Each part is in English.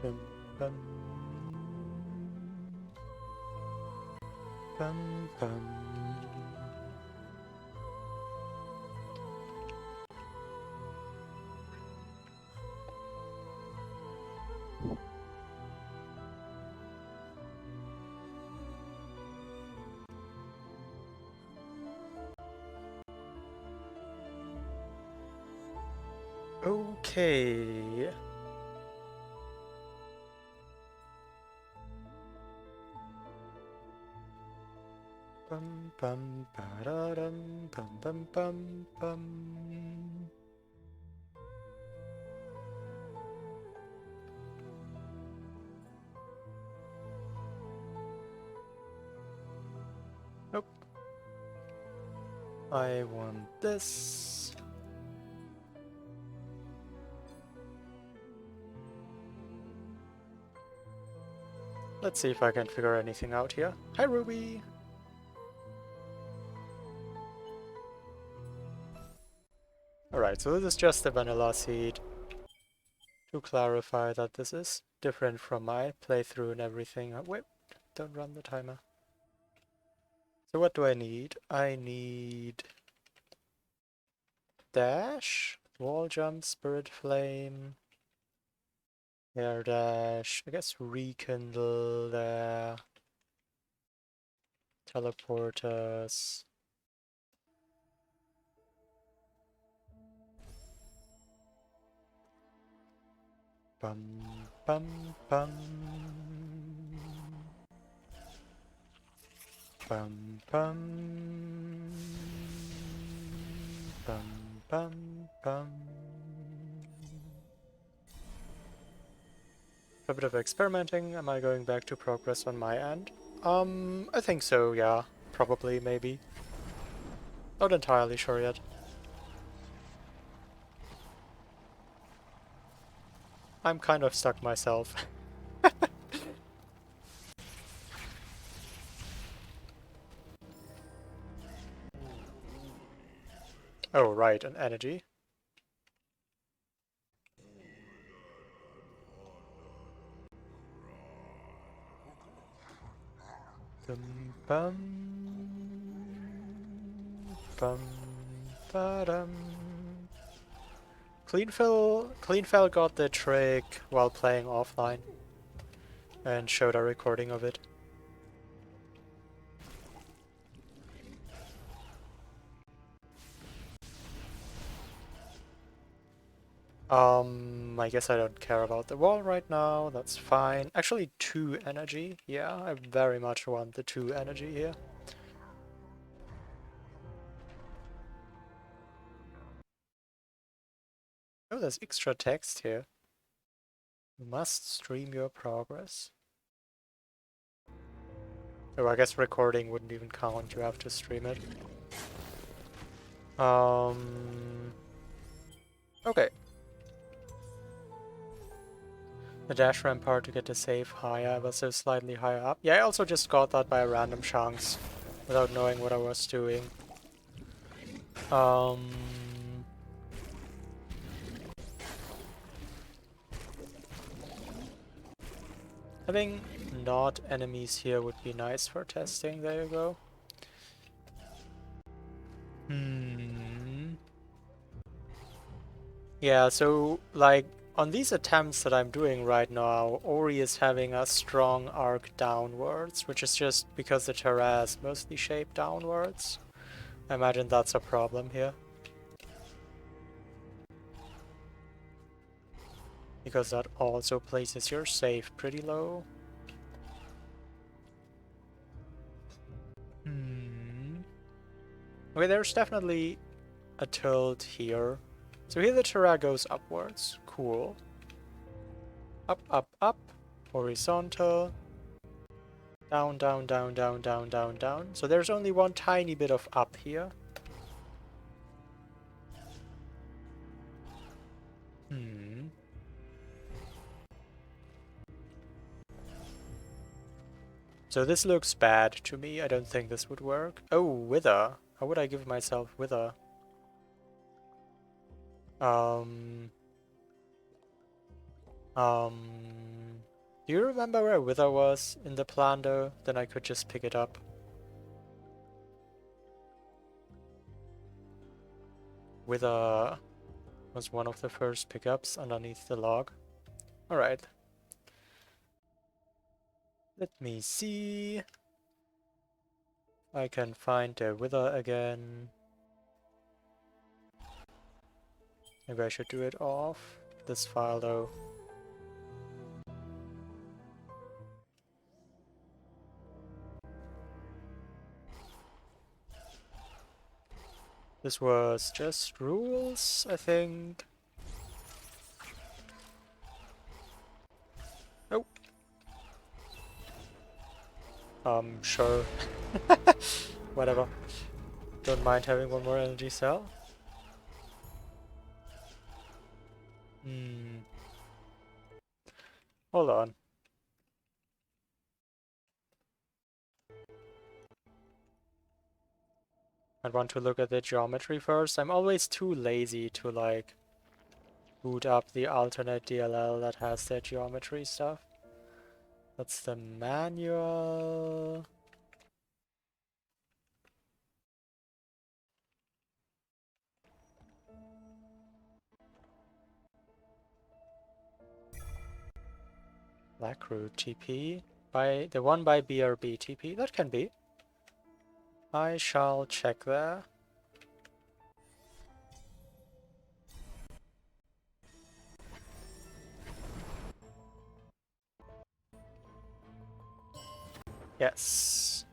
Bum, bum, bum, bum. Okay. Bum bum ba-da-dum, bum bum bum bum. Nope. I want this. Let's see if I can figure anything out here. Hi, Ruby! Alright, so this is just a vanilla seed. To clarify that this is different from my playthrough and everything. Wait, don't run the timer. So what do I need? I need dash, wall jump, spirit flame, air dash, I guess rekindle there, teleporters. Bum bum bum. Bum bum. Bum bum bum. A bit of experimenting. Am I going back to progress on my end? I think so, yeah. Probably, maybe. Not entirely sure yet. I'm kind of stuck myself. Oh, right, an energy. Dum bum. Bum ba-dum. Cleanfell got the trick while playing offline and showed a recording of it. I guess I don't care about the wall right now, that's fine. Actually, 2 energy, yeah, I very much want the 2 energy here. Oh, there's extra text here. You must stream your progress. Oh, I guess recording wouldn't even count, you have to stream it. Okay. The dash rampart to get the save higher, was so slightly higher up. Yeah, I also just got that by a random chance, without knowing what I was doing. Having not enemies here would be nice for testing, there you go. Yeah, so, like, on these attempts that I'm doing right now, Ori is having a strong arc downwards, which is just because the Terra is mostly shaped downwards. I imagine that's a problem here. Because that also places your save pretty low. Okay, there's definitely a tilt here. So here the Terra goes upwards. Cool. Up, up, up. Horizontal. Down, down, down, down, down, down, down. So there's only one tiny bit of up here. So this looks bad to me. I don't think this would work. Oh, Wither. How would I give myself Wither? Um... Do you remember where Wither was in the plan though? Then I could just pick it up. Wither was one of the first pickups underneath the log. Alright. Let me see. I can find the Wither again. Maybe I should do it off this file though. This was just rules, I think. Oh. Sure. Whatever. Don't mind having one more energy cell. Hold on. I'd want to look at the geometry first. I'm always too lazy to like boot up the alternate DLL that has their geometry stuff. That's the manual. Blackroot TP. By the one by BRB TP. That can be. I shall check there. Yes.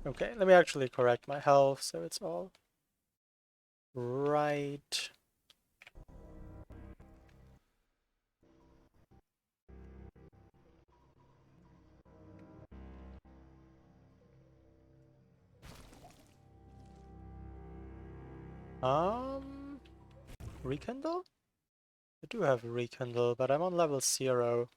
Okay, let me actually correct my health so it's all right. Rekindle? I do have rekindle, but I'm on level 0.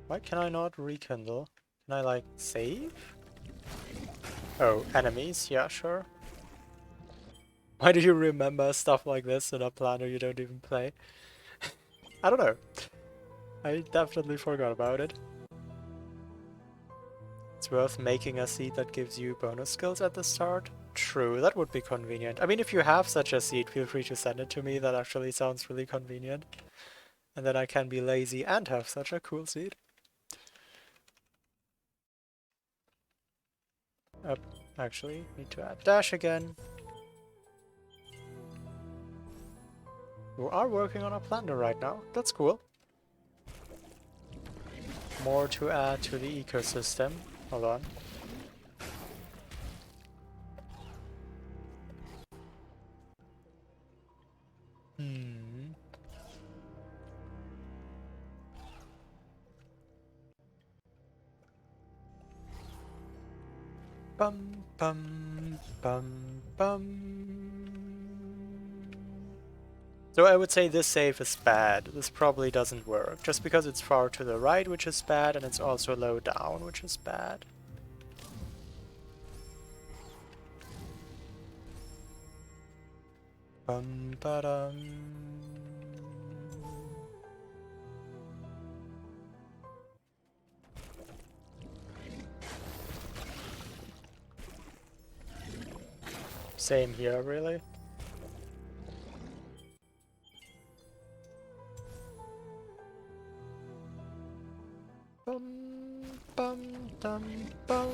Why can I not rekindle? Can I like save? Oh, enemies, yeah, sure. Why do you remember stuff like this in a planner you don't even play? I don't know. I definitely forgot about it. It's worth making a seed that gives you bonus skills at the start. True, that would be convenient. I mean, if you have such a seed, feel free to send it to me. That actually sounds really convenient. And then I can be lazy and have such a cool seed. Actually, need to add dash again. We are working on a planner right now. That's cool. More to add to the ecosystem. Hold on. Bum bum bum bum. So I would say this save is bad. This probably doesn't work. Just because it's far to the right, which is bad, and it's also low down, which is bad. Bum ba dum. Same here, really. Bum bum dum bum.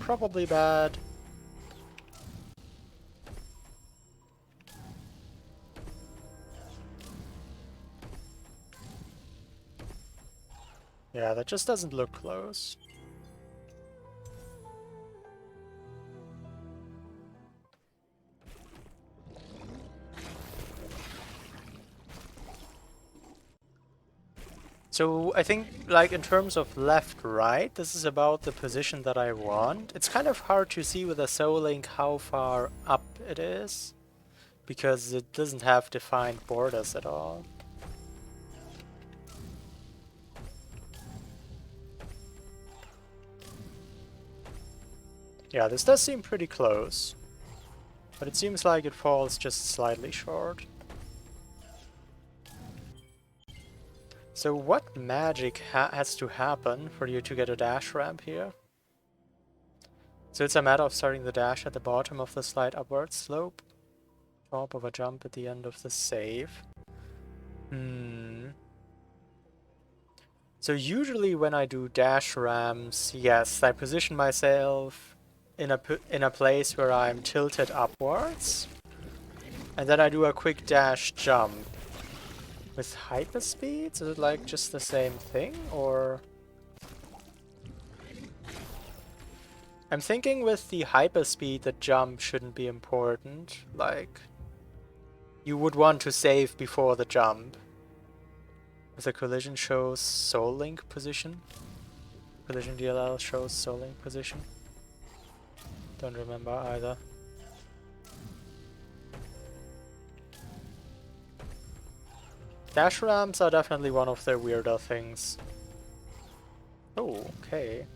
Probably bad. Yeah, that just doesn't look close. So I think, like, in terms of left-right, this is about the position that I want. It's kind of hard to see with a Soul Link how far up it is, because it doesn't have defined borders at all. Yeah, this does seem pretty close. But it seems like it falls just slightly short. So what magic has to happen for you to get a dash ramp here? So it's a matter of starting the dash at the bottom of the slight upward slope. Top of a jump at the end of the save. So usually when I do dash ramps, yes, I position myself in a place where I'm tilted upwards. And then I do a quick dash jump. With hyperspeeds? Is it like just the same thing, or...? I'm thinking with the hyperspeed, the jump shouldn't be important. Like, you would want to save before the jump. If the collision shows soul link position. Collision DLL shows soul link position. Don't remember either. Dash ramps are definitely one of the weirder things. Oh, okay.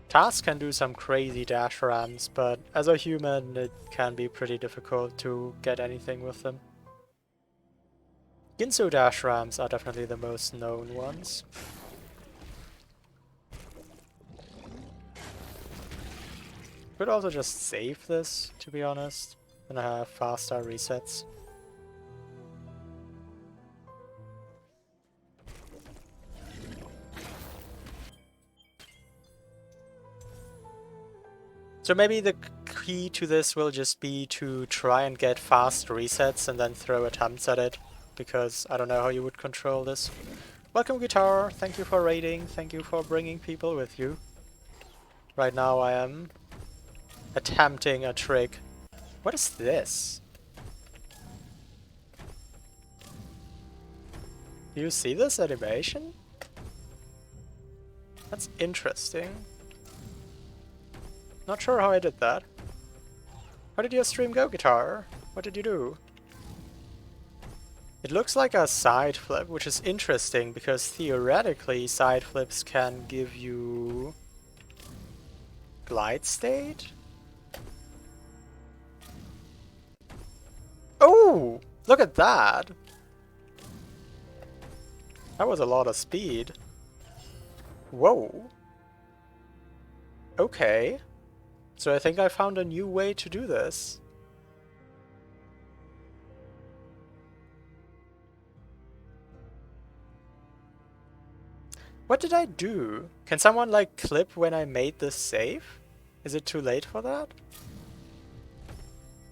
Task can do some crazy dash ramps, but as a human it can be pretty difficult to get anything with them. Ginso dash ramps are definitely the most known ones. Could also just save this, to be honest, and have faster resets. So maybe the key to this will just be to try and get fast resets and then throw attempts at it, because I don't know how you would control this. Welcome Guitar, thank you for raiding, thank you for bringing people with you. Right now I am attempting a trick. What is this? Do you see this animation? That's interesting. Not sure how I did that. How did your stream go, Guitar? What did you do? It looks like a side flip, which is interesting because theoretically side flips can give you glide state? Oh! Look at that! That was a lot of speed. Whoa. Okay. So I think I found a new way to do this. What did I do? Can someone like clip when I made this save? Is it too late for that?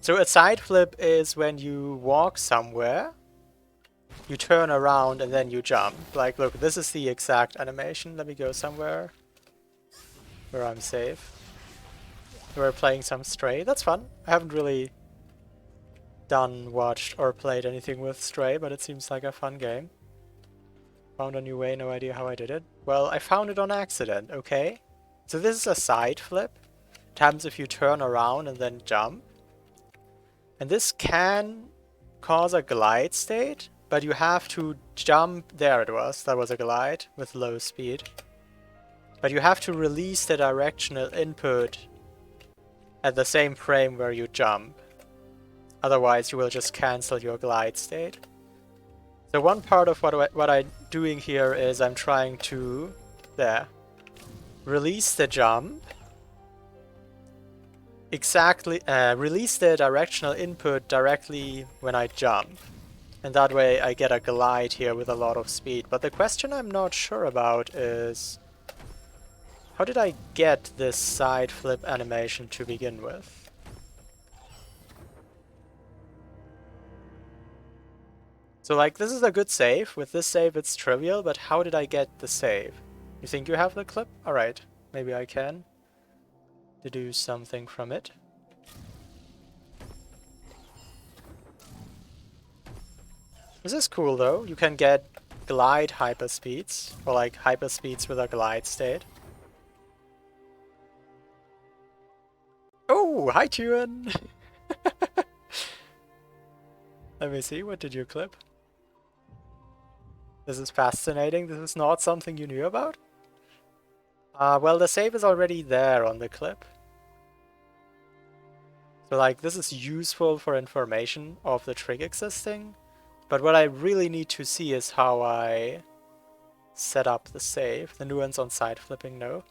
So a side flip is when you walk somewhere, you turn around and then you jump. Like, look, this is the exact animation. Let me go somewhere where I'm safe. We're playing some Stray. That's fun. I haven't really watched or played anything with Stray, but it seems like a fun game. Found a new way, no idea how I did it. Well, I found it on accident, okay? So this is a side flip. It happens if you turn around and then jump. And this can cause a glide state, but you have to jump. There it was. That was a glide with low speed. But you have to release the directional input at the same frame where you jump. Otherwise you will just cancel your glide state. So one part of what I'm doing here is I'm trying to release the jump. Exactly, release the directional input directly when I jump. And that way I get a glide here with a lot of speed. But the question I'm not sure about is, how did I get this side flip animation to begin with? So like, this is a good save. With this save it's trivial, but how did I get the save? You think you have the clip? Alright, maybe I can deduce something from it. This is cool though. You can get glide hyperspeeds, or like hyperspeeds with a glide state. Oh, hi Tuan! Let me see, what did you clip? This is fascinating. This is not something you knew about? Well, the save is already there on the clip. So like, this is useful for information of the trick existing. But what I really need to see is how I set up the save. The nuance on side flipping, no.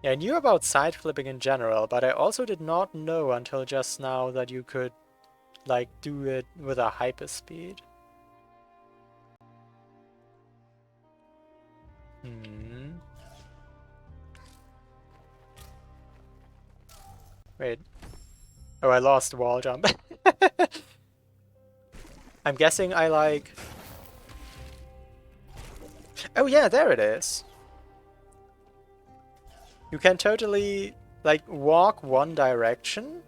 Yeah, I knew about side flipping in general, but I also did not know until just now that you could like do it with a hyperspeed. Wait. Oh, I lost wall jump. I'm guessing I like... Oh yeah, there it is. You can totally like walk one direction,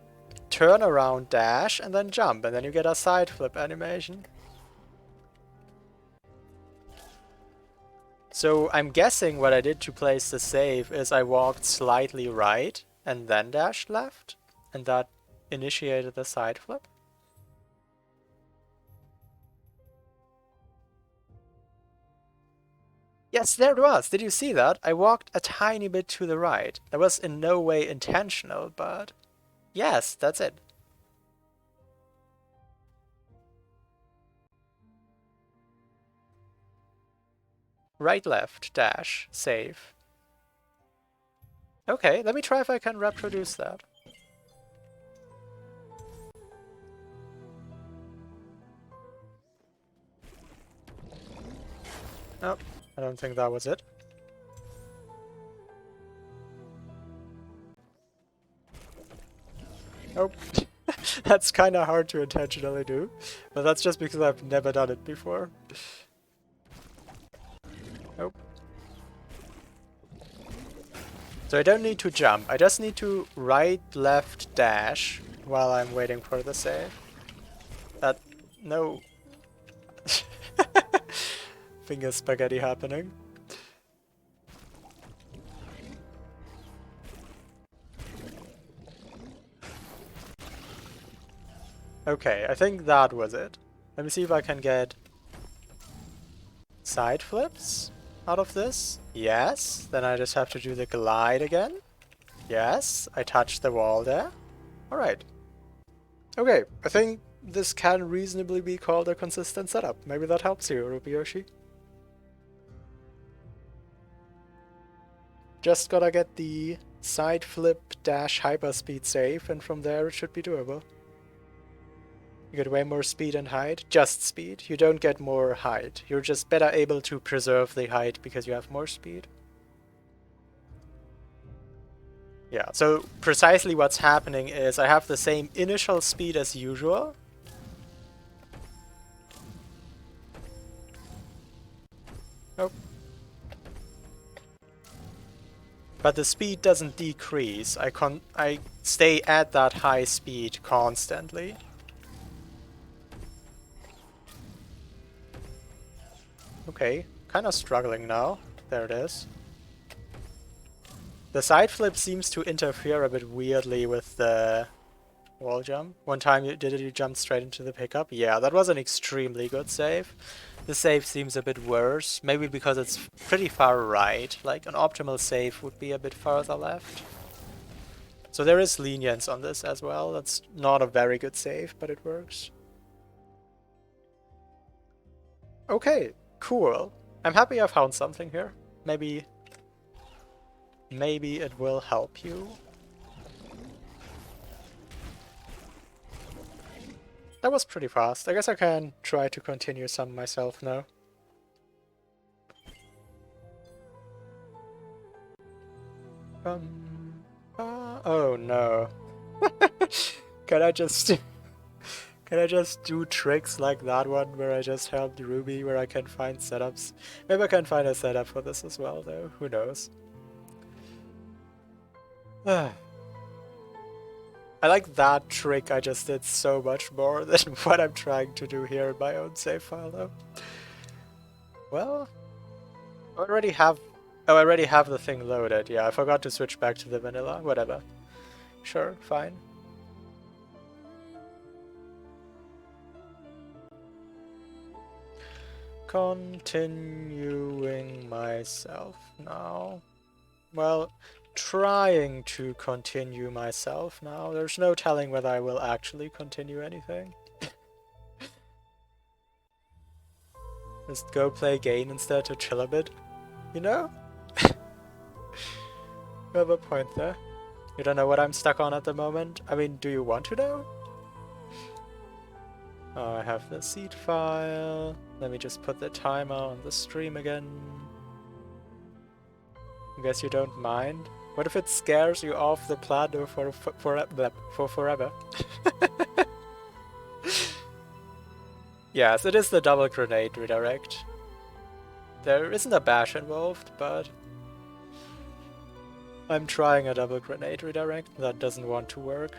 turn around, dash, and then jump, and then you get a side flip animation. So I'm guessing what I did to place the save is I walked slightly right and then dashed left, and that initiated the side flip. Yes, there it was. Did you see that? I walked a tiny bit to the right. That was in no way intentional, but yes, that's it. Right, left, dash, save. Okay, let me try if I can reproduce that. Nope, I don't think that was it. Nope. That's kind of hard to intentionally do, but that's just because I've never done it before. Nope. So I don't need to jump, I just need to right, left, dash while I'm waiting for the save. No. Finger spaghetti happening. Okay, I think that was it. Let me see if I can get side flips out of this. Yes, then I just have to do the glide again. Yes, I touched the wall there. Alright. Okay, I think this can reasonably be called a consistent setup. Maybe that helps you, Ruby-Yoshi. Just gotta get the side flip dash hyperspeed save, and from there it should be doable. You get way more speed and height. Just speed. You don't get more height. You're just better able to preserve the height because you have more speed. Yeah, so precisely what's happening is I have the same initial speed as usual. Oh. But the speed doesn't decrease. I stay at that high speed constantly. Okay, kind of struggling now. There it is. The side flip seems to interfere a bit weirdly with the wall jump. One time you jumped straight into the pickup? Yeah, that was an extremely good save. The save seems a bit worse, maybe because it's pretty far right. Like, an optimal save would be a bit farther left. So there is lenience on this as well. That's not a very good save, but it works. Okay, cool. I'm happy I found something here. Maybe it will help you. That was pretty fast. I guess I can try to continue some myself now. Oh no. Can I just do tricks like that one where I just helped Ruby, where I can find setups? Maybe I can find a setup for this as well though, who knows. I like that trick I just did so much more than what I'm trying to do here in my own save file though. Well, I already have the thing loaded. Yeah, I forgot to switch back to the vanilla. Whatever. Sure, fine. continuing myself now. Well, trying to continue myself now. There's no telling whether I will actually continue anything. Just go play Gain instead to chill a bit. You know? You have a point there. You don't know what I'm stuck on at the moment? I mean, do you want to know? Oh, I have the seed file. Let me just put the timer on the stream again. I guess you don't mind. What if it scares you off the plateau for forever? Yes, it is the double grenade redirect. There isn't a bash involved, but I'm trying a double grenade redirect. That doesn't want to work.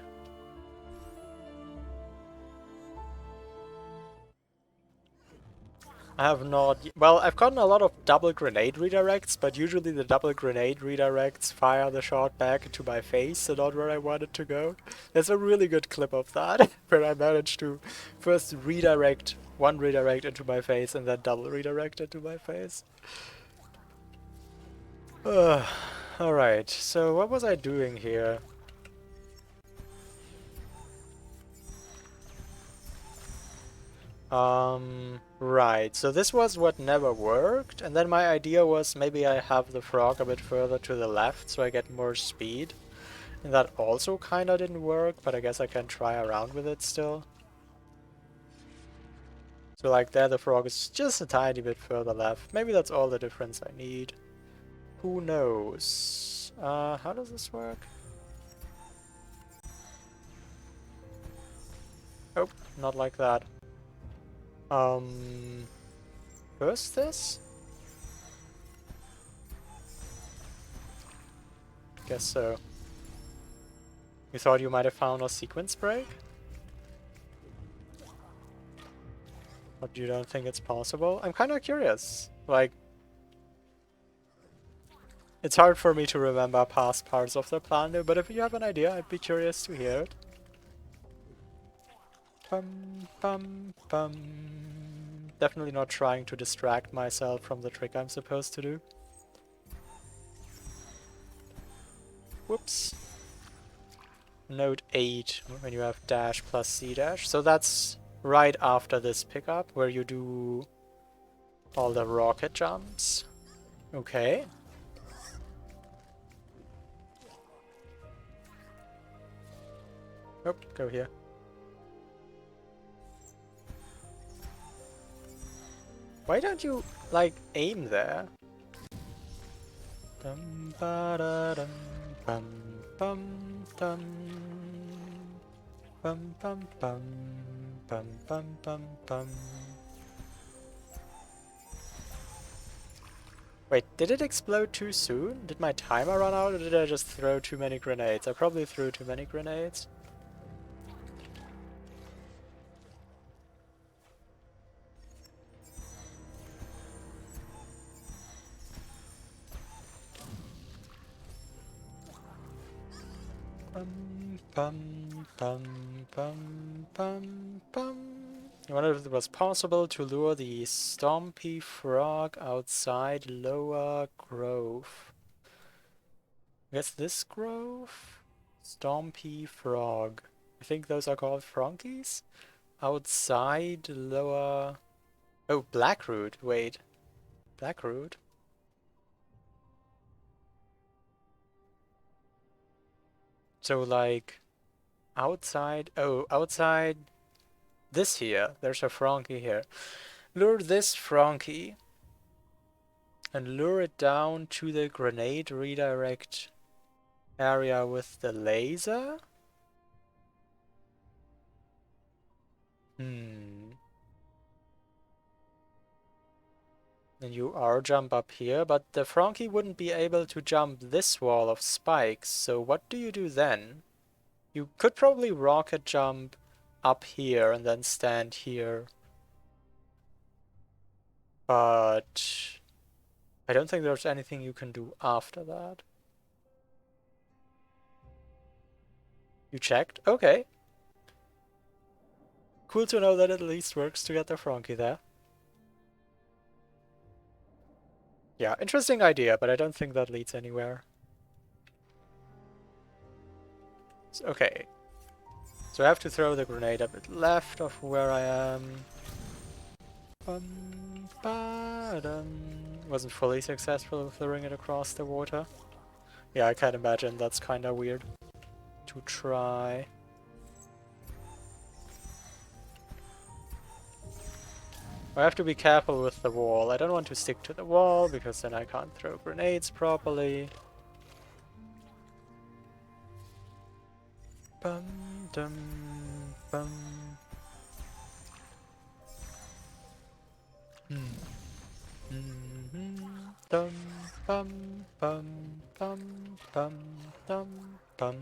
I have not... Well, I've gotten a lot of double grenade redirects, but usually the double grenade redirects fire the shot back into my face, so not where I want it to go. There's a really good clip of that, where I managed to first redirect one redirect into my face and then double redirect into my face. Alright, so what was I doing here? Right, so this was what never worked, and then my idea was maybe I have the frog a bit further to the left so I get more speed. And that also kinda didn't work, but I guess I can try around with it still. So like there the frog is just a tiny bit further left. Maybe that's all the difference I need. Who knows? How does this work? Oh, not like that. First this? Guess so. You thought you might have found a sequence break? But you don't think it's possible? I'm kinda curious. Like, it's hard for me to remember past parts of the plan, but if you have an idea, I'd be curious to hear it. Bum, bum, bum. Definitely not trying to distract myself from the trick I'm supposed to do. Whoops. Note 8, when you have dash plus C dash. So that's right after this pickup, where you do all the rocket jumps. Okay. Oh, go here. Why don't you, like, aim there? Dum ba da dum bum bum dum bum bum bum bum bum bum bum. Wait, did it explode too soon? Did my timer run out, or did I just throw too many grenades? I probably threw too many grenades. Bum, bum, bum, bum, bum, bum. I wonder if it was possible to lure the Stompy Frog outside Lower Grove. I guess this grove? Stompy Frog. I think those are called Fronkies? Outside Lower... Oh, Blackroot. Wait. Blackroot? So like... Outside... Oh, outside... This here. There's a Frankie here. Lure this Frankie and lure it down to the grenade redirect area with the laser? Then you R-jump up here, but the Frankie wouldn't be able to jump this wall of spikes, so what do you do then? You could probably rocket jump up here and then stand here. But I don't think there's anything you can do after that. You checked? Okay. Cool to know that it at least works to get the Frankie there. Yeah, interesting idea, but I don't think that leads anywhere. Okay. So I have to throw the grenade a bit left of where I am. Wasn't fully successful with throwing it across the water. Yeah, I can't imagine. That's kinda weird to try. I have to be careful with the wall. I don't want to stick to the wall because then I can't throw grenades properly. Bum dum bum. Dum bum bum bum bum dum bum.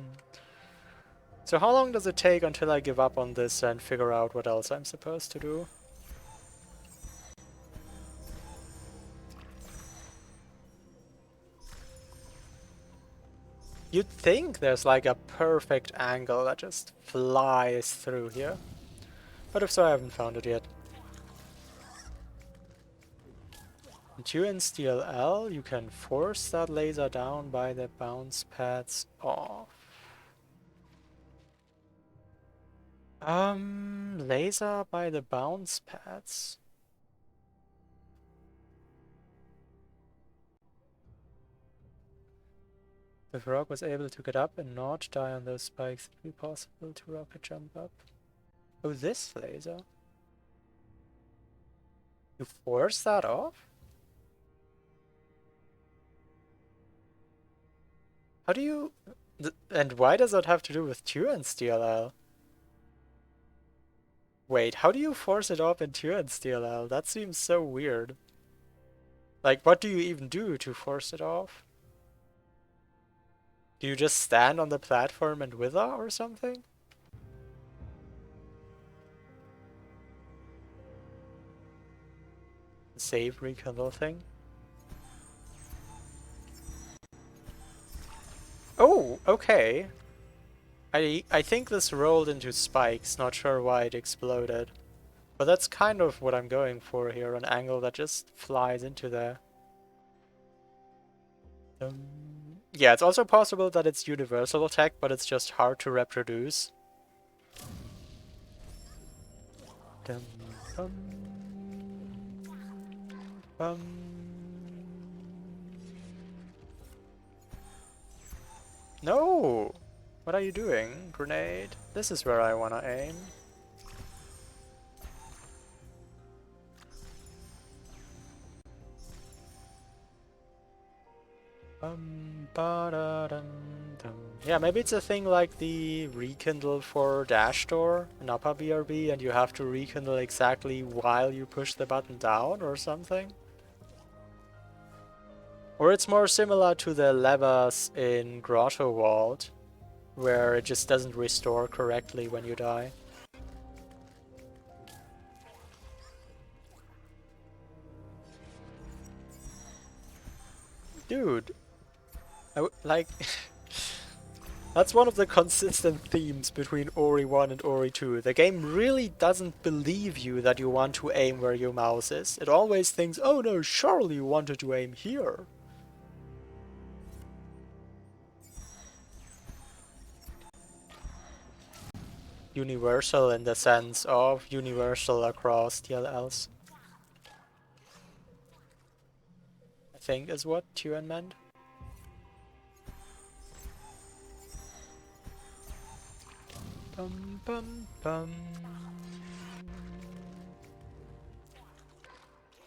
So how long does it take until I give up on this and figure out what else I'm supposed to do? You'd think there's like a perfect angle that just flies through here. But if so, I haven't found it yet. During Steel L, you can force that laser down by the bounce pads off. Laser by the bounce pads. If Rock was able to get up and not die on those spikes, it would be possible to rocket jump up. Oh, this laser. You force that off? How do you... And why does that have to do with Turan's DLL? Wait, how do you force it off in Turan's DLL? That seems so weird. Like, what do you even do to force it off? Do you just stand on the platform and wither or something? Save rekindle thing? Oh, okay. I think this rolled into spikes, not sure why it exploded. But that's kind of what I'm going for here, an angle that just flies into there. Yeah, it's also possible that it's universal attack, but it's just hard to reproduce. Dum, bum, bum. No! What are you doing, grenade? This is where I wanna aim. Yeah, maybe it's a thing like the rekindle for Dash Door in upper BRB, and you have to rekindle exactly while you push the button down or something. Or it's more similar to the levers in Grotto Vault, where it just doesn't restore correctly when you die. Dude, like... That's one of the consistent themes between Ori 1 and Ori 2. The game really doesn't believe you that you want to aim where your mouse is. It always thinks, oh no, surely you wanted to aim here. Universal in the sense of universal across DLLs. I think is what Turan meant. Bum bum bum.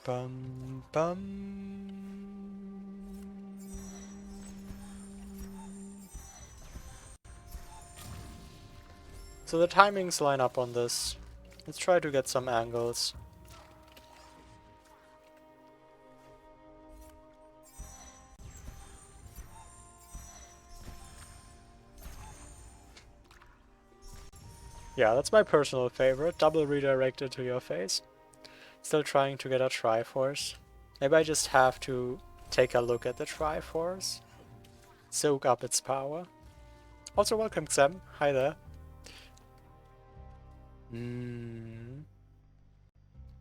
Bum bum. So the timings line up on this. Let's try to get some angles. Yeah, that's my personal favorite. Double redirected to your face. Still trying to get a Triforce. Maybe I just have to take a look at the Triforce. Soak up its power. Also welcome Xem. Hi there.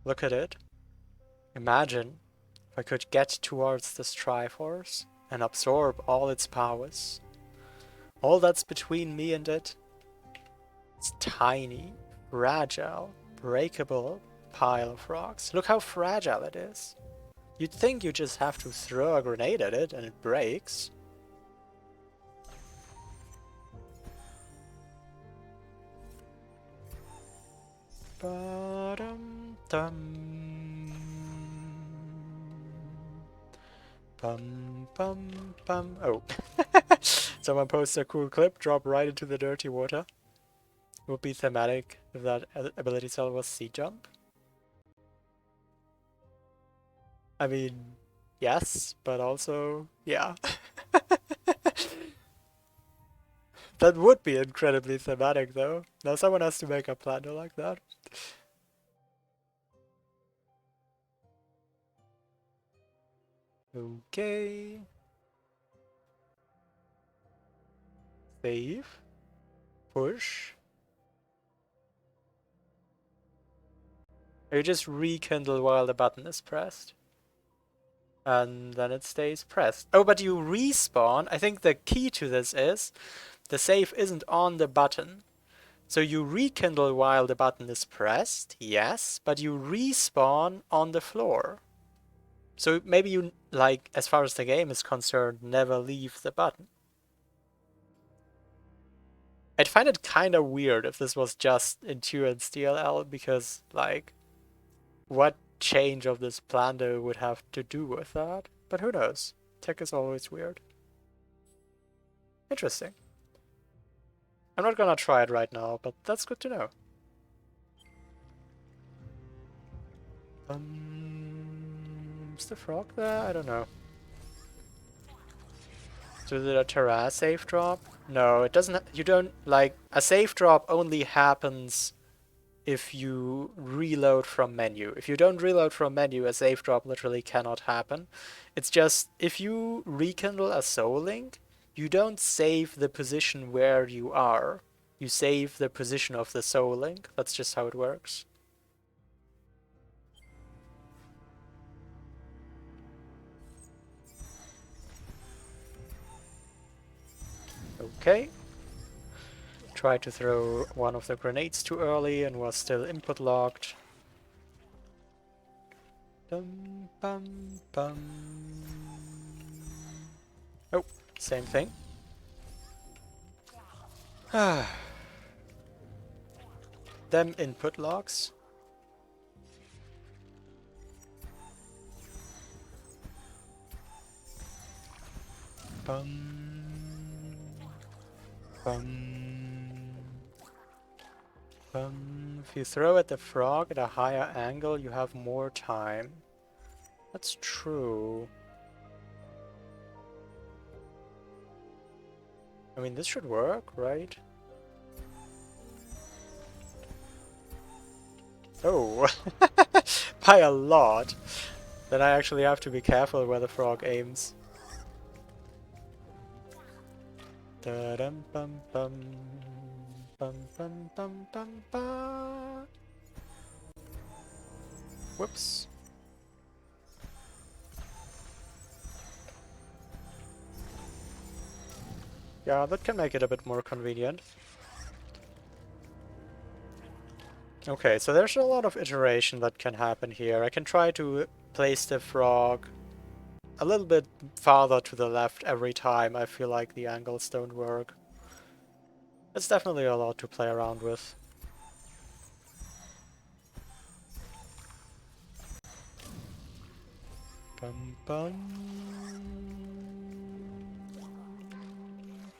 Look at it. Imagine if If I could get towards this Triforce and absorb all its powers. All that's between me and it. It's tiny, fragile, breakable pile of rocks. Look how fragile it is. You'd think you just have to throw a grenade at it and it breaks. Ba-dum-dum. Bum bum bum. Oh. Someone posted a cool clip, drop right into the dirty water. Would be thematic if that ability cell was sea jump. I mean, yes, but also, yeah. That would be incredibly thematic though. Now someone has to make a planner like that. Okay. Save. Push. Or you just rekindle while the button is pressed. And then it stays pressed. Oh, but you respawn. I think the key to this is the save isn't on the button. So you rekindle while the button is pressed, yes, but you respawn on the floor. So maybe you, like, as far as the game is concerned, never leave the button. I'd find it kind of weird if this was just in Turan's DLL, because, like, what change of this Plando would have to do with that? But who knows? Tech is always weird. Interesting. I'm not gonna try it right now, but that's good to know. Is the frog there? I don't know. So did a Terra safe drop? No, it doesn't. You don't, like, a safe drop only happens if you reload from menu. If you don't reload from menu, a safe drop literally cannot happen. It's just, if you rekindle a soul link, you don't save the position where you are. You save the position of the soul link. That's just how it works. Okay. Tried to throw one of the grenades too early and was still input locked. Dum bum bum. Oh, same thing. Them input logs. Bum bum bum. If you throw at the frog at a higher angle, you have more time. That's true. I mean, this should work, right? Oh, by a lot. Then I actually have to be careful where the frog aims. Da-dum bum bum bum bum bum bum bum. Whoops. Yeah, that can make it a bit more convenient. Okay, so there's a lot of iteration that can happen here. I can try to place the frog a little bit farther to the left every time I feel like the angles don't work. It's definitely a lot to play around with. Bum bum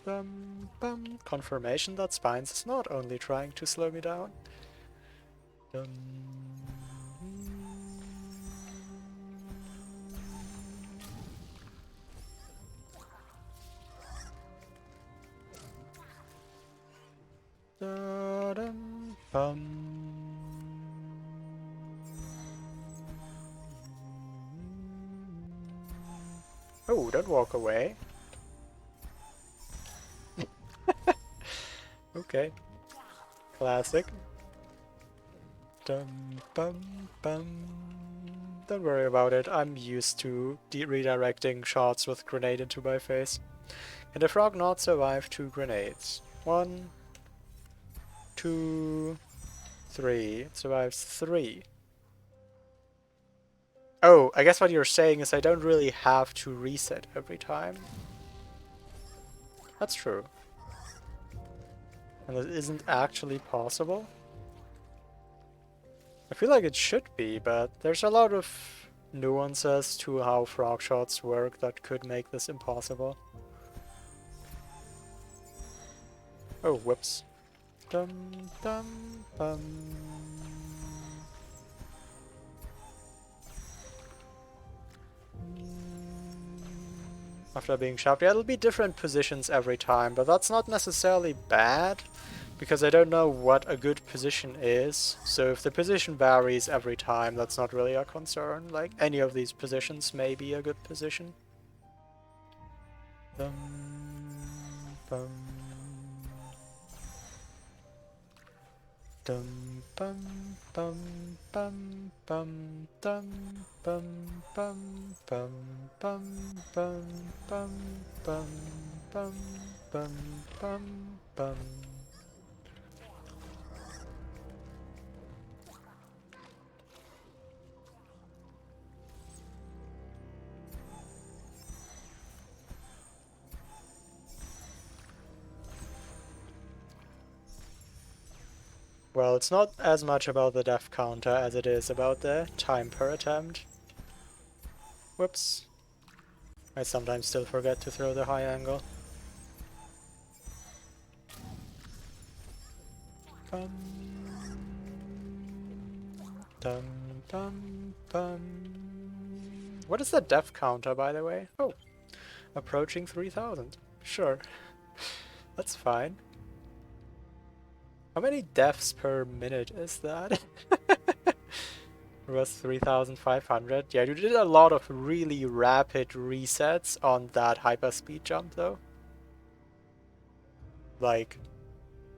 bum bum. Confirmation that Spines is not only trying to slow me down. Dum. Da-dum bum. Oh, don't walk away. Okay. Classic. Dum bum bum Don't worry about it. I'm used to redirecting shots with grenade into my face. Can the frog not survive 2 grenades? 1, 2, 3. It survives 3. Oh, I guess what you're saying is I don't really have to reset every time. That's true. And it isn't actually possible? I feel like it should be, but there's a lot of nuances to how frog shots work that could make this impossible. Oh, whoops. Dum dum bum. After being shot, yeah, it'll be different positions every time, but that's not necessarily bad, because I don't know what a good position is. So if the position varies every time, that's not really a concern. Like, any of these positions may be a good position. Dum bum. Dum bum bum bum bum dum bum bum bum bum bum bum bum bum bum bum bum. Well, it's not as much about the death counter as it is about the time per attempt. Whoops. I sometimes still forget to throw the high angle. Bum, dum, bum, bum. What is the death counter, by the way? Oh, approaching 3,000. Sure. That's fine. How many deaths per minute is that? It was 3,500. Yeah, you did a lot of really rapid resets on that hyperspeed jump, though. Like,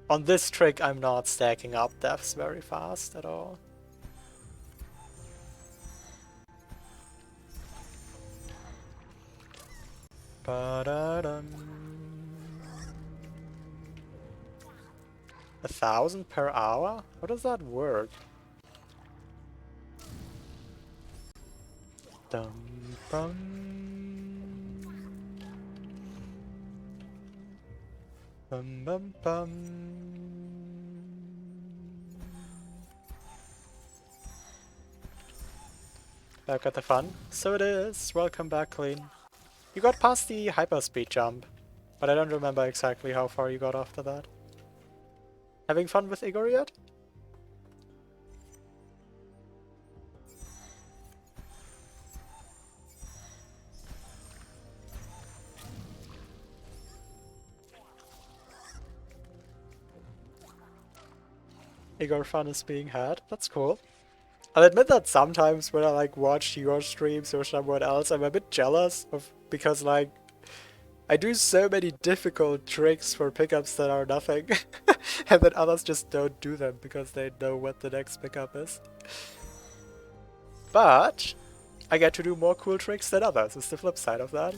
on this trick, I'm not stacking up deaths very fast at all. Ba-da-dum. 1,000 per hour? How does that work? Dum bum. Bum bum bum. Back at the fun. So it is. Welcome back, Clean. You got past the hyperspeed jump, but I don't remember exactly how far you got after that. Having fun with Igor yet? Igor fun is being had. That's cool. I'll admit that sometimes when I like watch your streams or someone else, I'm a bit jealous of because like I do so many difficult tricks for pickups that are nothing, and then others just don't do them because they know what the next pickup is. But I get to do more cool tricks than others, is the flip side of that.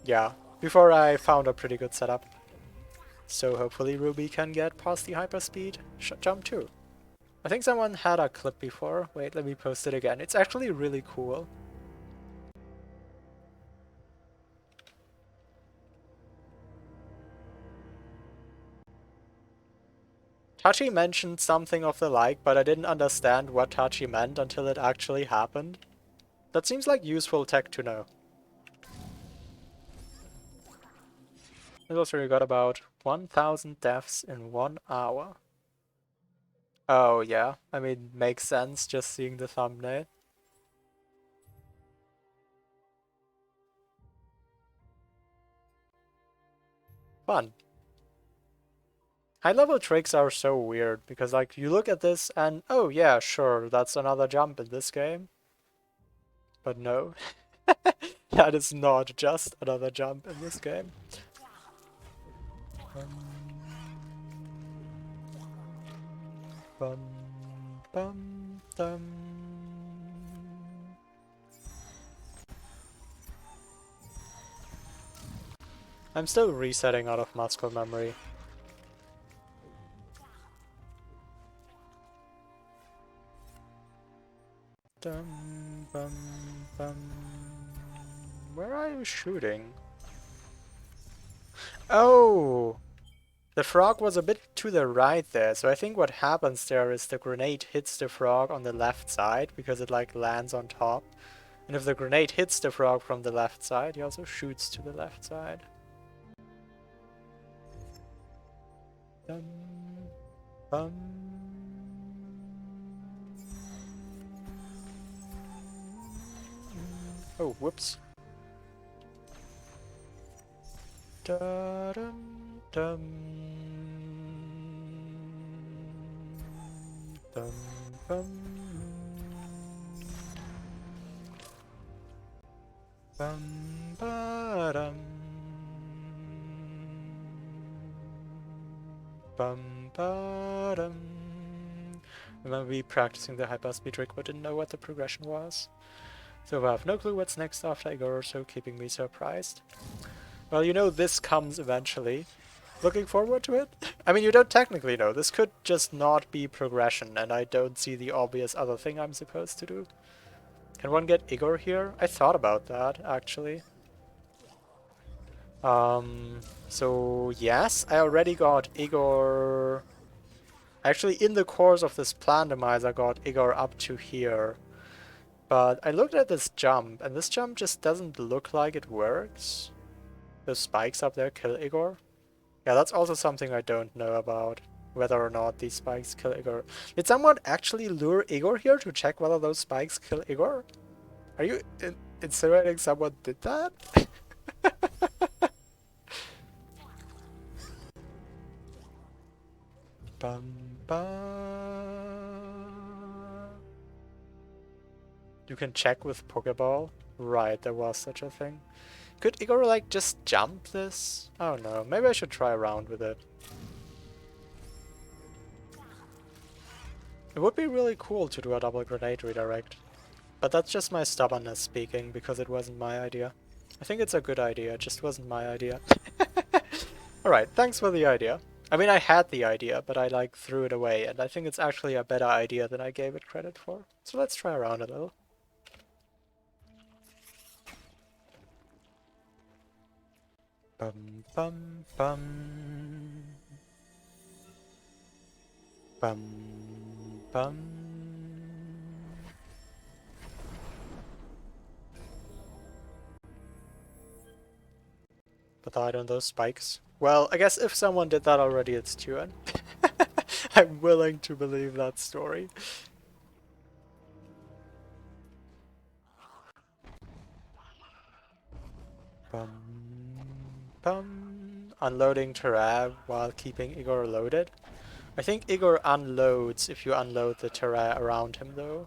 Yeah, before I found a pretty good setup. So hopefully Ruby can get past the hyperspeed jump too. I think someone had a clip before. Wait, let me post it again. It's actually really cool. Tachi mentioned something of the like, but I didn't understand what Tachi meant until it actually happened. That seems like useful tech to know. We also got about 1,000 deaths in 1 hour. Oh yeah, I mean, makes sense just seeing the thumbnail. Fun. High-level tricks are so weird, because like, you look at this and, oh yeah, sure, that's another jump in this game. But no, that is not just another jump in this game. Bum, bum, dum. I'm still resetting out of muscle memory. Dum, bum, bum. Where are you shooting? Oh! The frog was a bit to the right there, so I think what happens there is the grenade hits the frog on the left side because it like lands on top. And if the grenade hits the frog from the left side, he also shoots to the left side. Dum, bum. Oh, whoops. Da dum dum dum bum bum ba dum bum ba dum. Remember me practicing the hyperspeed trick but didn't know what the progression was. So I have no clue what's next after Igor, so keeping me surprised. Well, you know this comes eventually. Looking forward to it? I mean, you don't technically know. This could just not be progression, and I don't see the obvious other thing I'm supposed to do. Can one get Igor here? I thought about that, actually. So yes, I already got Igor... Actually, in the course of this Plandemize, I got Igor up to here. But I looked at this jump, and this jump just doesn't look like it works. Those spikes up there kill Igor. Yeah, that's also something I don't know about, whether or not these spikes kill Igor. Did someone actually lure Igor here to check whether those spikes kill Igor? Are you insinuating someone did that? Bum, ba. You can check with Pokeball? Right, there was such a thing. Could Igor, like, just jump this? I don't know. Maybe I should try around with it. It would be really cool to do a double grenade redirect. But that's just my stubbornness speaking, because it wasn't my idea. I think it's a good idea, it just wasn't my idea. Alright, thanks for the idea. I mean, I had the idea, but I, like, threw it away, and I think it's actually a better idea than I gave it credit for. So let's try around a little. Bum bum bum. Bum bum. But died on those spikes. Well, I guess if someone did that already, it's Tuan. I'm willing to believe that story. Bum bum. Unloading Terra while keeping Igor loaded. I think Igor unloads if you unload the Terra around him, though.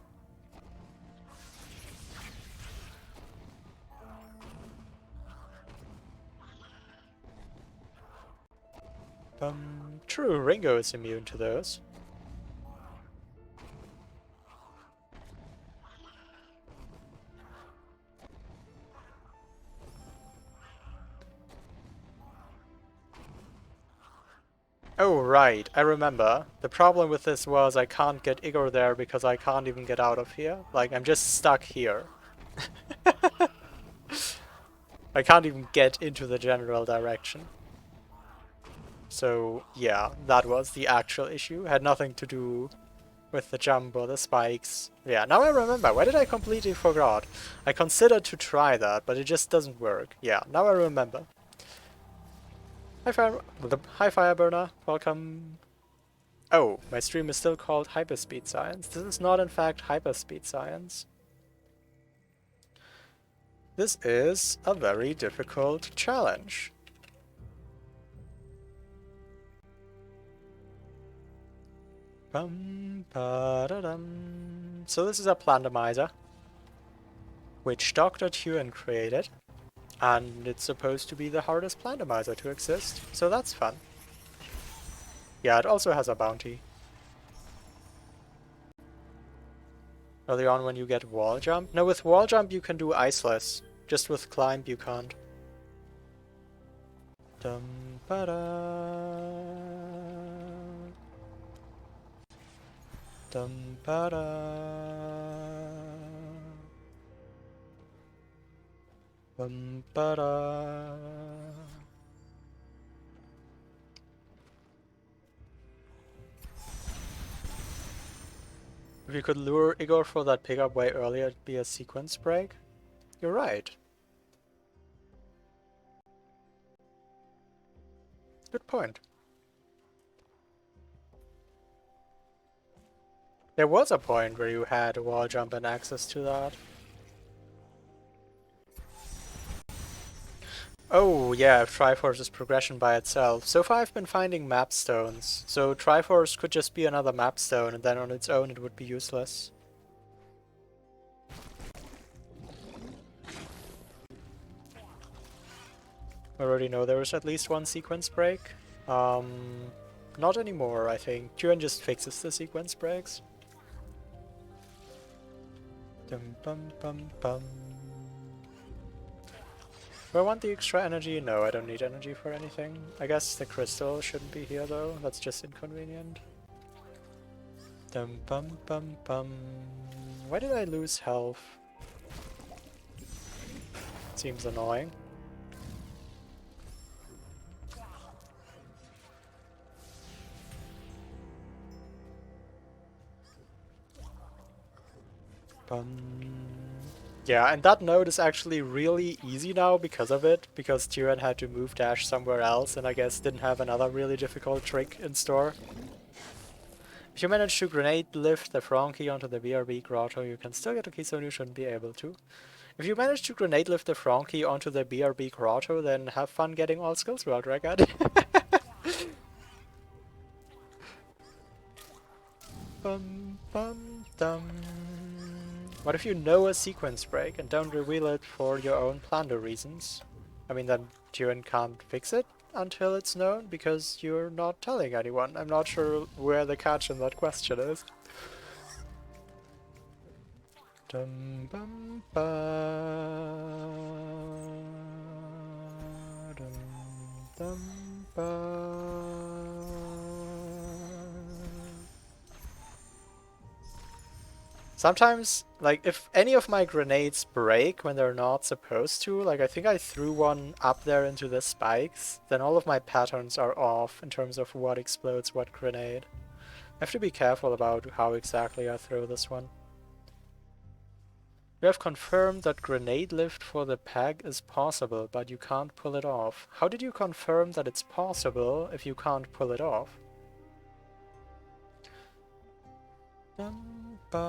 True, Ringo is immune to those. Oh, right, I remember. The problem with this was I can't get Igor there because I can't even get out of here. Like, I'm just stuck here. I can't even get into the general direction. So, yeah, that was the actual issue. Had nothing to do with the jump or the spikes. Yeah, now I remember. Why did I completely forgot? I considered to try that, but it just doesn't work. Yeah, now I remember. Hi, Fireburner. Welcome. Oh, my stream is still called Hyperspeed Science. This is not, in fact, Hyperspeed Science. This is a very difficult challenge. Bum, ba, da, dum. So this is a Plandemizer, which Dr. Tuan created. And it's supposed to be the hardest Plandemizer to exist, so that's fun. Yeah, it also has a bounty. Early on when you get wall jump? No, with wall jump you can do iceless. Just with climb you can't. Dum ba da. Dum ba da. Bum ba da. If you could lure Igor for that pickup way earlier, it'd be a sequence break. You're right. Good point. There was a point where you had a wall jump and access to that. Oh yeah, Triforce is progression by itself. So far I've been finding map stones. So Triforce could just be another map stone and then on its own it would be useless. I already know there is at least one sequence break. Not anymore, I think. Turin just fixes the sequence breaks. Dum bum bum bum. Do I want the extra energy? No, I don't need energy for anything. I guess the crystal shouldn't be here though. That's just inconvenient. Dum bum bum bum. Why did I lose health? Seems annoying. Yeah, and that node is actually really easy now because of it, because Tyrion had to move dash somewhere else and I guess didn't have another really difficult trick in store. If you manage to grenade lift the Frankie onto the BRB grotto, you can still get a key, so you shouldn't be able to. If you manage to grenade lift the Frankie onto the BRB grotto, then have fun getting all skills throughout Regat. Bum bum dum. What if you know a sequence break and don't reveal it for your own plunder reasons? I mean, then Tyrion can't fix it until it's known because you're not telling anyone. I'm not sure where the catch in that question is. Dum bum ba dum dum ba. Sometimes, like, if any of my grenades break when they're not supposed to, like I think I threw one up there into the spikes, then all of my patterns are off in terms of what explodes what grenade. I have to be careful about how exactly I throw this one. You have confirmed that grenade lift for the peg is possible, but you can't pull it off. How did you confirm that it's possible if you can't pull it off? Dum ba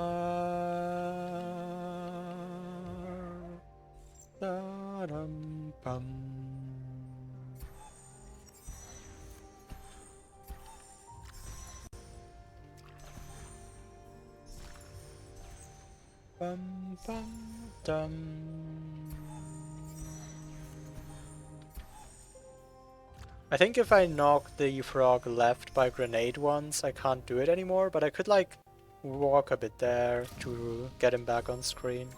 da dum bum. Bum bum dum. I think if I knock the frog left by grenade once, I can't do it anymore, but I could like walk a bit there to get him back on screen.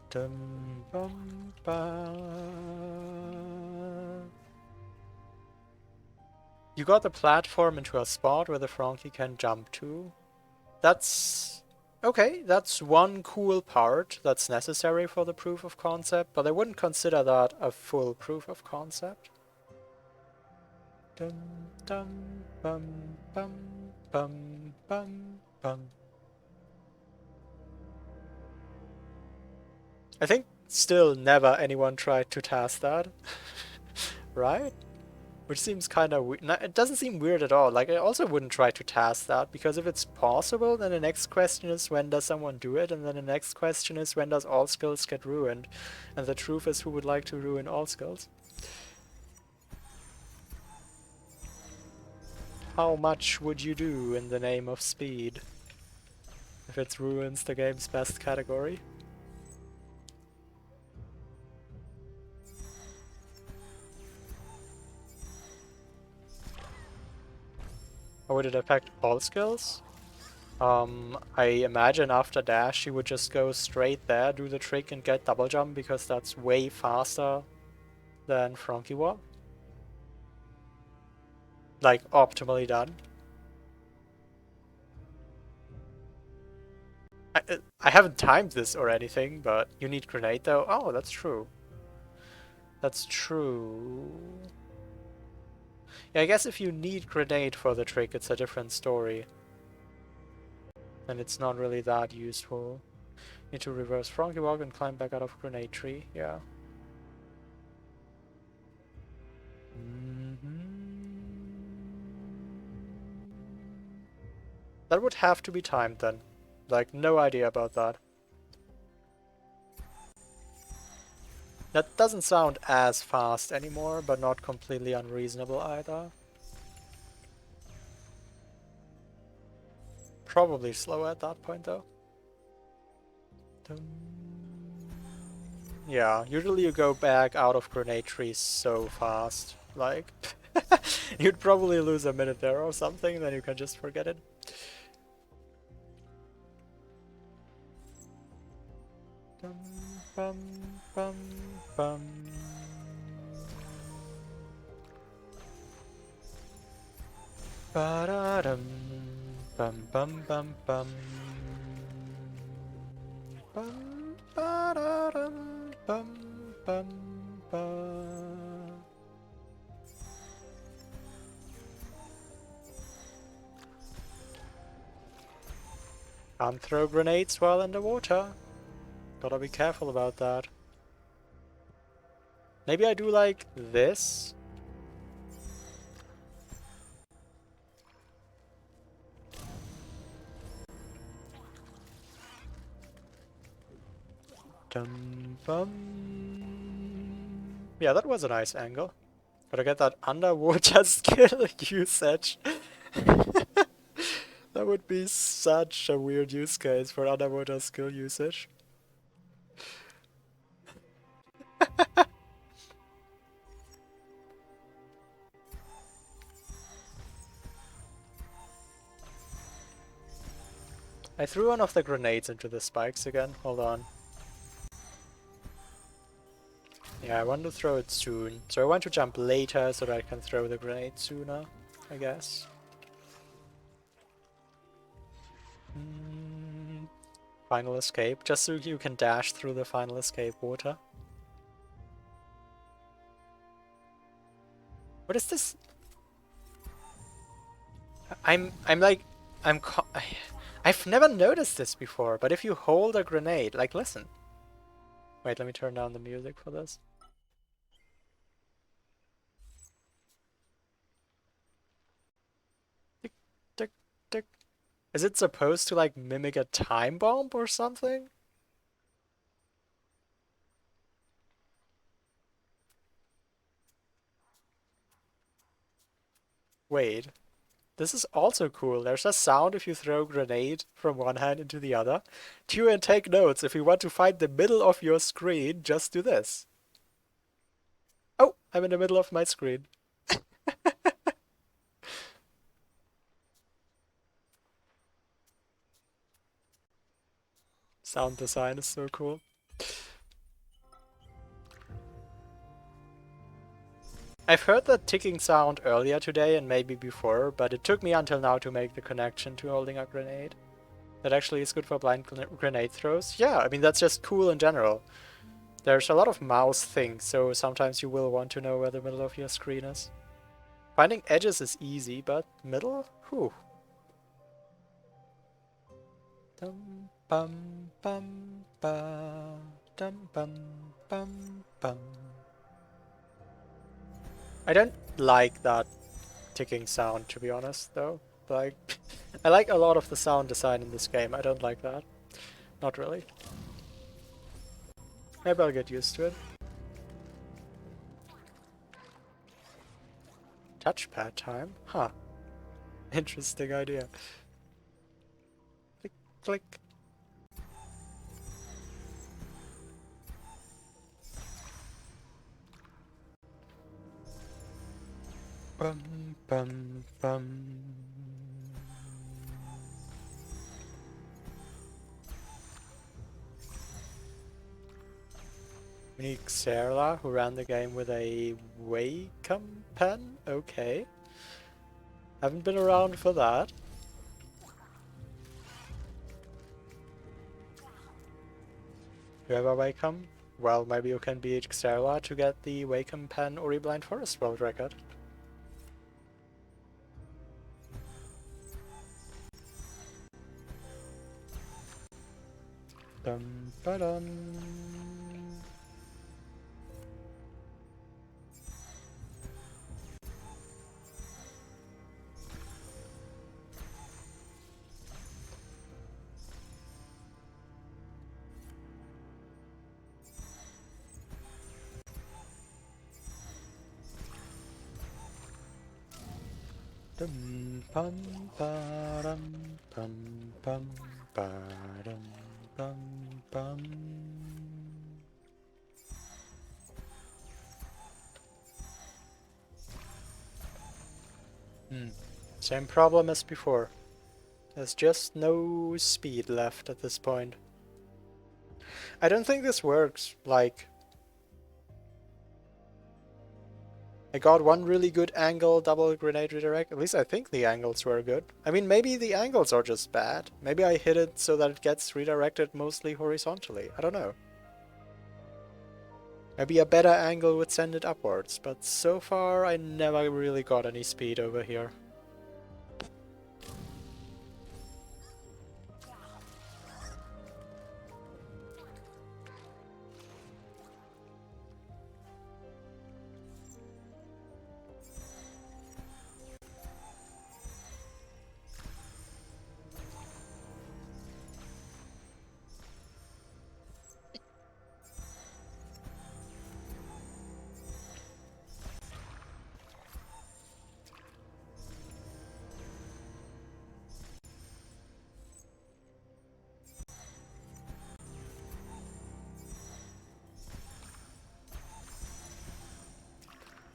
Dum bum ba. You got the platform into a spot where the Frankie can jump to. That's okay, that's one cool part that's necessary for the proof of concept, but I wouldn't consider that a full proof of concept. Dum dum bum bum bum bum bum. I think still never anyone tried to task that. Right? Which seems kind of weird. It doesn't seem weird at all. Like, I also wouldn't try to task that, because if it's possible, then the next question is when does someone do it, and then the next question is when does all skills get ruined? And the truth is, who would like to ruin all skills? How much would you do in the name of speed if it ruins the game's best category? Or would it affect all skills? I imagine after dash she would just go straight there, do the trick and get double jump, because that's way faster than Frankie Wall. Like, optimally done. I haven't timed this or anything, but you need grenade though. Oh, that's true. That's true. Yeah, I guess if you need grenade for the trick, it's a different story. And it's not really that useful. Need to reverse Frankie Walk and climb back out of grenade tree. Yeah. That would have to be timed then. Like, no idea about that. That doesn't sound as fast anymore, but not completely unreasonable either. Probably slower at that point though. Yeah, usually you go back out of grenade trees so fast. Like, you'd probably lose a minute there or something, then you can just forget it. Bum, bum, bum, bum. Ba-da-dum, bum, bum, bum, bum. Bum, ba-da-dum, bum, bum, bum. Can't throw grenades while in the water. Gotta be careful about that. Maybe I do like this. Dum bum. Yeah, that was a nice angle. Gotta get that underwater skill usage. That would be such a weird use case for underwater skill usage. I threw one of the grenades into the spikes again. Hold on. Yeah, I want to throw it soon. So I want to jump later so that I can throw the grenade sooner, I guess. Final escape, just so you can dash through the final escape water. What is this? I've never noticed this before, but if you hold a grenade, like listen. Wait, let me turn down the music for this. Tick, tick, tick. Is it supposed to like mimic a time bomb or something? Wait. This is also cool. There's a sound if you throw a grenade from one hand into the other. Tune and take notes. If you want to find the middle of your screen, just do this. Oh, I'm in the middle of my screen. Sound design is so cool. I've heard that ticking sound earlier today and maybe before, but it took me until now to make the connection to holding a grenade. That actually is good for blind grenade throws. Yeah, I mean, that's just cool in general. There's a lot of mouse things, so sometimes you will want to know where the middle of your screen is. Finding edges is easy, but middle? Whew. Dum bum bum ba dum bum bum bum. I don't like that ticking sound, to be honest, though. Like, I like a lot of the sound design in this game. I don't like that. Not really. Maybe I'll get used to it. Touchpad time? Huh. Interesting idea. Click, click. Bum, bum, bum. We need Xerla, who ran the game with a Wacom pen. Okay. Haven't been around for that. You have a Wacom? Well, maybe you can beat Xerla to get the Wacom pen Ori Blind Forest world record. Dum ba dum. Dum pum ba dum pum pum ba dum pum pum. Same problem as before. There's just no speed left at this point. I don't think this works. Like, I got one really good angle double grenade redirect. At least I think the angles were good. I mean, maybe the angles are just bad. Maybe I hit it so that it gets redirected mostly horizontally. I don't know. Maybe a better angle would send it upwards, but so far I never really got any speed over here.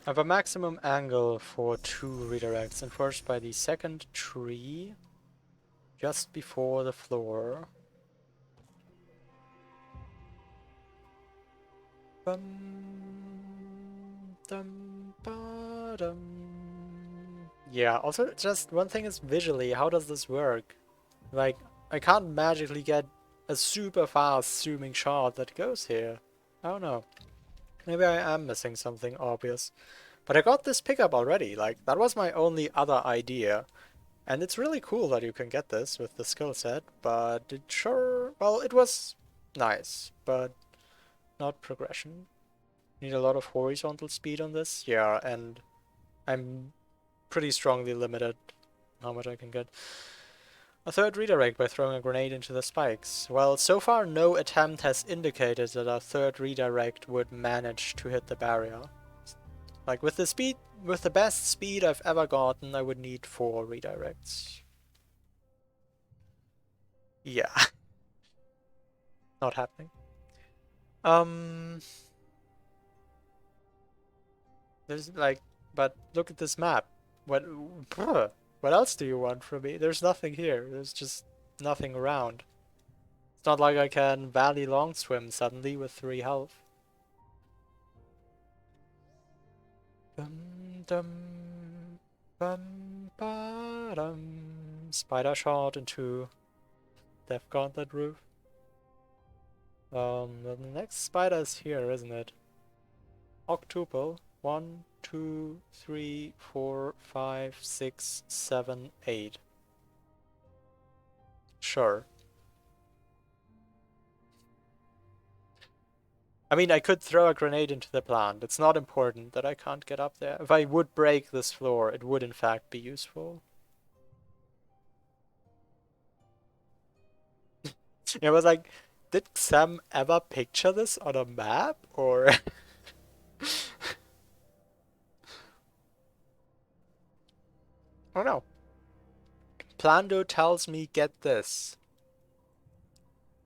I have a maximum angle for 2 redirects, enforced by the second tree, just before the floor. Bum, dum, ba, dum. Yeah, also just one thing is visually, how does this work? Like, I can't magically get a super fast zooming shot that goes here. I don't know. Maybe I am missing something obvious. But I got this pickup already, like, that was my only other idea. And it's really cool that you can get this with the skill set, but it sure... well, it was nice, but not progression. Need a lot of horizontal speed on this? Yeah, and I'm pretty strongly limited how much I can get. A third redirect by throwing a grenade into the spikes. Well, so far no attempt has indicated that a third redirect would manage to hit the barrier. Like, with the best speed I've ever gotten, I would need 4 redirects. Yeah. Not happening. There's like, but look at this map. What, what else do you want from me? There's nothing here. There's just nothing around. It's not like I can valley long swim suddenly with 3 health. Dum dum bum ba dum. Spider shot into Death Gauntlet roof. The next spider is here, isn't it? Octuple. 1, 2, 3, 4, 5, 6, 7, 8. Sure. I mean, I could throw a grenade into the plant. It's not important that I can't get up there. If I would break this floor, it would in fact be useful. It was like, did Sam ever picture this on a map? Or... oh no. Plando tells me get this.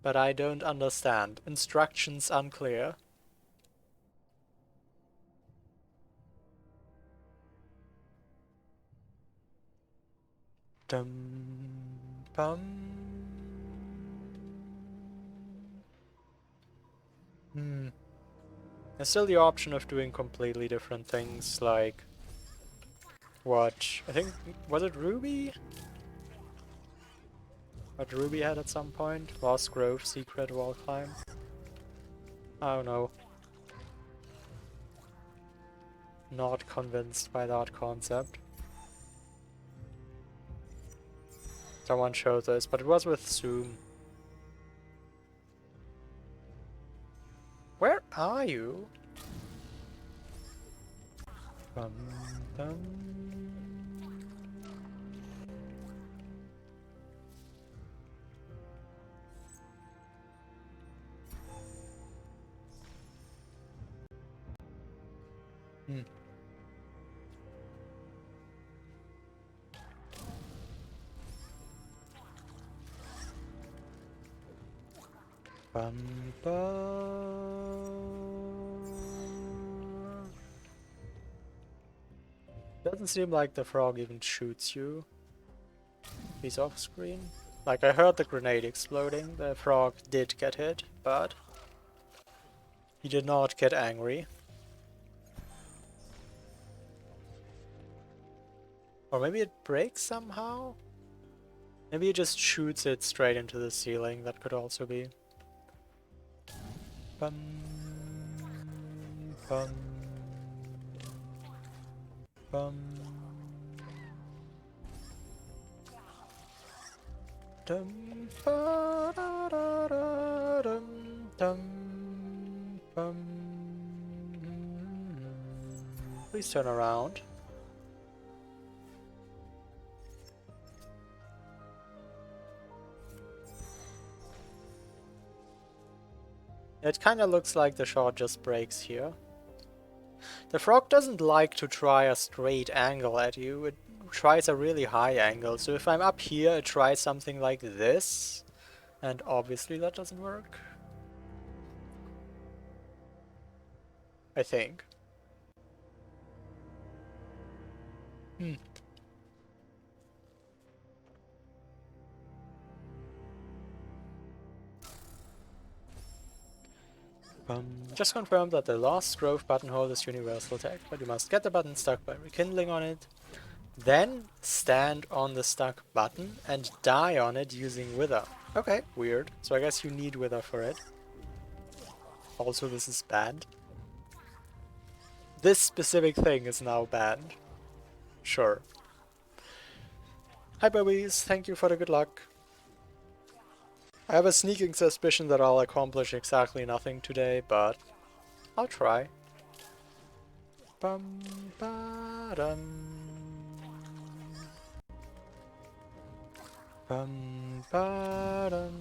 But I don't understand. Instructions unclear. Dum bum. Hmm. There's still the option of doing completely different things, like what I think was it Ruby? What Ruby had at some point? Lost Grove secret wall climb? I don't know. Not convinced by that concept. Someone showed this, but it was with Zoom. Where are you? Bum, bum. Hmm. Bum, bum. Doesn't seem like the frog even shoots you. He's off screen. Like, I heard the grenade exploding. The frog did get hit, but he did not get angry. Or maybe it breaks somehow? Maybe it just shoots it straight into the ceiling. That could also be. Bum, bum, bum. Dum, ba, da, da, da, dum, dum, bum. Please turn around. It kind of looks like the shot just breaks here. The frog doesn't like to try a straight angle at you, it tries a really high angle. So if I'm up here, it tries something like this, and obviously that doesn't work. I think. Just confirm that the Lost Grove buttonhole is universal tech, but you must get the button stuck by rekindling on it, then stand on the stuck button and die on it using Wither. Okay, weird. So I guess you need Wither for it. Also, this is banned. This specific thing is now banned. Sure. Hi Bubbies, thank you for the good luck. I have a sneaking suspicion that I'll accomplish exactly nothing today, but I'll try. Bum, ba, dum. Bum, ba, dum.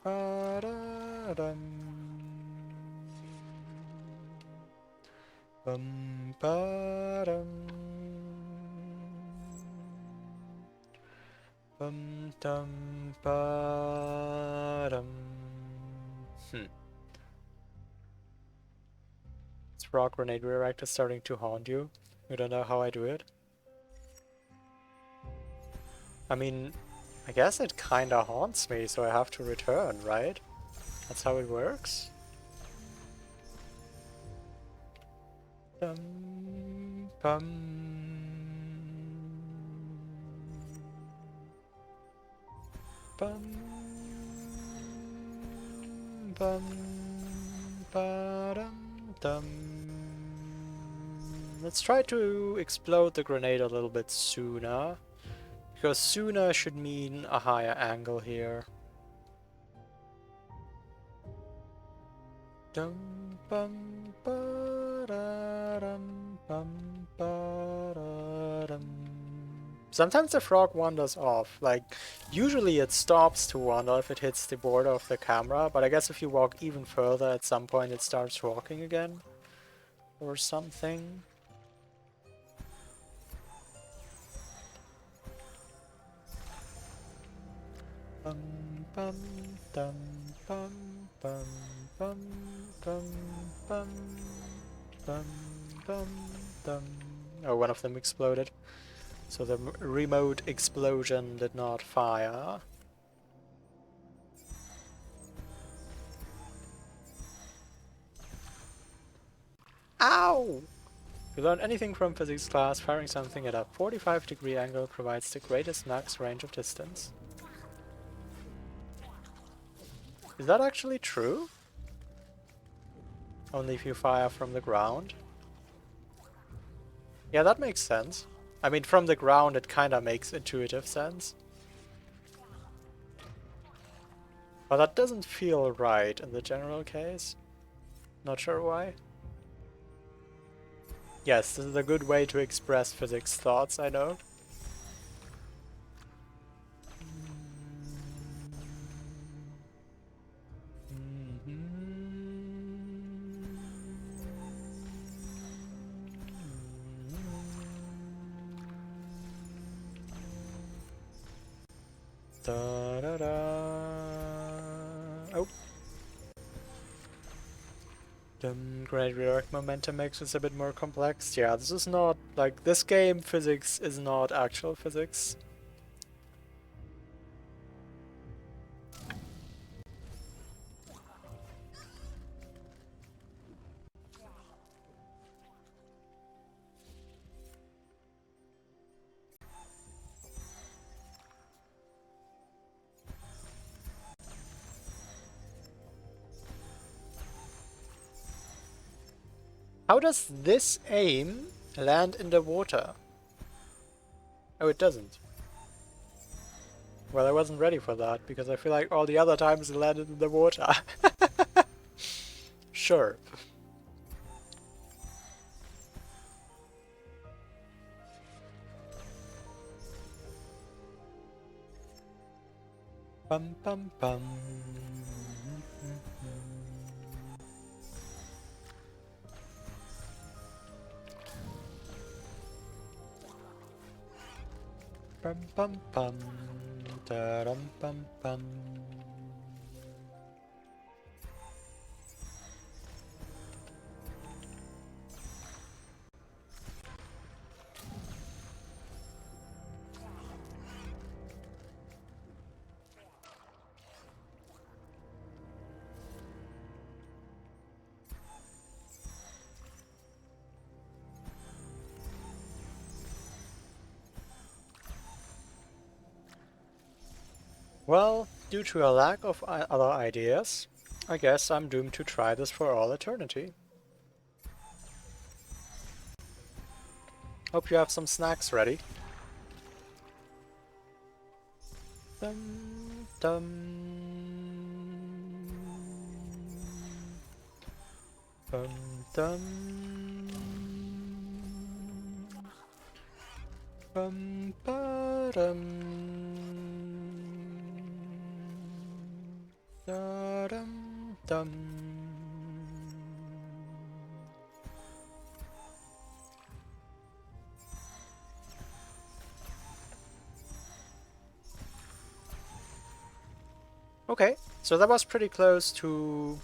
Ba, da, dum. Bum, ba, dum. Bum, dum, ba, dum. This rock grenade reactor starting to haunt you. You don't know how I do it? I mean, I guess it kinda haunts me, so I have to return, right? That's how it works? Dum, bum. Bum, bum, ba-dum, dum. Let's try to explode the grenade a little bit sooner. Because sooner should mean a higher angle here. Dum bum ba da dum bum ba da dum. Sometimes the frog wanders off. Like, usually it stops to wander if it hits the border of the camera, but I guess if you walk even further, at some point it starts walking again. Or something. Bum bum dum bum bum bum bum bum bum bum bum. Oh, one of them exploded. So the remote explosion did not fire. Ow! If you learn anything from physics class, firing something at a 45-degree angle provides the greatest max range of distance. Is that actually true? Only if you fire from the ground? Yeah, that makes sense. I mean, from the ground it kinda makes intuitive sense. But that doesn't feel right in the general case. Not sure why. Yes, this is a good way to express physics thoughts, I know. Da da da. Oh. Great redirect momentum makes this a bit more complex. Yeah, this is not like this game physics is not actual physics. How does this aim land in the water? Oh, it doesn't. Well, I wasn't ready for that, because I feel like all the other times it landed in the water. Sure. Bum bum bum. Bum bum bum. Da dum bum bum. Well, due to a lack of other ideas, I guess I'm doomed to try this for all eternity. Hope you have some snacks ready. Dum dum. Dum dum. Bum ba dum. Da dum dum. Okay, so that was pretty close to...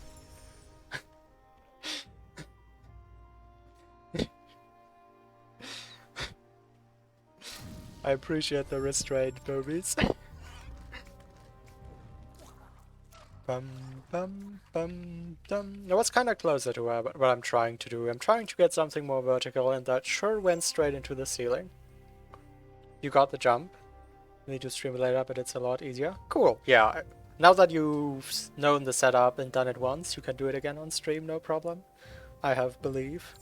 I appreciate the restraint, movies. Bum bum bum dum. That was kind of closer to what I'm trying to do. I'm trying to get something more vertical, and that sure went straight into the ceiling. You got the jump. You need to streamline it up, but it's a lot easier. Cool, yeah. Now that you've known the setup and done it once, you can do it again on stream, no problem. I have belief.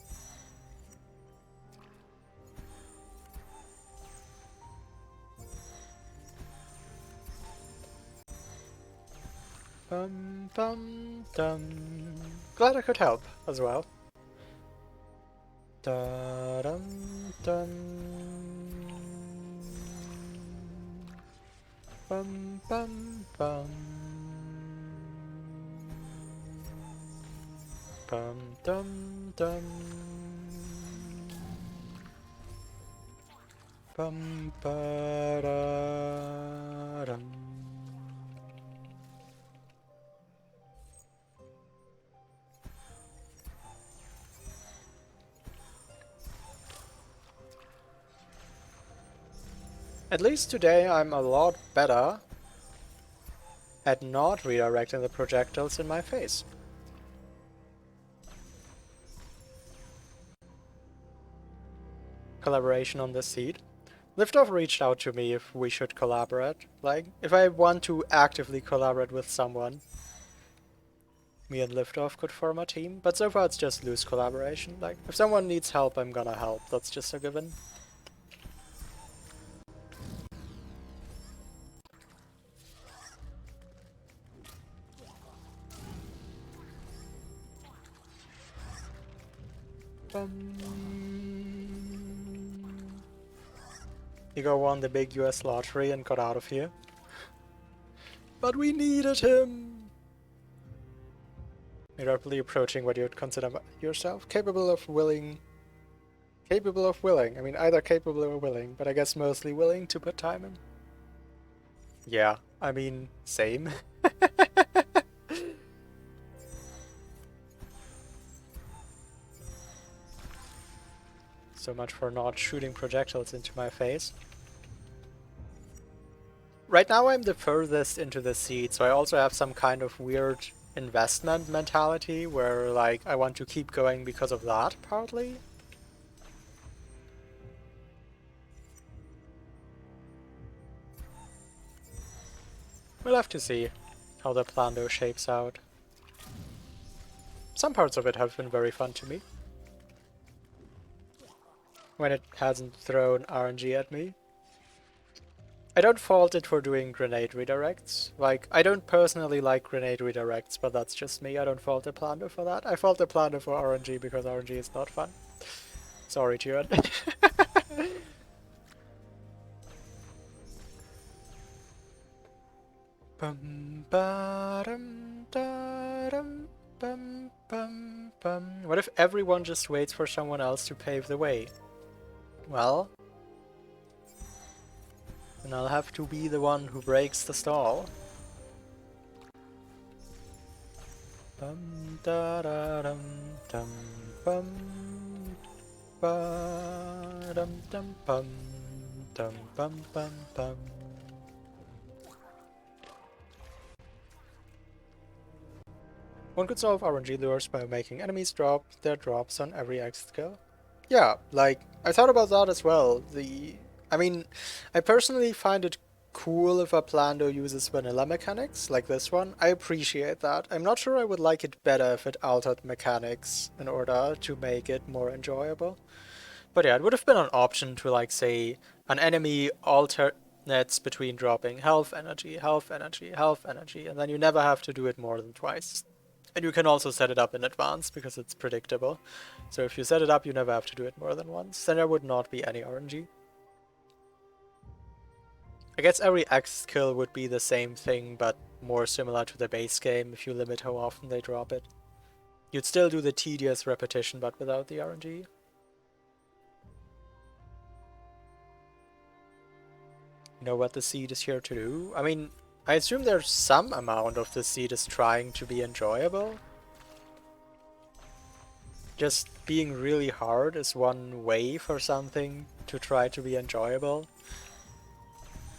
Bum bum dum. Glad I could help as well. Da dum dum. Bum bum bum. Bum dum dum. Bum ba da dum. At least today I'm a lot better at not redirecting the projectiles in my face. collaboration on this seed. Liftoff reached out to me if we should collaborate. Like, if I want to actively collaborate with someone, me and Liftoff could form a team, but so far it's just loose collaboration. Like, if someone needs help, I'm gonna help. That's just a given. Igor won the big US lottery and got out of here. But we needed him! You're rapidly approaching what you'd consider yourself capable of willing. Capable of willing. I mean, either capable or willing, but I guess mostly willing to put time in. Yeah, I mean, same. So much for not shooting projectiles into my face. Right now I'm the furthest into the seed, so I also have some kind of weird investment mentality where, like, I want to keep going because of that, partly. We'll have to see how the plan though shapes out. Some parts of it have been very fun to me. When it hasn't thrown RNG at me. I don't fault it for doing grenade redirects. Like, I don't personally like grenade redirects, but that's just me. I don't fault the planner for that. I fault the planner for RNG because RNG is not fun. Sorry, Tyrant. Bum, ba-dum, da-dum, bum, bum, bum. What if everyone just waits for someone else to pave the way? Well, then I'll have to be the one who breaks the stall. Bum da da dum dum bum ba dum dum bum dum bum bum bum. One could solve RNG lures by making enemies drop their drops on every exit kill. Yeah, like, I thought about that as well. I mean, I personally find it cool if a Plando uses vanilla mechanics, like this one. I appreciate that. I'm not sure I would like it better if it altered mechanics in order to make it more enjoyable. But yeah, it would have been an option to, like, say, an enemy alternates between dropping health energy, health energy, health energy, and then you never have to do it more than twice. And you can also set it up in advance because it's predictable. So if you set it up, you never have to do it more than once. Then there would not be any RNG. I guess every X kill would be the same thing, but more similar to the base game if you limit how often they drop it. You'd still do the tedious repetition, but without the RNG. You know what the seed is here to do? I mean, I assume there's some amount of the seed is trying to be enjoyable. Just being really hard is one way for something to try to be enjoyable.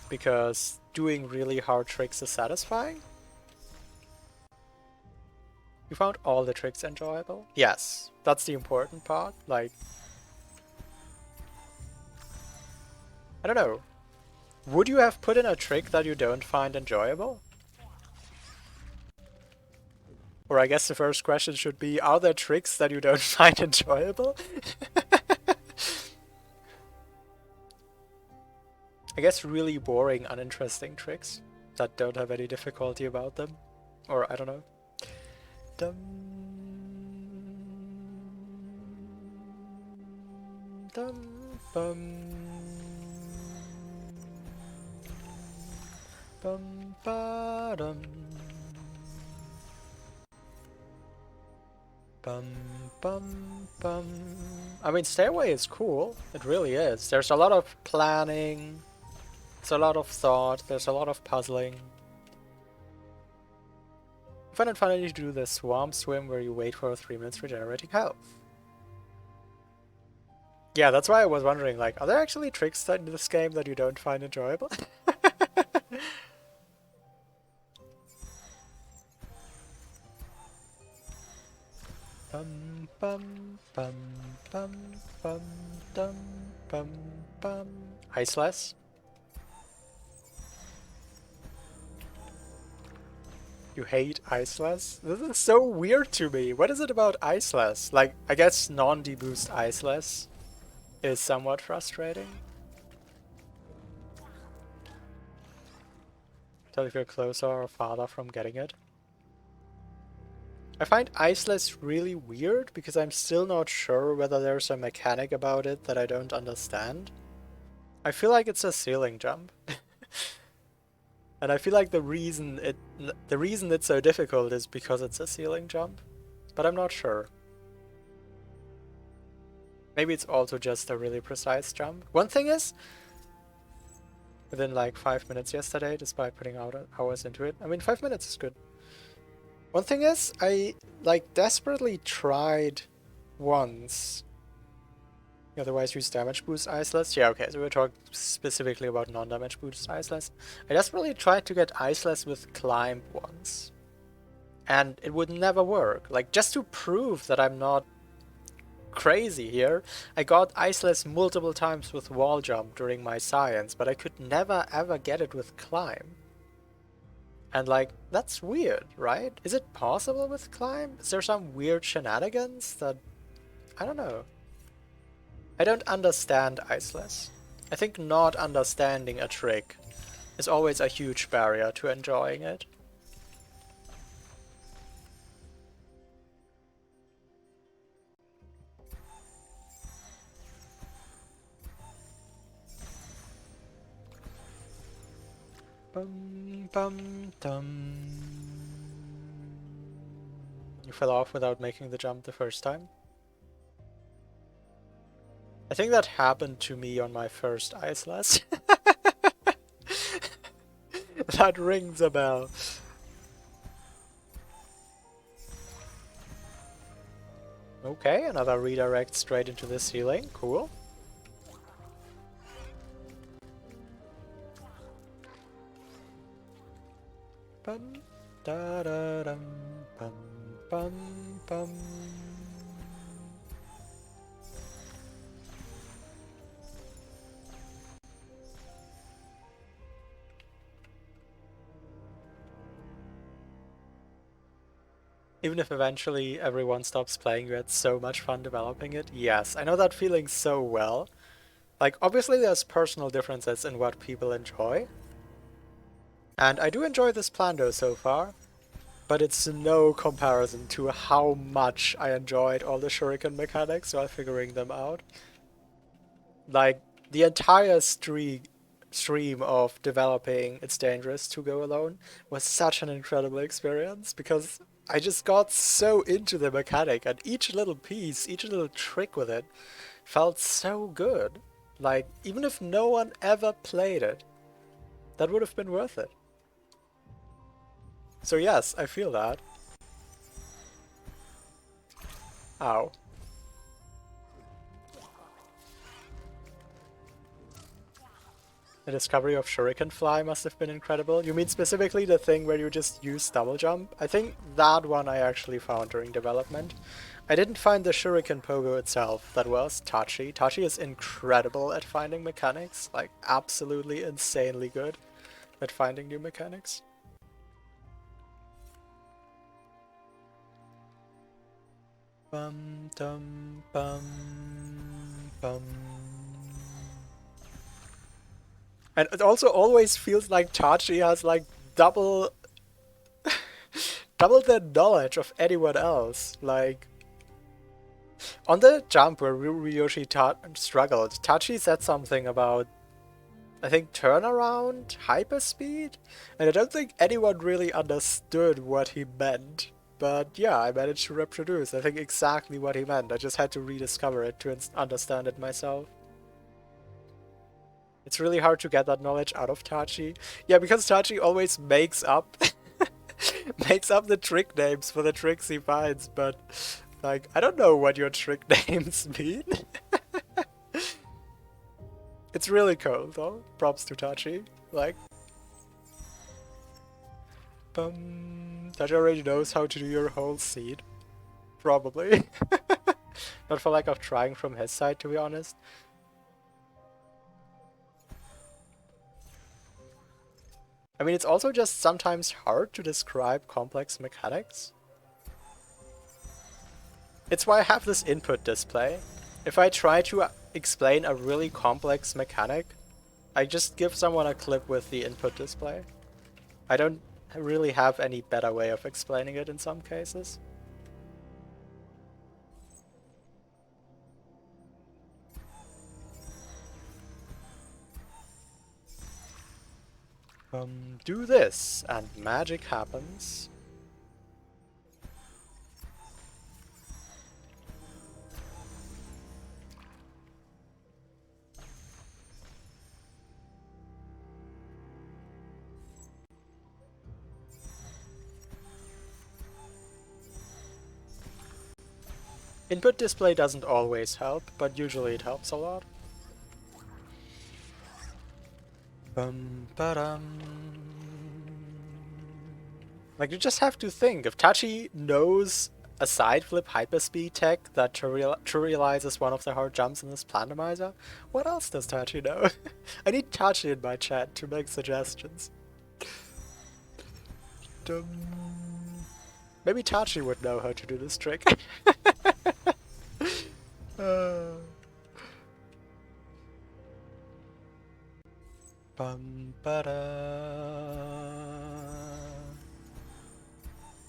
Because doing really hard tricks is satisfying. You found all the tricks enjoyable? Yes, that's the important part. Like, I don't know. Would you have put in a trick that you don't find enjoyable? Or I guess the first question should be, are there tricks that you don't find enjoyable? I guess really boring, uninteresting tricks that don't have any difficulty about them. Or I don't know. Dum dum bum bum ba dum bum bum bum. I mean, Stairway is cool. It really is. There's a lot of planning. There's a lot of thought. There's a lot of puzzling. Fun and finally do the swamp swim where you wait for 3 minutes regenerating health. Yeah, that's why I was wondering, like, are there actually tricks in this game that you don't find enjoyable? Bum bum bum bum bum dum bum bum. Iceless. You hate Iceless? This is so weird to me. What is it about Iceless? Like, I guess non-deboost Iceless is somewhat frustrating. Tell if you're closer or farther from getting it. I find Iceless really weird because I'm still not sure whether there's a mechanic about it that I don't understand. I feel like it's a ceiling jump. And I feel like the reason it's so difficult is because it's a ceiling jump. But I'm not sure. Maybe it's also just a really precise jump. One thing is, within like 5 minutes yesterday, despite putting hours into it. I mean, 5 minutes is good. One thing is, I like desperately tried once. Otherwise use damage boost Iceless. Yeah, okay, so we're talking specifically about non-damage boost Iceless. I desperately tried to get Iceless with Climb once. And it would never work. Like, just to prove that I'm not crazy here, I got Iceless multiple times with Wall Jump during my science, but I could never ever get it with Climb. And like, that's weird, right? Is it possible with Climb? Is there some weird shenanigans that... I don't know. I don't understand Iceless. I think not understanding a trick is always a huge barrier to enjoying it. Bum bum dum. You fell off without making the jump the first time? I think that happened to me on my first Iceless. That rings a bell. Okay, another redirect straight into the ceiling. Cool. Bum da da dum bum bum bum. Even if eventually everyone stops playing, you had so much fun developing it. Yes, I know that feeling so well. Like, obviously there's personal differences in what people enjoy. And I do enjoy this plan though so far. But it's no comparison to how much I enjoyed all the shuriken mechanics while figuring them out. Like, the entire stream of developing It's Dangerous to Go Alone was such an incredible experience because I just got so into the mechanic and each little piece, each little trick with it felt so good. Like, even if no one ever played it, that would have been worth it. So yes, I feel that. Ow. The discovery of Shuriken Fly must have been incredible. You mean specifically the thing where you just use double jump? I think that one I actually found during development. I didn't find the Shuriken Pogo itself. That was Tachi. Tachi is incredible at finding mechanics. Like, absolutely insanely good at finding new mechanics. Bum dum bum bum. And it also always feels like Tachi has like double the knowledge of anyone else. Like, on the jump where Ryoshi struggled, Tachi said something about, I think, turnaround, hyperspeed? And I don't think anyone really understood what he meant. But yeah, I managed to reproduce, I think, exactly what he meant. I just had to rediscover it to understand it myself. It's really hard to get that knowledge out of Tachi. Yeah, because Tachi always makes up the trick names for the tricks he finds, but like, I don't know what your trick names mean. It's really cool though. Props to Tachi. Like, Tachi already knows how to do your whole seed. Probably. Not for lack of trying from his side, to be honest. I mean, it's also just sometimes hard to describe complex mechanics. It's why I have this input display. If I try to explain a really complex mechanic, I just give someone a clip with the input display. I don't really have any better way of explaining it in some cases. Do this, and magic happens. Input display doesn't always help, but usually it helps a lot. Like, you just have to think, if Tachi knows a side flip hyperspeed tech that trivializes one of the hard jumps in this Plandomizer, what else does Tachi know? I need Tachi in my chat to make suggestions. Maybe Tachi would know how to do this trick.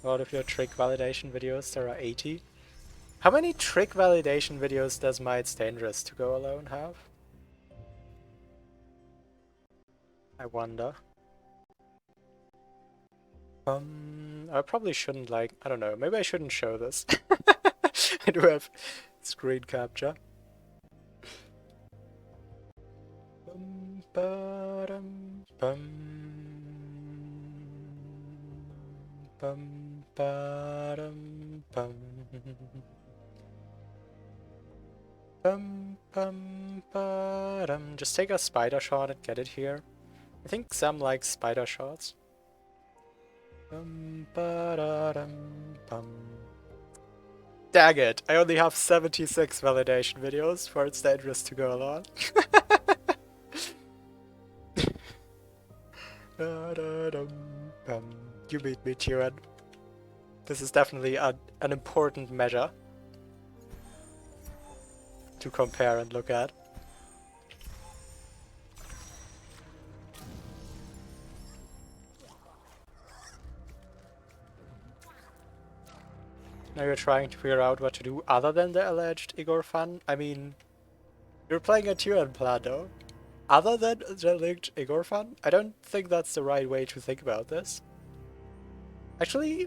Out of your trick validation videos, there are 80. How many trick validation videos does My It's Dangerous to Go Alone have? I wonder. I probably shouldn't, like, I don't know, maybe I shouldn't show this. I do have screen capture. Just take a spider shot and get it here. I think Sam likes spider shots. Dang it, I only have 76 validation videos for It's Dangerous to Go Alone. You beat me, Tyrann. This is definitely an important measure to compare and look at. Now you're trying to figure out what to do other than the alleged Igor fun? I mean, you're playing a Tyrann plan though. Other than the alleged Igor fun? I don't think that's the right way to think about this. Actually,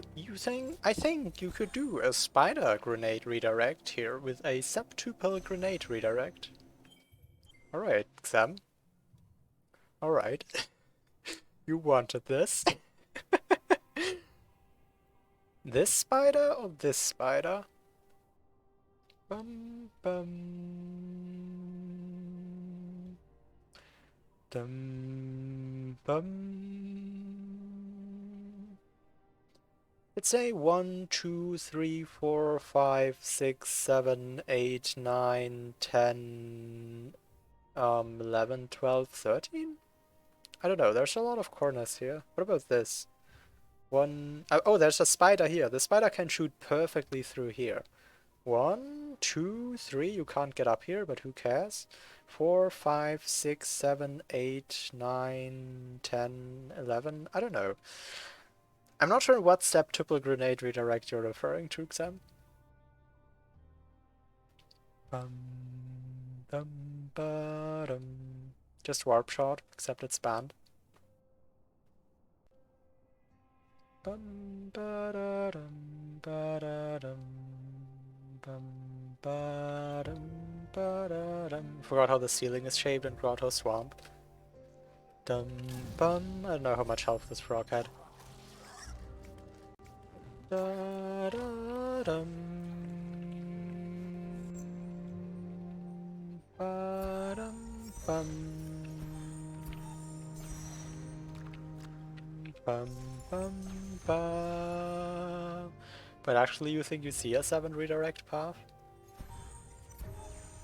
I think you could do a spider grenade redirect here with a septuple grenade redirect. Alright, Xam. Alright. You wanted this. This spider or this spider? Bum bum. Dum bum. It's a 1, 2, 3, 4, 5, 6, 7, 8, 9, 10, 11, 12, 13? I don't know, there's a lot of corners here. What about this? Oh, there's a spider here. The spider can shoot perfectly through here. 1, 2, 3, you can't get up here, but who cares? 4, 5, 6, 7, 8, 9, 10, 11, I don't know. I'm not sure what septuple grenade redirect you're referring to, Xam. Just warp shot, except it's banned. Forgot how the ceiling is shaped in Grotto Swamp. I don't know how much health this frog had. But actually you think you see a 7 redirect path?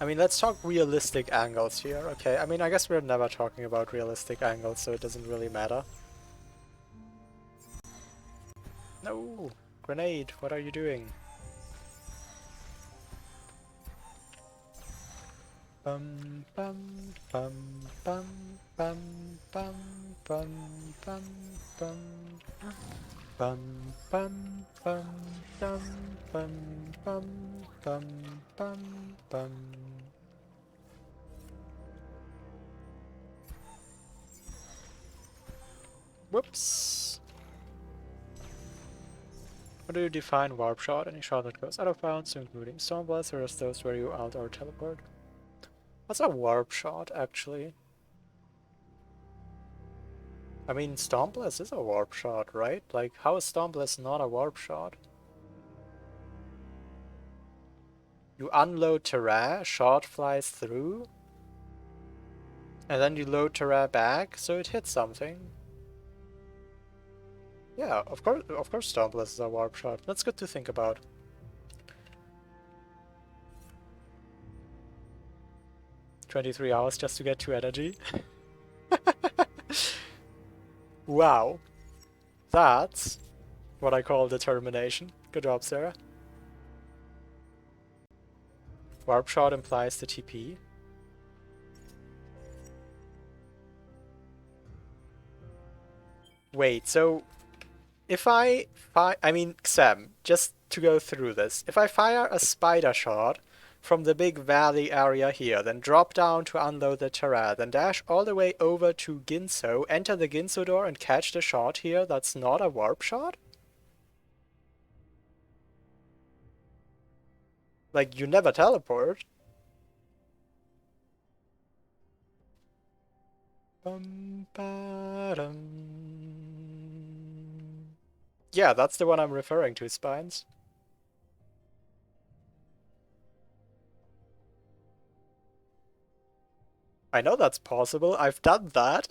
I mean, let's talk realistic angles here, okay? I mean, I guess we're never talking about realistic angles, so it doesn't really matter. No! Grenade, what are you doing? Bum bum bum bum bum bum bum bum bum bum bum bum bum bum bum bum bum bum. Whoops. How do you define warp shot? Any shot that goes out of bounds, including Stormblast, or just those where you out or teleport? What's a warp shot, actually? I mean, Stormblast is a warp shot, right? Like, how is Stormblast not a warp shot? You unload Terra, shot flies through, and then you load Terra back, so it hits something. Yeah, of course Stormblast is a warp shot. That's good to think about. "23 hours just to get 2 energy." Wow. That's what I call determination. Good job, Sarah. Warp shot implies the TP. Wait, so if I mean, Sam, just to go through this, if I fire a spider shot from the big valley area here, then drop down to unload the Terra, then dash all the way over to Ginso, enter the Ginso door and catch the shot here, that's not a warp shot? Like, you never teleport. Yeah, that's the one I'm referring to, Spines. I know that's possible, I've done that.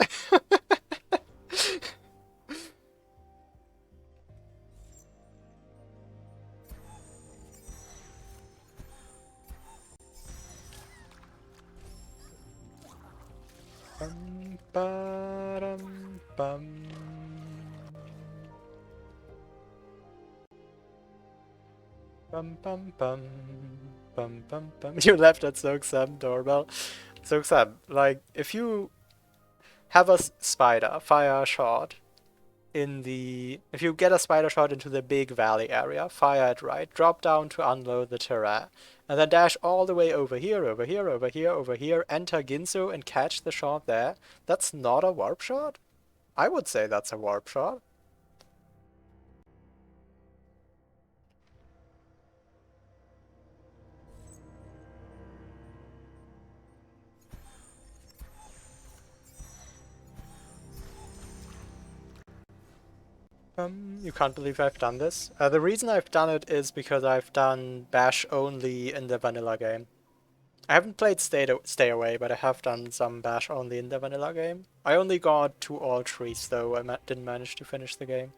Bum, ba-dum, bum. Bum bum bum. Bum bum bum. You left at Soaksam doorbell. Soaksam, like, if you have a spider fire a shot in the... If you get a spider shot into the big valley area, fire it right, drop down to unload the Terra, and then dash all the way over here, over here, over here, over here, enter Ginso and catch the shot there, that's not a warp shot? I would say that's a warp shot. You can't believe I've done this. The reason I've done it is because I've done Bash only in the vanilla game. I haven't played Stay Away, but I have done some Bash only in the vanilla game. I only got to all trees though, didn't manage to finish the game.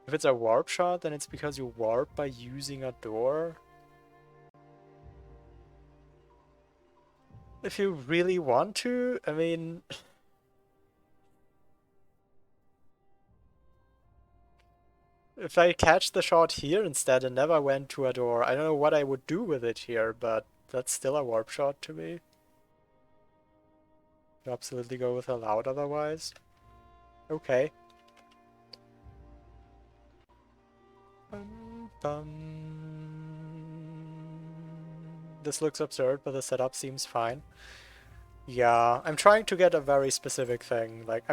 If it's a warp shot, then it's because you warp by using a door. If you really want to, I mean... If I catch the shot here instead and never went to a door, I don't know what I would do with it here, but that's still a warp shot to me. You absolutely go with allowed otherwise. Okay. This looks absurd, but the setup seems fine. Yeah, I'm trying to get a very specific thing. Like,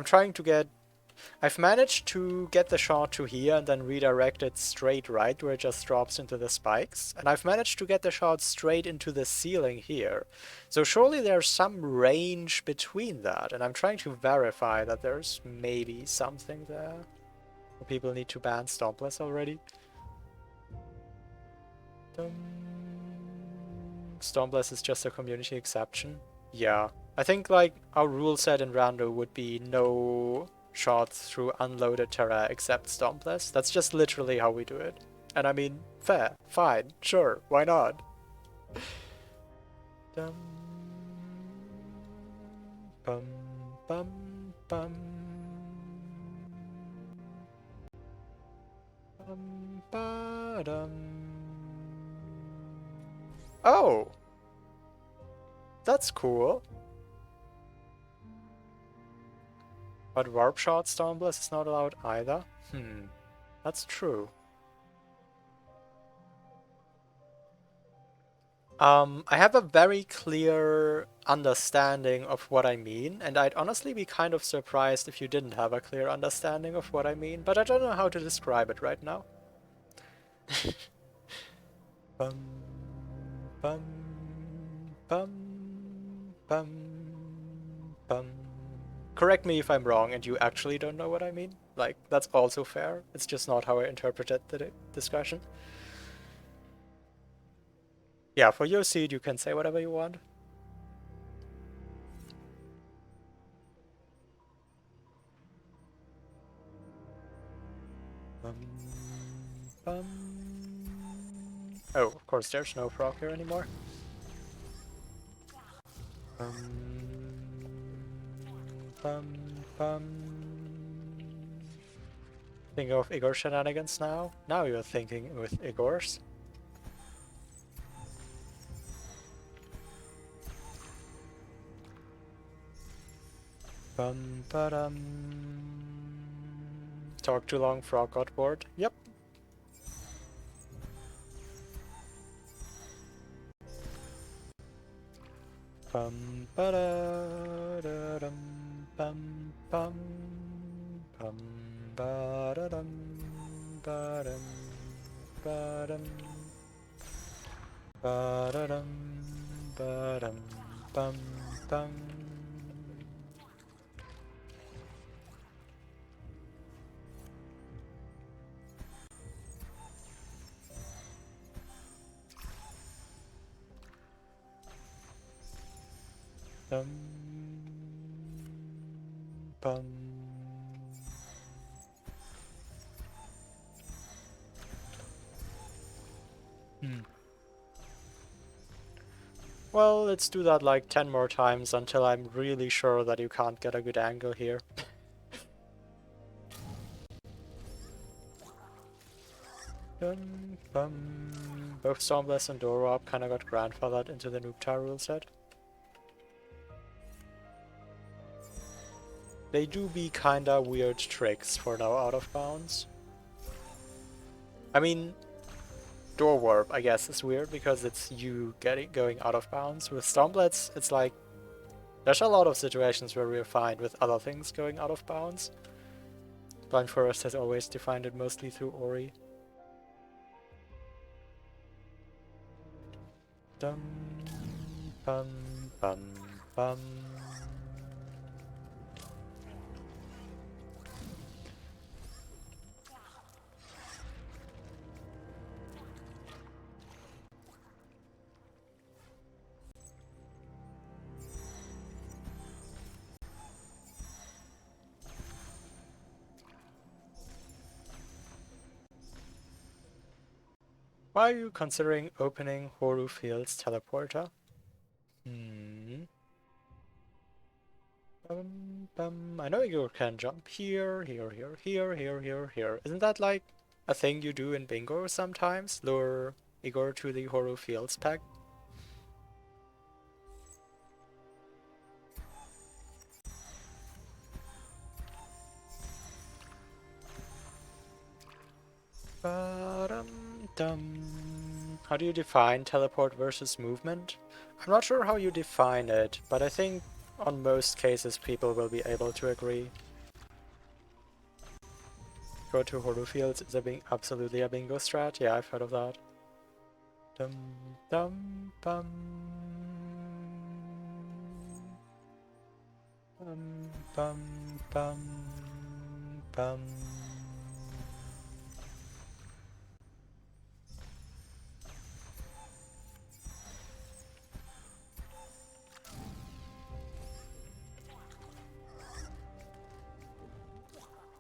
I've managed to get the shot to here and then redirect it straight right where it just drops into the spikes. And I've managed to get the shot straight into the ceiling here. So surely there's some range between that. And I'm trying to verify that there's maybe something there. People need to ban Stompless already. Stormblast is just a community exception. Yeah. I think, like, our rule set in Rando would be no shot through unloaded terra except Stompless. That's just literally how we do it. And I mean, fair, fine, sure, why not? Dum, bum, bum, bum, bum, ba-dum. Oh! That's cool. But Warp Shot Stormblast is not allowed either? That's true. I have a very clear understanding of what I mean, and I'd honestly be kind of surprised if you didn't have a clear understanding of what I mean, but I don't know how to describe it right now. Bum, bum, bum, bum, bum. Correct me if I'm wrong and you actually don't know what I mean. Like, that's also fair. It's just not how I interpreted the discussion. Yeah, for your seed, you can say whatever you want. Oh, of course, there's no frog here anymore. Think of Igor shenanigans now? Now you're thinking with Igor's. Talk too long, frog got bored. Yep. Bum ba da da dum bum bum bum ba da dum ba dum ba dum ba da dum ba dum bum bum. Bum. Well, let's do that like 10 more times until I'm really sure that you can't get a good angle here. Both Stormblast and Dorop kinda got grandfathered into the Noobtar rule set. They do be kinda weird tricks for now out of bounds. I mean, Door Warp, I guess, is weird because it's you going out of bounds. With Stormblades, it's like, there's a lot of situations where we're fine with other things going out of bounds. Blind Forest has always defined it mostly through Ori. Dum, bum, bum, bum. Why are you considering opening Horu Field's teleporter? I know you can jump here, here, here, here, here, here, here. Isn't that like a thing you do in bingo sometimes? Lure Igor to the Horu Fields pack? How do you define teleport versus movement? I'm not sure how you define it, but I think on most cases people will be able to agree. Go to Horu Fields is absolutely a bingo strat. Yeah, I've heard of that. Dum dum bum. Bum bum bum bum.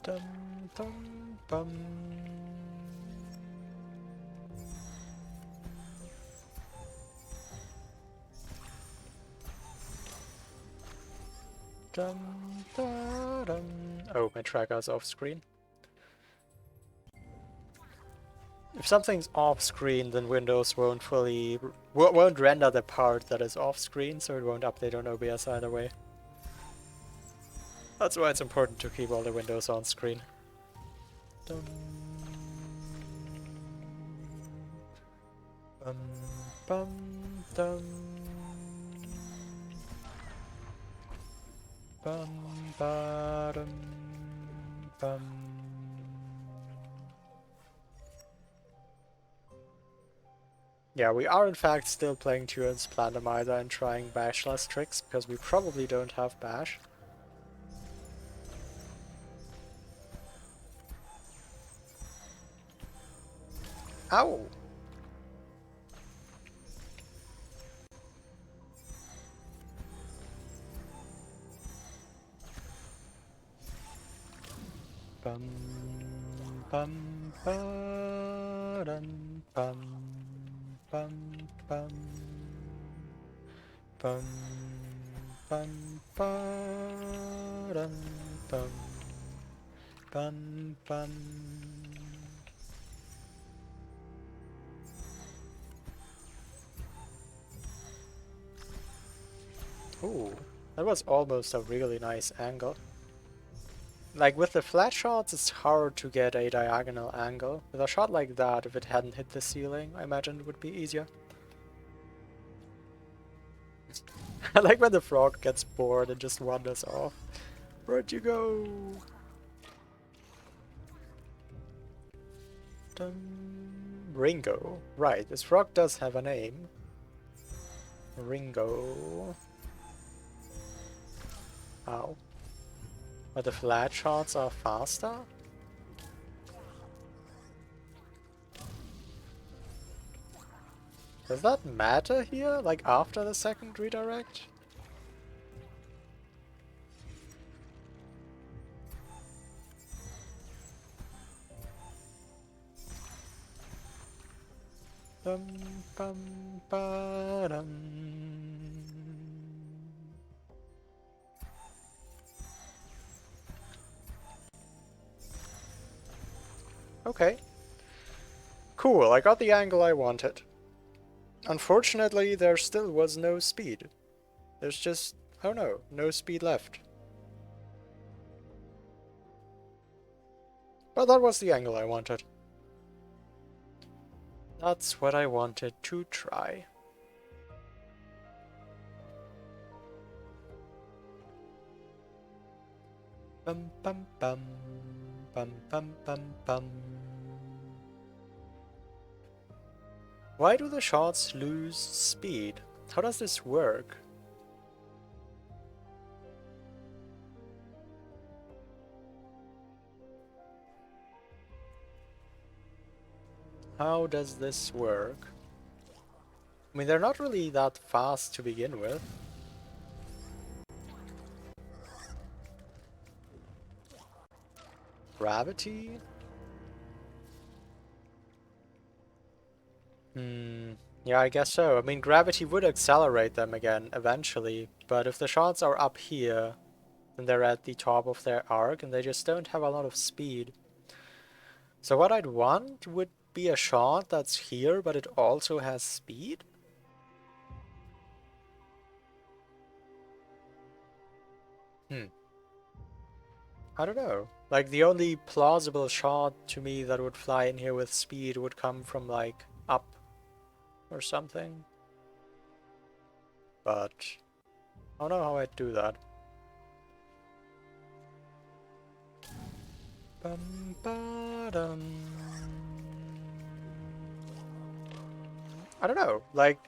Dum dum bum. Dum da dum. Oh, my tracker's off screen. If something's off screen, then Windows won't render the part that is off screen, so it won't update on OBS either way. That's why it's important to keep all the windows on screen. Dum, bum, bum, dum, bum, ba, dum, bum. Yeah, we are in fact still playing Turin's Plandomizer and trying bashless tricks, because we probably don't have bash. Ow! Bum bum ba dum bum bum bum bum bum ba dum bum bum bum. Ooh, that was almost a really nice angle. Like, with the flat shots, it's hard to get a diagonal angle. With a shot like that, if it hadn't hit the ceiling, I imagine it would be easier. I like when the frog gets bored and just wanders off. Where'd you go? Ringo. Right, this frog does have a name. Ringo. Ow. But the flat shots are faster? Does that matter here? Like after the second redirect? Dum bum ba dum. Okay. Cool, I got the angle I wanted. Unfortunately, there still was no speed. There's just, oh no, no speed left. But that was the angle I wanted. That's what I wanted to try. Bum bum bum. Bum bum bum bum. Why do the shots lose speed? How does this work? How does this work? I mean, they're not really that fast to begin with. Gravity? Yeah, I guess so. I mean, gravity would accelerate them again eventually, but if the shots are up here, then they're at the top of their arc and they just don't have a lot of speed. So what I'd want would be a shot that's here, but it also has speed? I don't know. Like, the only plausible shot to me that would fly in here with speed would come from, like, up or something. But I don't know how I'd do that. Bum, ba, dum. I don't know. Like,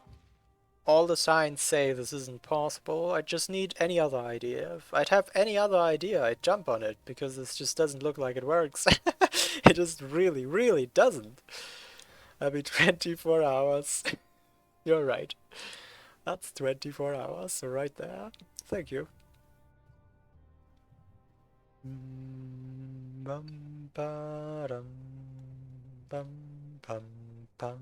all the signs say this isn't possible. I just need any other idea. If I'd have any other idea, I'd jump on it, because this just doesn't look like it works. It just really, really doesn't. That'd be 24 hours. You're right. That's 24 hours, so right there. Thank you. Bum ba dum bum bum bum.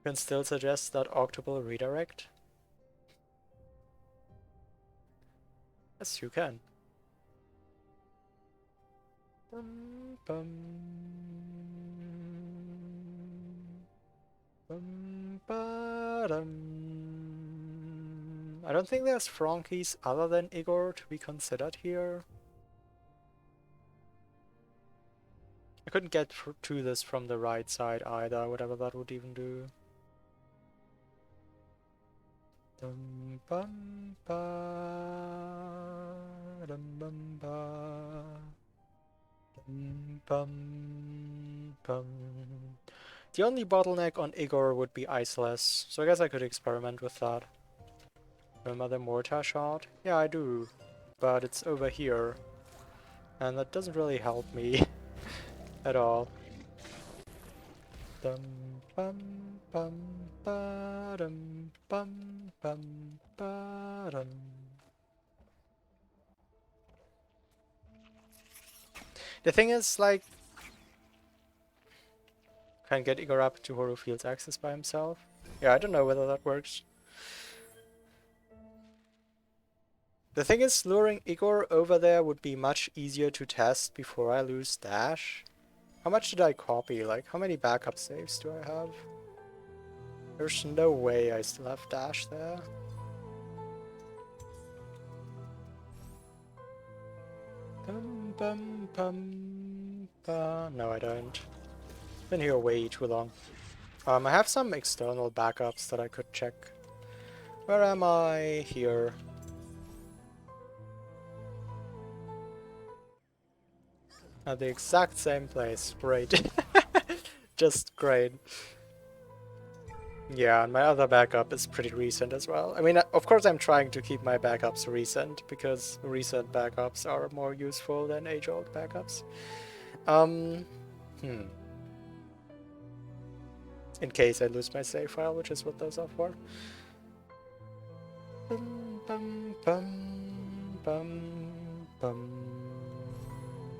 Can still suggest that octuple redirect. Yes, you can. Bum bum bum ba dum. I don't think there's Frankies other than Igor to be considered here. I couldn't get to this from the right side either, whatever that would even do. Dum bum ba dum bum ba dum bum bum. The only bottleneck on Igor would be Iceless, so I guess I could experiment with that. Remember the Mortar shot? Yeah, I do, but it's over here, and that doesn't really help me at all. Dum bum bum ba dum bum bum ba dum. The thing is, like, can't get Igor up to Horufield's access by himself. Yeah, I don't know whether that works. The thing is, luring Igor over there would be much easier to test before I lose Dash. How much did I copy? Like, how many backup saves do I have? There's no way I still have Dash there. Bum bum bum ba. No, I don't. Been here way too long. I have some external backups that I could check. Where am I? Here. At the exact same place. Great. Just great. Yeah, and my other backup is pretty recent as well. I mean, of course I'm trying to keep my backups recent, because recent backups are more useful than age-old backups. In case I lose my save file, which is what those are for. Bum, bum, bum, bum, bum,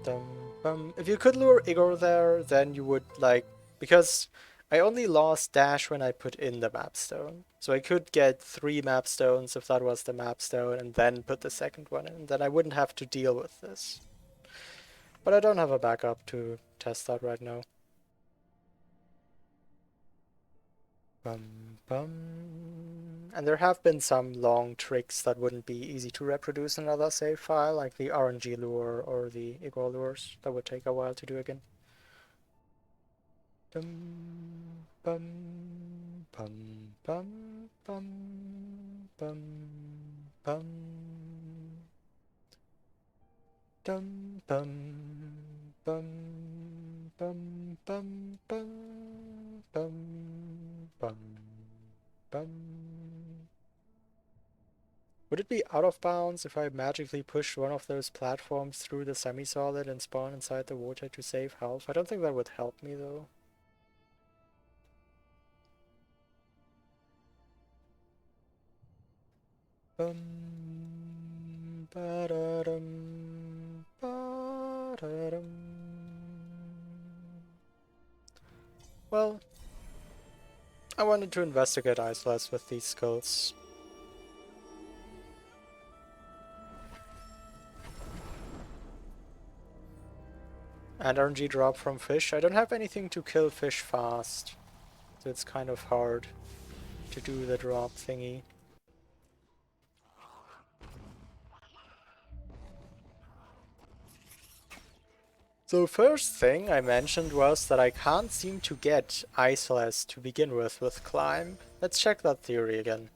dum, bum. If you could lure Igor there, then you would, like, because I only lost Dash when I put in the map stone. So I could get 3 map stones if that was the map stone, and then put the second one in. Then I wouldn't have to deal with this. But I don't have a backup to test that right now. Bum, bum. And there have been some long tricks that wouldn't be easy to reproduce in another save file, like the RNG lure or the Igor lures. That would take a while to do again. Bum, bum, bum, bum, bum, bum, bum. Dum, bum, bum, bum, bum, bum, bum, bum, bum. Would it be out of bounds if I magically pushed one of those platforms through the semi-solid and spawn inside the water to save health? I don't think that would help me though. Bum, ba-da-dum, ba-da-dum. Well, I wanted to investigate Iceless with these skills. And RNG drop from fish. I don't have anything to kill fish fast, so it's kind of hard to do the drop thingy. So first thing I mentioned was that I can't seem to get Iceless to begin with Climb. Let's check that theory again.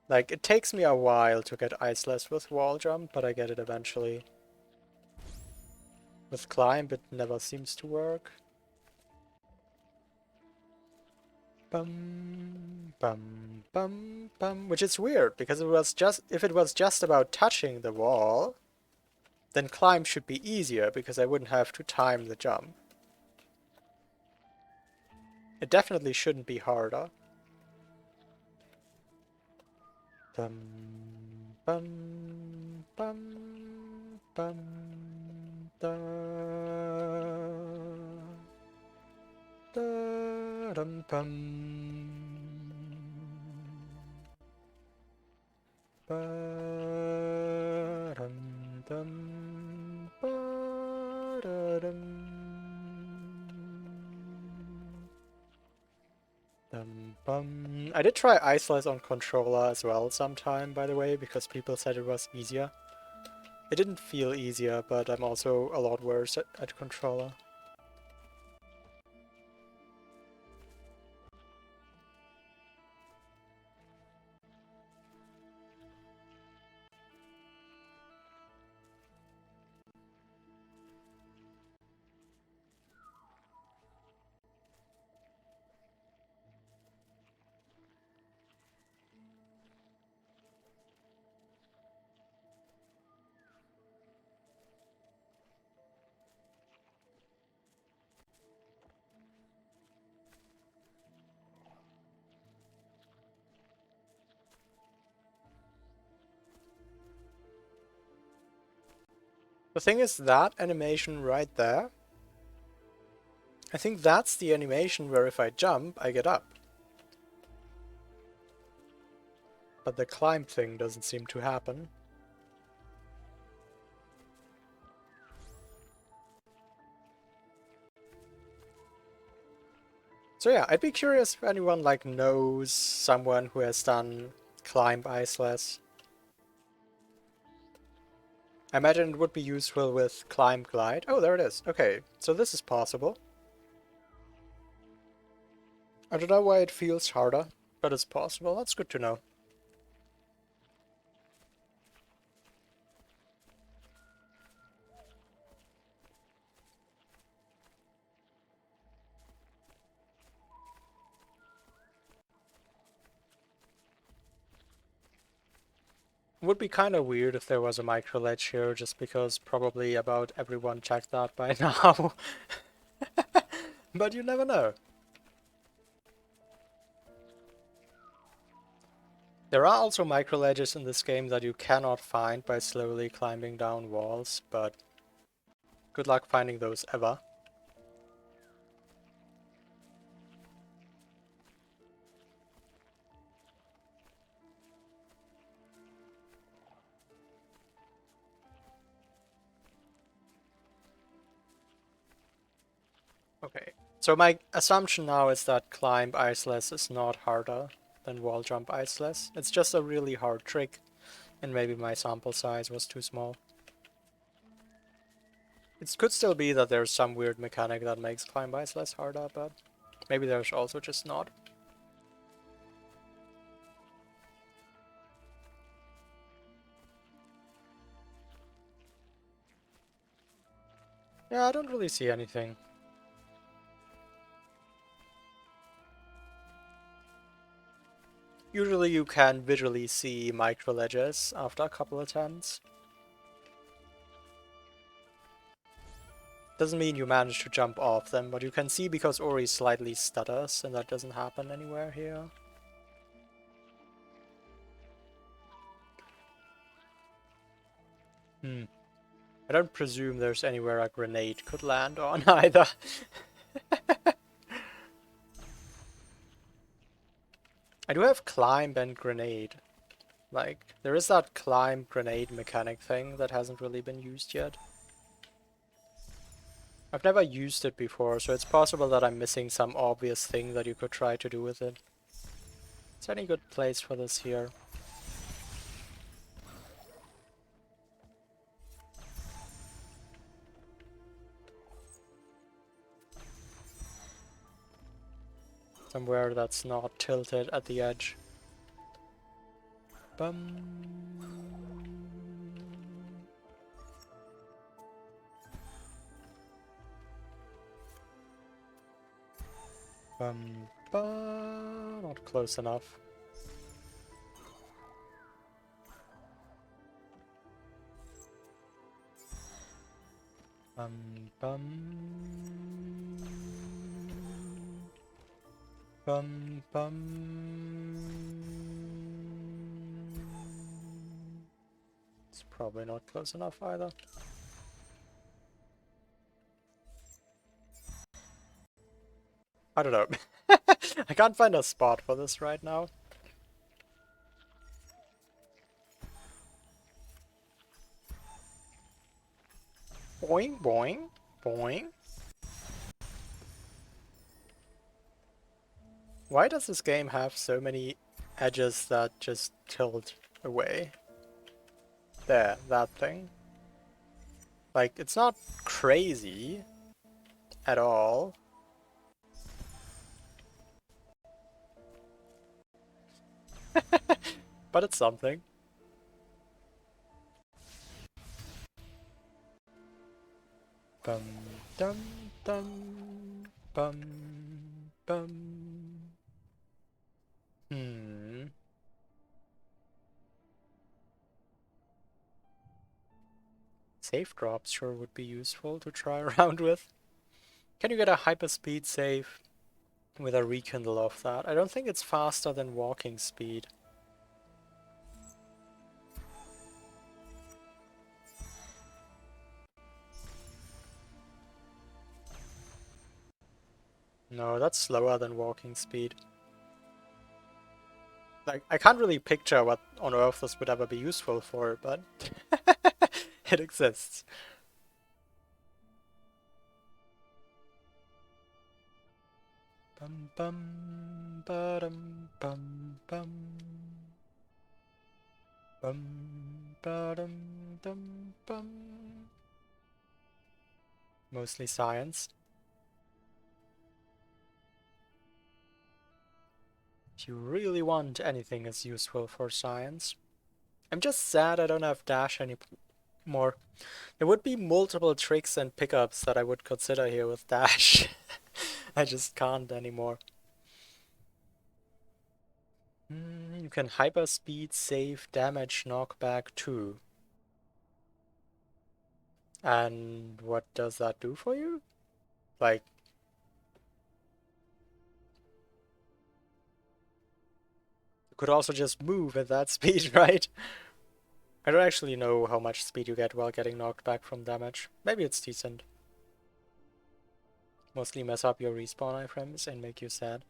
Like, it takes me a while to get Iceless with Wall Jump, but I get it eventually. With Climb, it never seems to work. Bum, bum, bum, bum. Which is weird, because if it was just about touching the wall, then climb should be easier because I wouldn't have to time the jump. It definitely shouldn't be harder. Dum bum bum bum da da dum bum ba dum dum ba da dum dum bum. I did try Iceless on controller as well sometime, by the way, because people said it was easier. It didn't feel easier, but I'm also a lot worse at controller. The thing is, that animation right there, I think that's the animation where if I jump, I get up. But the climb thing doesn't seem to happen. So yeah, I'd be curious if anyone like knows someone who has done climb Iceless. I imagine it would be useful with climb glide. Oh, there it is. Okay, so this is possible. I don't know why it feels harder, but it's possible. That's good to know. It would be kind of weird if there was a micro ledge here, just because probably about everyone checked that by now. But you never know. There are also micro ledges in this game that you cannot find by slowly climbing down walls, but good luck finding those ever. Okay, so my assumption now is that climb Iceless is not harder than wall jump Iceless. It's just a really hard trick, and maybe my sample size was too small. It could still be that there's some weird mechanic that makes climb Iceless harder, but maybe there's also just not. Yeah, I don't really see anything. Usually you can visually see micro ledges after a couple attempts. Doesn't mean you manage to jump off them, but you can see because Ori slightly stutters, and that doesn't happen anywhere here. I don't presume there's anywhere a grenade could land on either. I do have climb and grenade. Like, there is that climb grenade mechanic thing that hasn't really been used yet. I've never used it before, so it's possible that I'm missing some obvious thing that you could try to do with it. Is there any good place for this here? Somewhere that's not tilted at the edge. Bum. Not close enough. Bum bum. Bum bum. It's probably not close enough either. I don't know. I can't find a spot for this right now. Boing, boing, boing. Why does this game have so many edges that just tilt away? There, that thing. Like, it's not crazy at all. But it's something. Bum dum dum bum bum. Save drops sure would be useful to try around with. Can you get a hyperspeed save with a rekindle of that? I don't think it's faster than walking speed. No, that's slower than walking speed. Like, I can't really picture what on earth this would ever be useful for, but it exists. Bum bum ba-dum bum bum bum ba-dum dum bum. Mostly science. If you really want anything as useful for science. I'm just sad I don't have dash anymore. There would be multiple tricks and pickups that I would consider here with dash. I just can't anymore. You can hyperspeed, save, damage, knockback too. And what does that do for you? Like, you could also just move at that speed, right? I don't actually know how much speed you get while getting knocked back from damage. Maybe it's decent. Mostly mess up your respawn iframes and make you sad.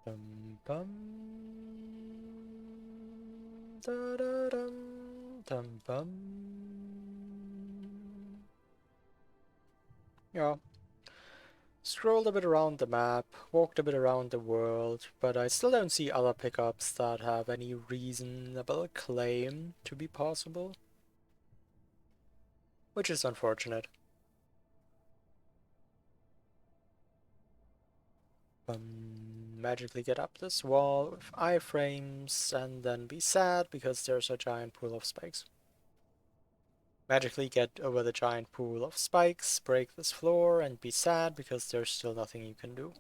Dum bum da da dum bum. Yeah. Scrolled a bit around the map, walked a bit around the world, but I still don't see other pickups that have any reasonable claim to be possible. Which is unfortunate. Magically get up this wall with iframes and then be sad because there's a giant pool of spikes. Magically get over the giant pool of spikes, break this floor, and be sad because there's still nothing you can do.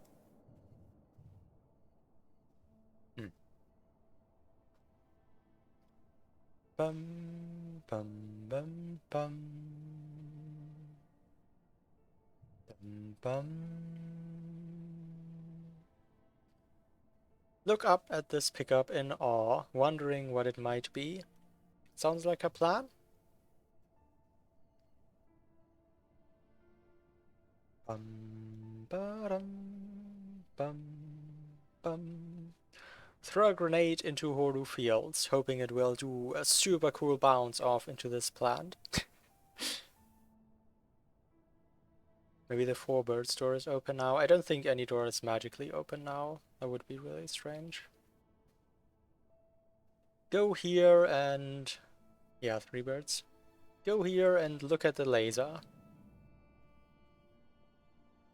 Bum bum bum bum bum bum. Look up at this pickup in awe, wondering what it might be. Sounds like a plan? Bum ba-dum bum bum. Throw a grenade into Horu Fields, hoping it will do a super cool bounce off into this plant. Maybe the 4-birds door is open now. I don't think any door is magically open now. That would be really strange. Go here and... yeah, 3 birds. Go here and look at the laser.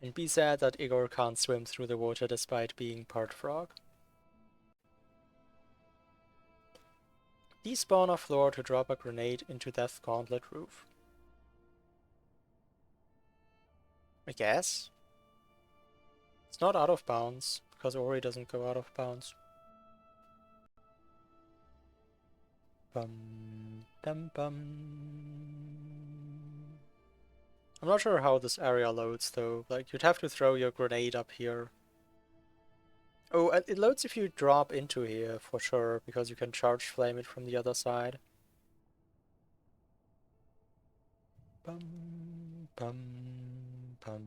And be sad that Igor can't swim through the water despite being part frog. Despawn a floor to drop a grenade into Death Gauntlet roof. I guess. It's not out of bounds, because Ori doesn't go out of bounds. Bum Dum bum. I'm not sure how this area loads though. Like, you'd have to throw your grenade up here. Oh, and it loads if you drop into here for sure, because you can charge flame it from the other side. Bum bum bum.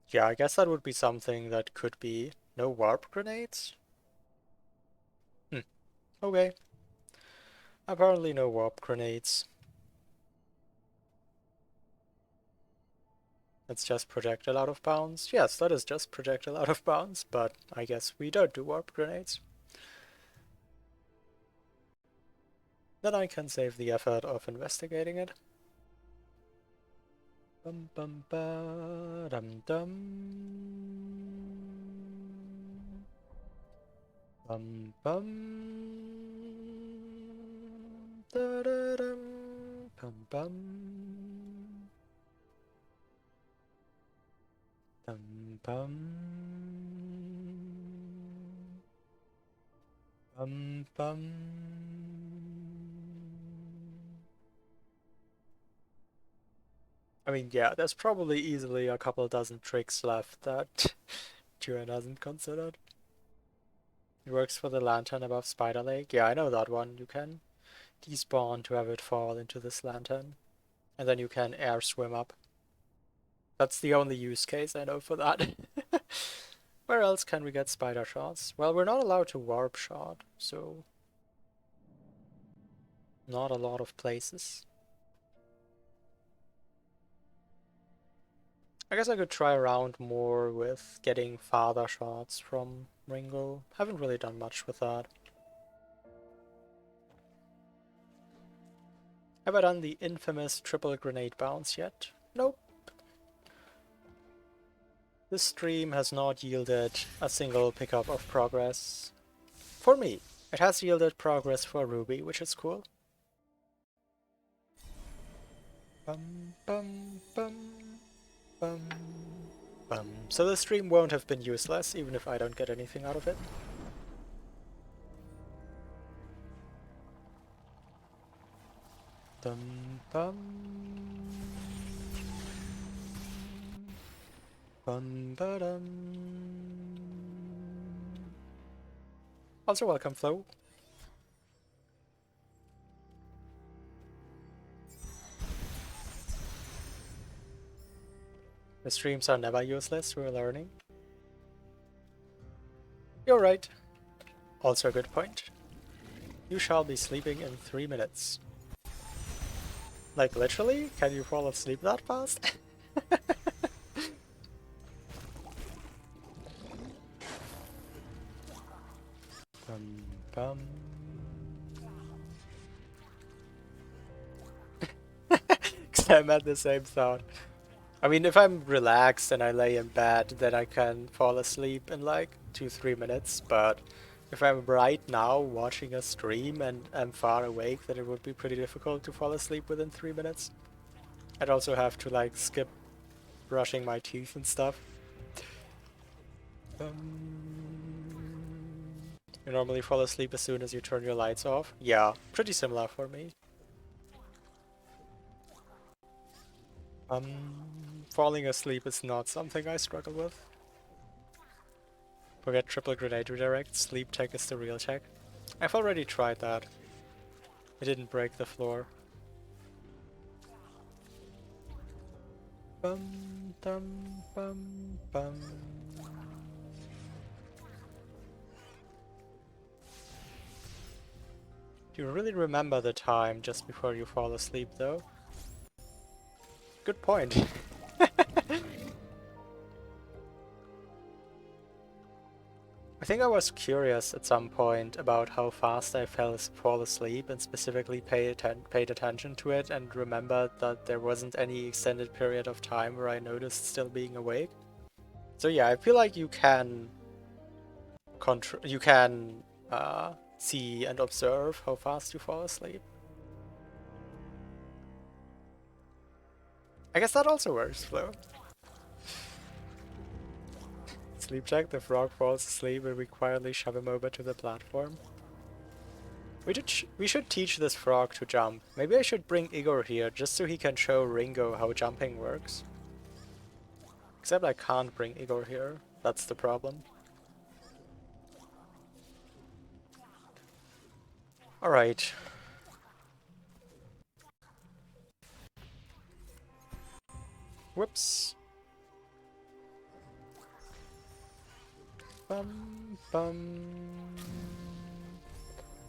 Yeah, I guess that would be something that could be no warp grenades. Okay. Apparently no warp grenades. It's just projectile out of bounds. Yes, that is just projectile out of bounds, but I guess we don't do warp grenades. Then I can save the effort of investigating it. Bum bum ba dum dum. Bum bum. Da da dum. Bum bum. Bum bum. Bum bum. I mean, yeah, there's probably easily a couple dozen tricks left that Turin hasn't considered. It works for the lantern above Spider Lake. Yeah, I know that one. You can despawn to have it fall into this lantern, and then you can air swim up. That's the only use case I know for that. Where else can we get spider shots? Well, we're not allowed to warp shot, so not a lot of places. I guess I could try around more with getting father shots from Ringo. Haven't really done much with that. Have I done the infamous triple grenade bounce yet? Nope. This stream has not yielded a single pickup of progress. For me, it has yielded progress for Ruby, which is cool. Bum bum bum bum bum. So the stream won't have been useless, even if I don't get anything out of it. Dum bum. Bum ba dum. Also welcome, Flo. The streams are never useless, we're learning. You're right. Also a good point. You shall be sleeping in 3 minutes. Like, literally? Can you fall asleep that fast? Bum bum. Because I'm at the same thought. I mean, if I'm relaxed and I lay in bed, then I can fall asleep in like 2-3 minutes, but if I'm right now watching a stream and I'm far awake, then it would be pretty difficult to fall asleep within 3 minutes. I'd also have to like skip brushing my teeth and stuff. You normally fall asleep as soon as you turn your lights off? Yeah, pretty similar for me. Falling asleep is not something I struggle with. Forget triple grenade redirect, sleep tech is the real tech. I've already tried that. It didn't break the floor. Bum dum bum bum. Do you really remember the time just before you fall asleep though? Good point. I think I was curious at some point about how fast I fall asleep and specifically paid attention to it and remembered that there wasn't any extended period of time where I noticed still being awake. So yeah, I feel like you can see and observe how fast you fall asleep. I guess that also works, Flo. Sleep check, the frog falls asleep and we quietly shove him over to the platform. We should teach this frog to jump. Maybe I should bring Igor here just so he can show Ringo how jumping works. Except I can't bring Igor here. That's the problem. Alright. Whoops. Bum, bum.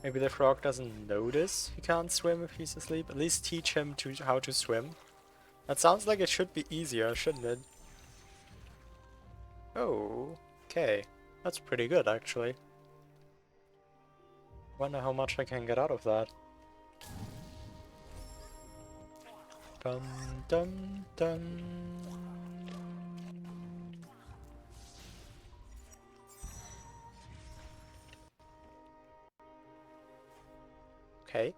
Maybe the frog doesn't notice he can't swim if he's asleep. At least teach him how to swim. That sounds like it should be easier, shouldn't it? Oh, okay. That's pretty good, actually. Wonder how much I can get out of that. Dum dum dum. Okay.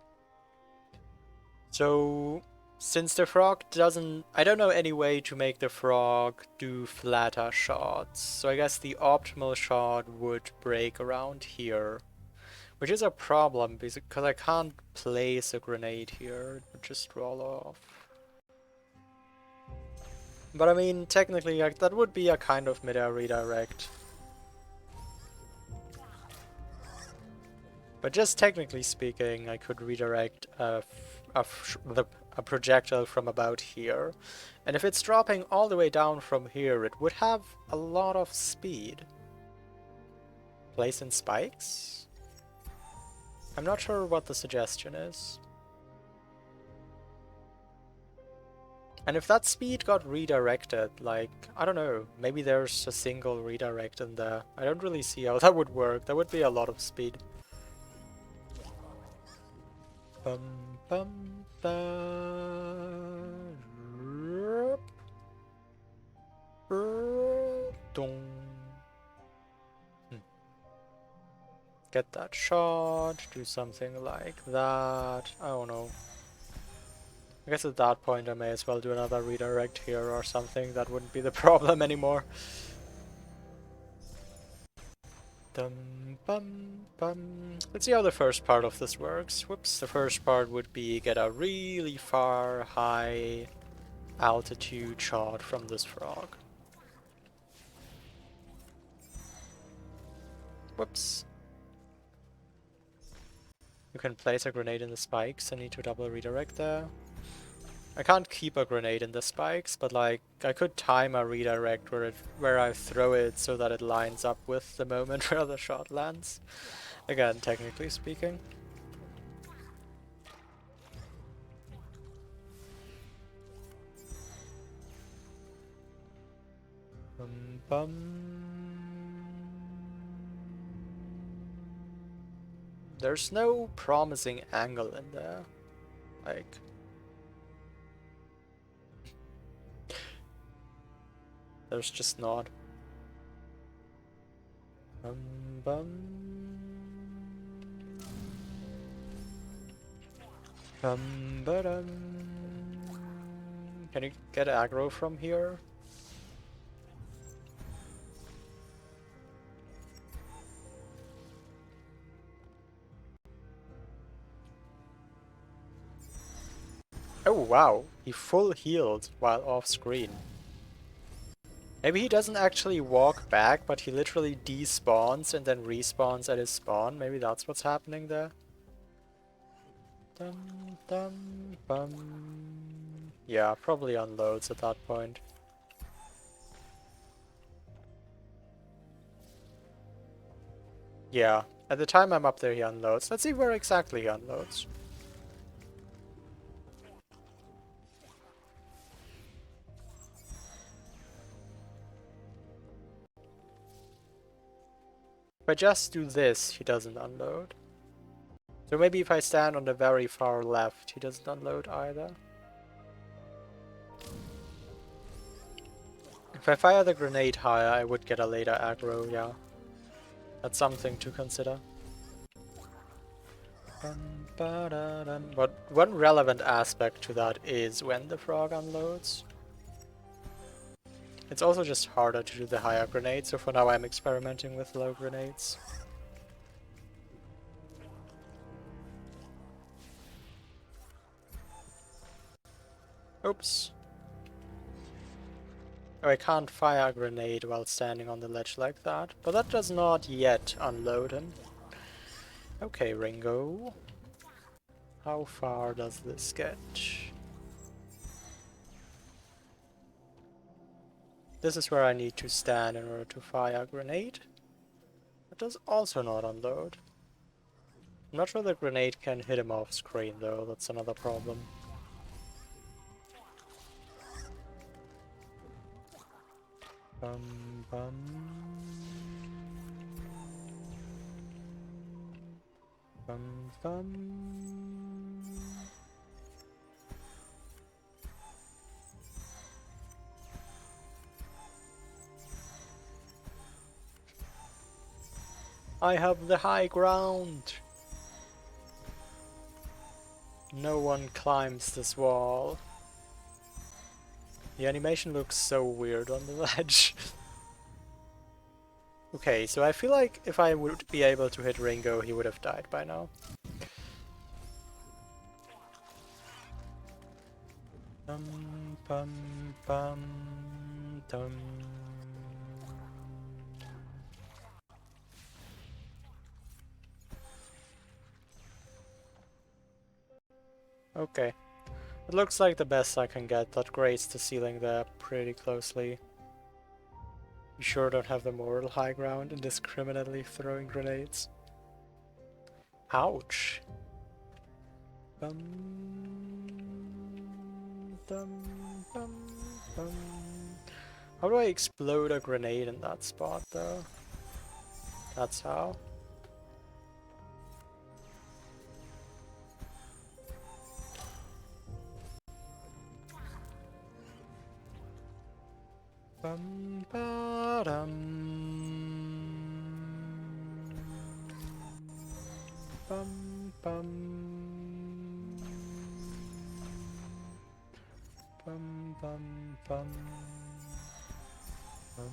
So, since the frog doesn't... I don't know any way to make the frog do flatter shots. So I guess the optimal shot would break around here. Which is a problem, because I can't place a grenade here. It would just roll off. But I mean, technically, that would be a kind of mid-air redirect. But just technically speaking, I could redirect a projectile from about here. And if it's dropping all the way down from here, it would have a lot of speed. Place in spikes? I'm not sure what the suggestion is. And if that speed got redirected, like, I don't know, maybe there's a single redirect in there. I don't really see how that would work. That would be a lot of speed. Bum bum Get that shot, do something like that. I don't know. I guess at that point I may as well do another redirect here or something. That wouldn't be the problem anymore. Dum bum bum. Let's see how the first part of this works. Whoops, the first part would be get a really far, high altitude shot from this frog. Whoops. You can place a grenade in the spikes. I need to double redirect there. I can't keep a grenade in the spikes, but like I could time a redirect where I throw it so that it lines up with the moment where the shot lands. Again, technically speaking. Bum bum. There's no promising angle in there. Like... There's just not. Bum bum. Bum ba-dum. Can you get aggro from here? Oh wow, he full healed while off screen. Maybe he doesn't actually walk back, but he literally despawns and then respawns at his spawn. Maybe that's what's happening there. Dum dum bum. Yeah, probably unloads at that point. Yeah, at the time I'm up there he unloads. Let's see where exactly he unloads. If I just do this, he doesn't unload. So maybe if I stand on the very far left, he doesn't unload either. If I fire the grenade higher, I would get a later aggro, yeah. That's something to consider. But one relevant aspect to that is when the frog unloads. It's also just harder to do the higher grenade, so for now I'm experimenting with low grenades. Oops. Oh, I can't fire a grenade while standing on the ledge like that, but that does not yet unload him. Okay, Ringo. How far does this get? This is where I need to stand in order to fire a grenade. It does also not unload. I'm not sure the grenade can hit him off screen though, that's another problem. Bum bum. Bum bum. I have the high ground! No one climbs this wall. The animation looks so weird on the ledge. Okay, so I feel like if I would be able to hit Ringo, he would have died by now. Bum bum bum dum. Okay. It looks like the best I can get. That grates the ceiling there pretty closely. You sure don't have the moral high ground indiscriminately throwing grenades. Ouch. Bum, dum, bum, bum. How do I explode a grenade in that spot though? That's how. Bum ba dum. Bum bum. Bum bum bum. Bum.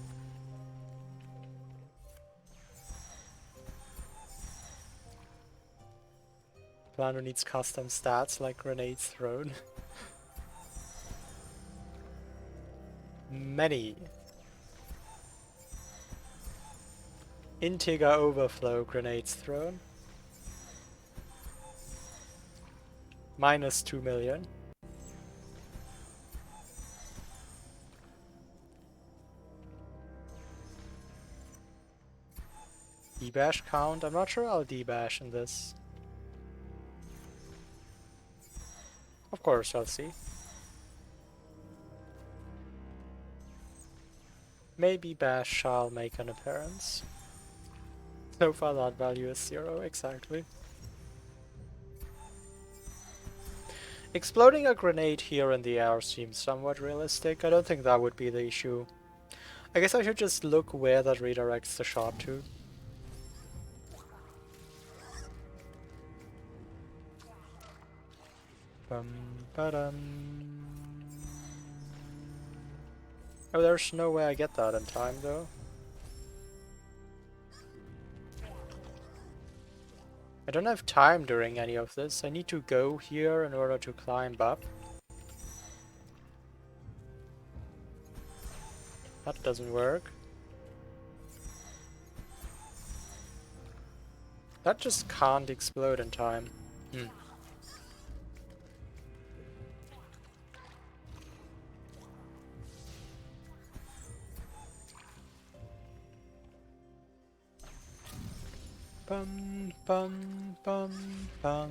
Plano needs custom stats like grenades thrown. Many. Integer overflow grenades thrown. Minus 2 million. Debash count? I'm not sure I'll debash in this. Of course, I'll see. Maybe bash shall make an appearance. So far that value is 0, exactly. Exploding a grenade here in the air seems somewhat realistic. I don't think that would be the issue. I guess I should just look where that redirects the shot to. Bum ba-dum. Oh, there's no way I get that in time though. I don't have time during any of this. I need to go here in order to climb up. That doesn't work. That just can't explode in time. Bum bum bum bum.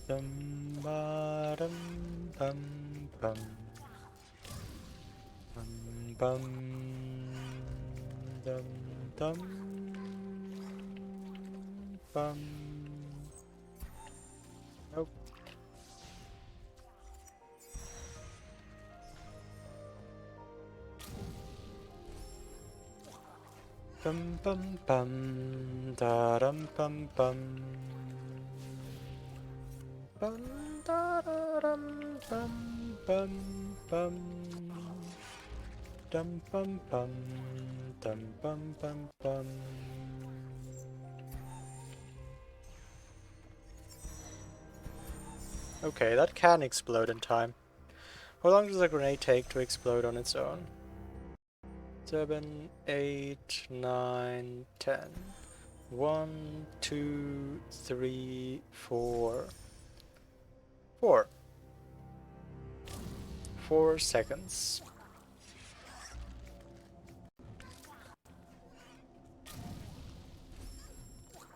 Dum ba dum bum bum. Bum bum dum dum bum. Nope. Bum bum bum da dum bum bum. Bum da da dum bum bum bum. Dum bum bum. Dum bum bum bum. Okay, that can explode in time. How long does a grenade take to explode on its own? 7, 8, 9, 10. 1, 2, 3, 4. 4. 4 seconds.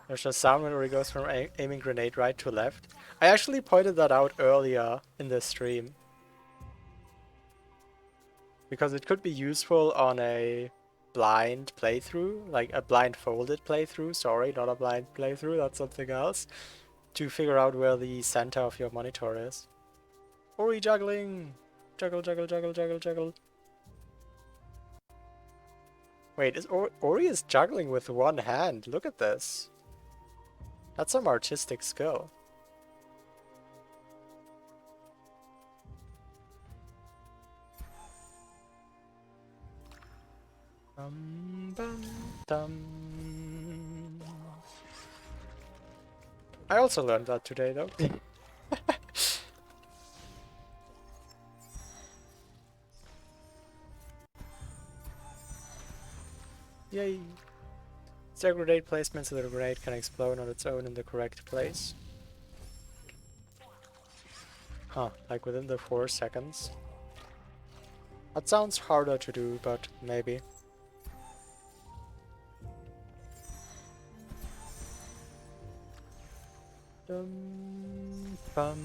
There's a sound when it goes from aiming grenade right to left. I actually pointed that out earlier in the stream. Because it could be useful on a blind playthrough, like a blindfolded playthrough, sorry, not a blind playthrough, that's something else, to figure out where the center of your monitor is. Ori juggling! Juggle, juggle, juggle, juggle, juggle. Wait, Ori is juggling with one hand, look at this. That's some artistic skill. Bum, dum. I also learned that today, though. Yay! Is grenade placement so that a grenade can explode on its own in the correct place? Huh, like within the 4 seconds? That sounds harder to do, but maybe. Dum, bum.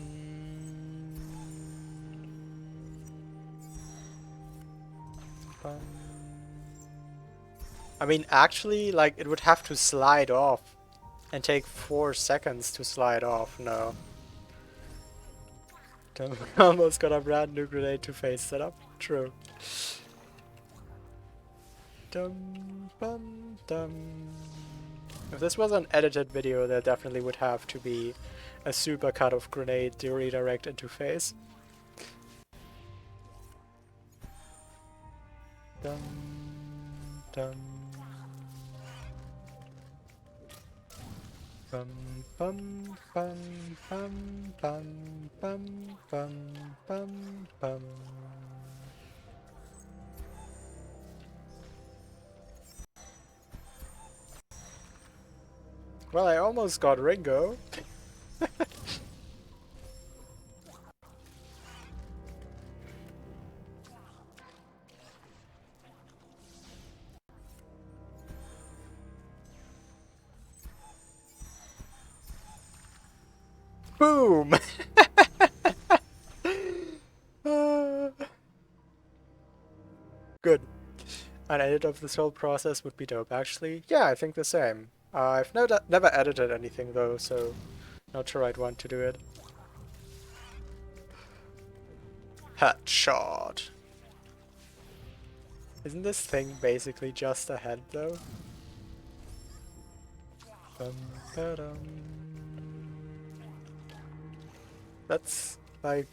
Bum. I mean, actually, like, it would have to slide off and take 4 seconds to slide off. No. Almost got a brand new grenade to face setup. True. Dum, bum, dum. If this was an edited video, there definitely would have to be a super cut of grenade to redirect into face. Dum, dum. Bum, bum, bum, bum, bum, bum, bum, bum, bum. Well, I almost got Ringo. Boom! Good. An edit of this whole process would be dope, actually. Yeah, I think the same. I've never edited anything, though, so not sure I'd want to do it. Headshot. Isn't this thing basically just a head, though? Bum, ba-dum. That's, like...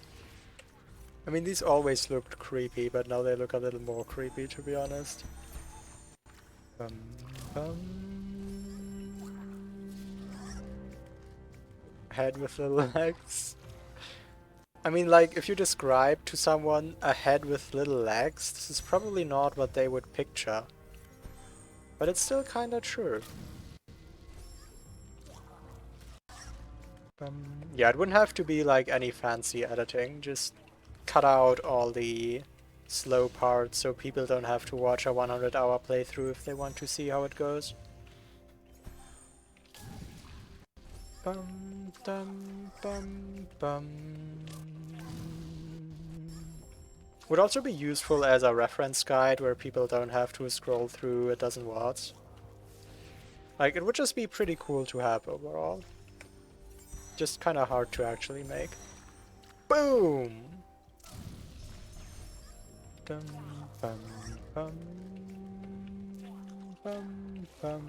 I mean, these always looked creepy, but now they look a little more creepy, to be honest. Bum, bum. Head with little legs. I mean, like, if you describe to someone a head with little legs, this is probably not what they would picture. But it's still kinda true. Yeah, it wouldn't have to be like any fancy editing, just cut out all the slow parts so people don't have to watch a 100-hour playthrough if they want to see how it goes. Bum, dum, bum, bum. Would also be useful as a reference guide where people don't have to scroll through a dozen words. Like, it would just be pretty cool to have overall. Just kinda hard to actually make. Boom! Dum, bum, bum, bum, bum.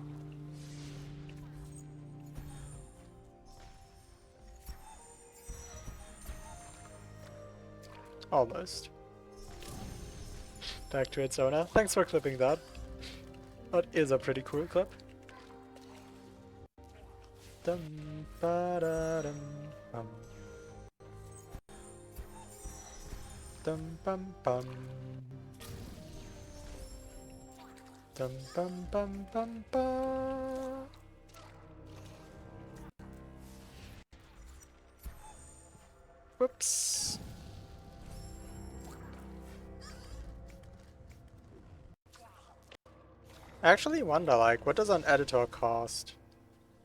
Almost. Back to its owner. Thanks for clipping that. That is a pretty cool clip. Dum ba da dum bum. Dum bum bum. Dum bum bum bum ba. Whoops. I actually wonder, like, what does an editor cost?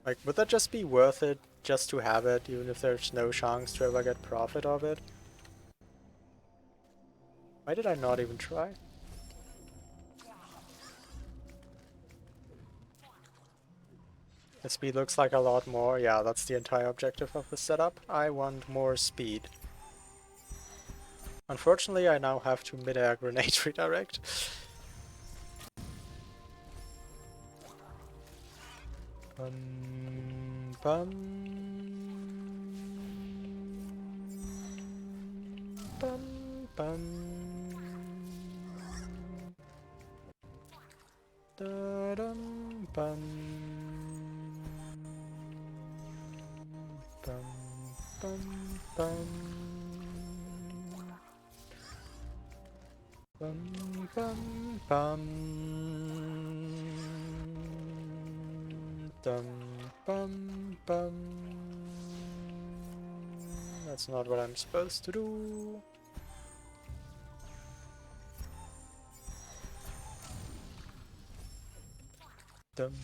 Like, would that just be worth it just to have it, even if there's no chance to ever get profit of it? Why did I not even try? The speed looks like a lot more. Yeah, that's the entire objective of the setup. I want more speed. Unfortunately, I now have to mid-air grenade redirect. Bum, bum, bum, bum. Da, dum, bum. Bum, bum, bum. Bum, bum, bum. Dum, bum, bum. That's not what I'm supposed to do. Dum,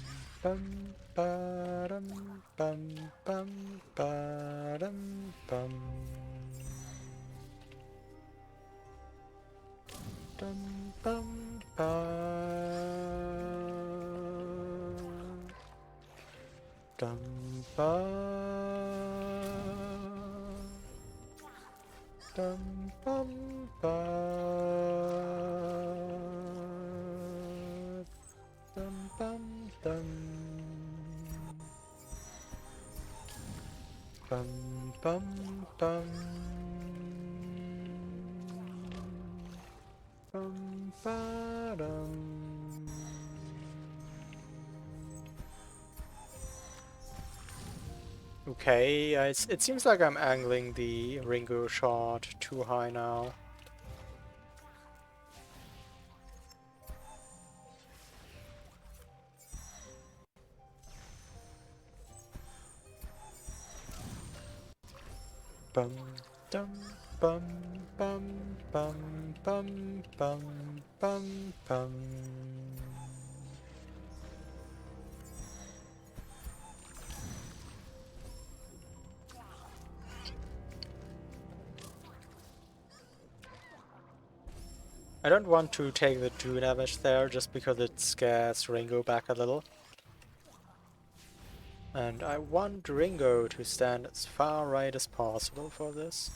bum, ba-dum, bum, bum, ba-dum, bum. Dum, bum, ba. Dum, ba. Dum, bum, ba. Dum, bum, dum. Bum, bum, bum. Bum, ba-dum. Okay, it seems like I'm angling the Ringo shot too high now. Bum, dum, bum, bum, bum, bum, bum, bum, bum. I don't want to take the 2 damage there just because it scares Ringo back a little. And I want Ringo to stand as far right as possible for this.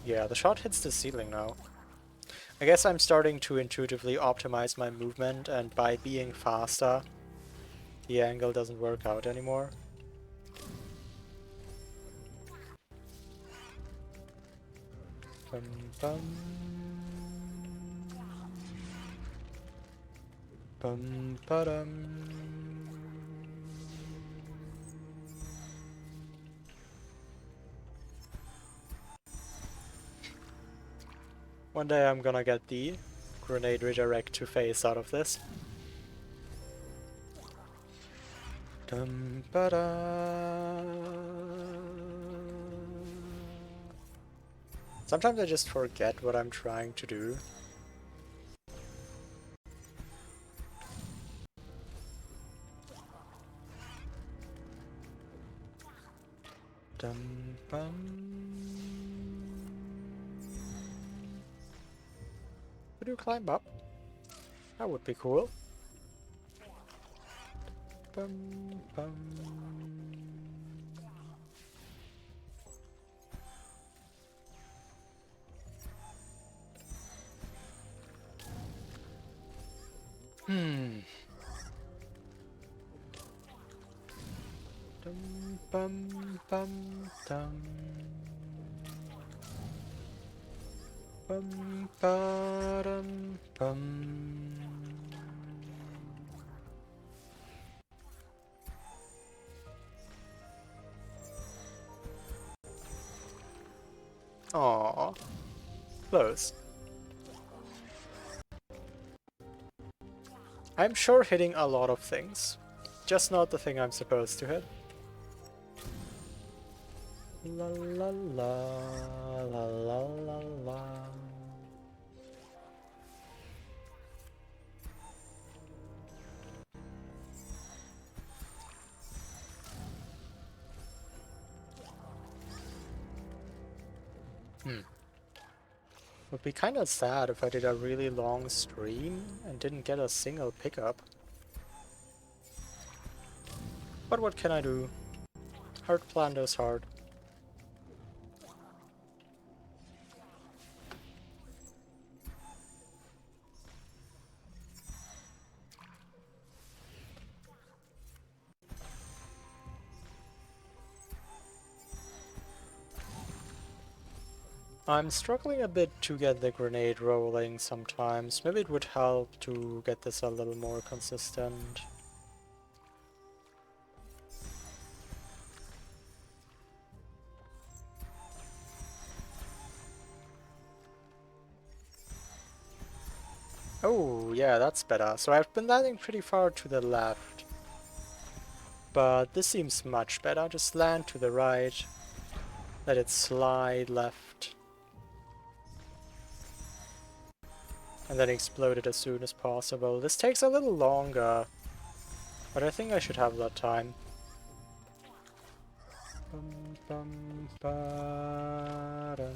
Yeah, the shot hits the ceiling now. I guess I'm starting to intuitively optimize my movement, and by being faster, the angle doesn't work out anymore. Bum, bum. Bum, ba-dum. One day I'm gonna get the grenade redirect to phase out of this. Dum, ba-da. Sometimes I just forget what I'm trying to do. Dum, bum. Could you climb up? That would be cool. Bum, bum. Dum, bum, bum, dum. Bum, ba-dum, bum. Aww. Close. I'm sure hitting a lot of things. Just not the thing I'm supposed to hit. La la la la la la la. Would be kinda sad if I did a really long stream and didn't get a single pickup. But what can I do? Hard plan is hard. I'm struggling a bit to get the grenade rolling sometimes. Maybe it would help to get this a little more consistent. Oh, yeah, that's better. So I've been landing pretty far to the left. But this seems much better. Just land to the right. Let it slide left. And then explode it as soon as possible. This takes a little longer. But I think I should have that time. Bum, bum, ba-dum.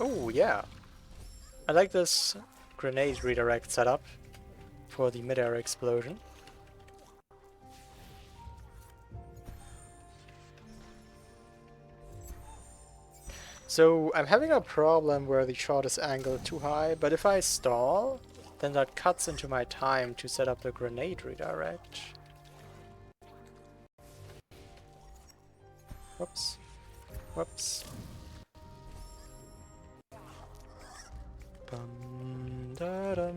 Oh, yeah. I like this grenade redirect setup for the mid-air explosion. So I'm having a problem where the shot is angled too high, but if I stall, then that cuts into my time to set up the grenade redirect. Whoops. Whoops. Bum da dum.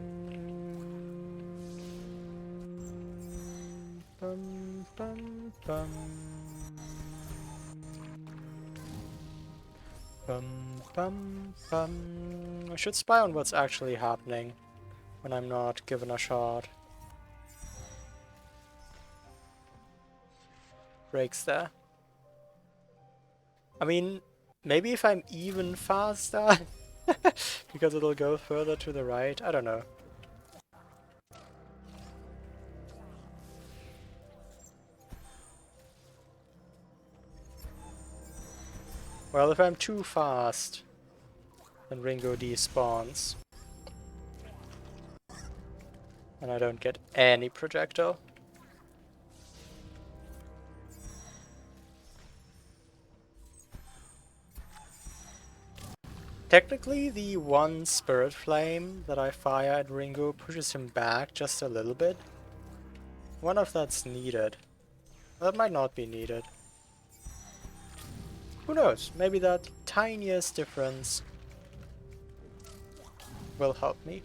Bum bum bum. Bum bum bum. I should spy on what's actually happening when I'm not given a shot. Breaks there. I mean, maybe if I'm even faster, because it'll go further to the right, I don't know. Well, if I'm too fast, then Ringo despawns. And I don't get any projectile. Technically, the one Spirit Flame that I fire at Ringo pushes him back just a little bit. I wonder if that's needed. That might not be needed. Who knows? Maybe that tiniest difference will help me.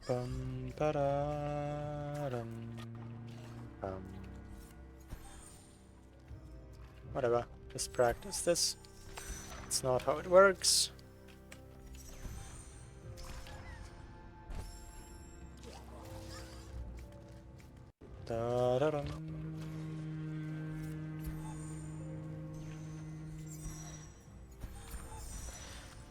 Bum ba da dum bum. Whatever, just practice this. It's not how it works. Da da dum.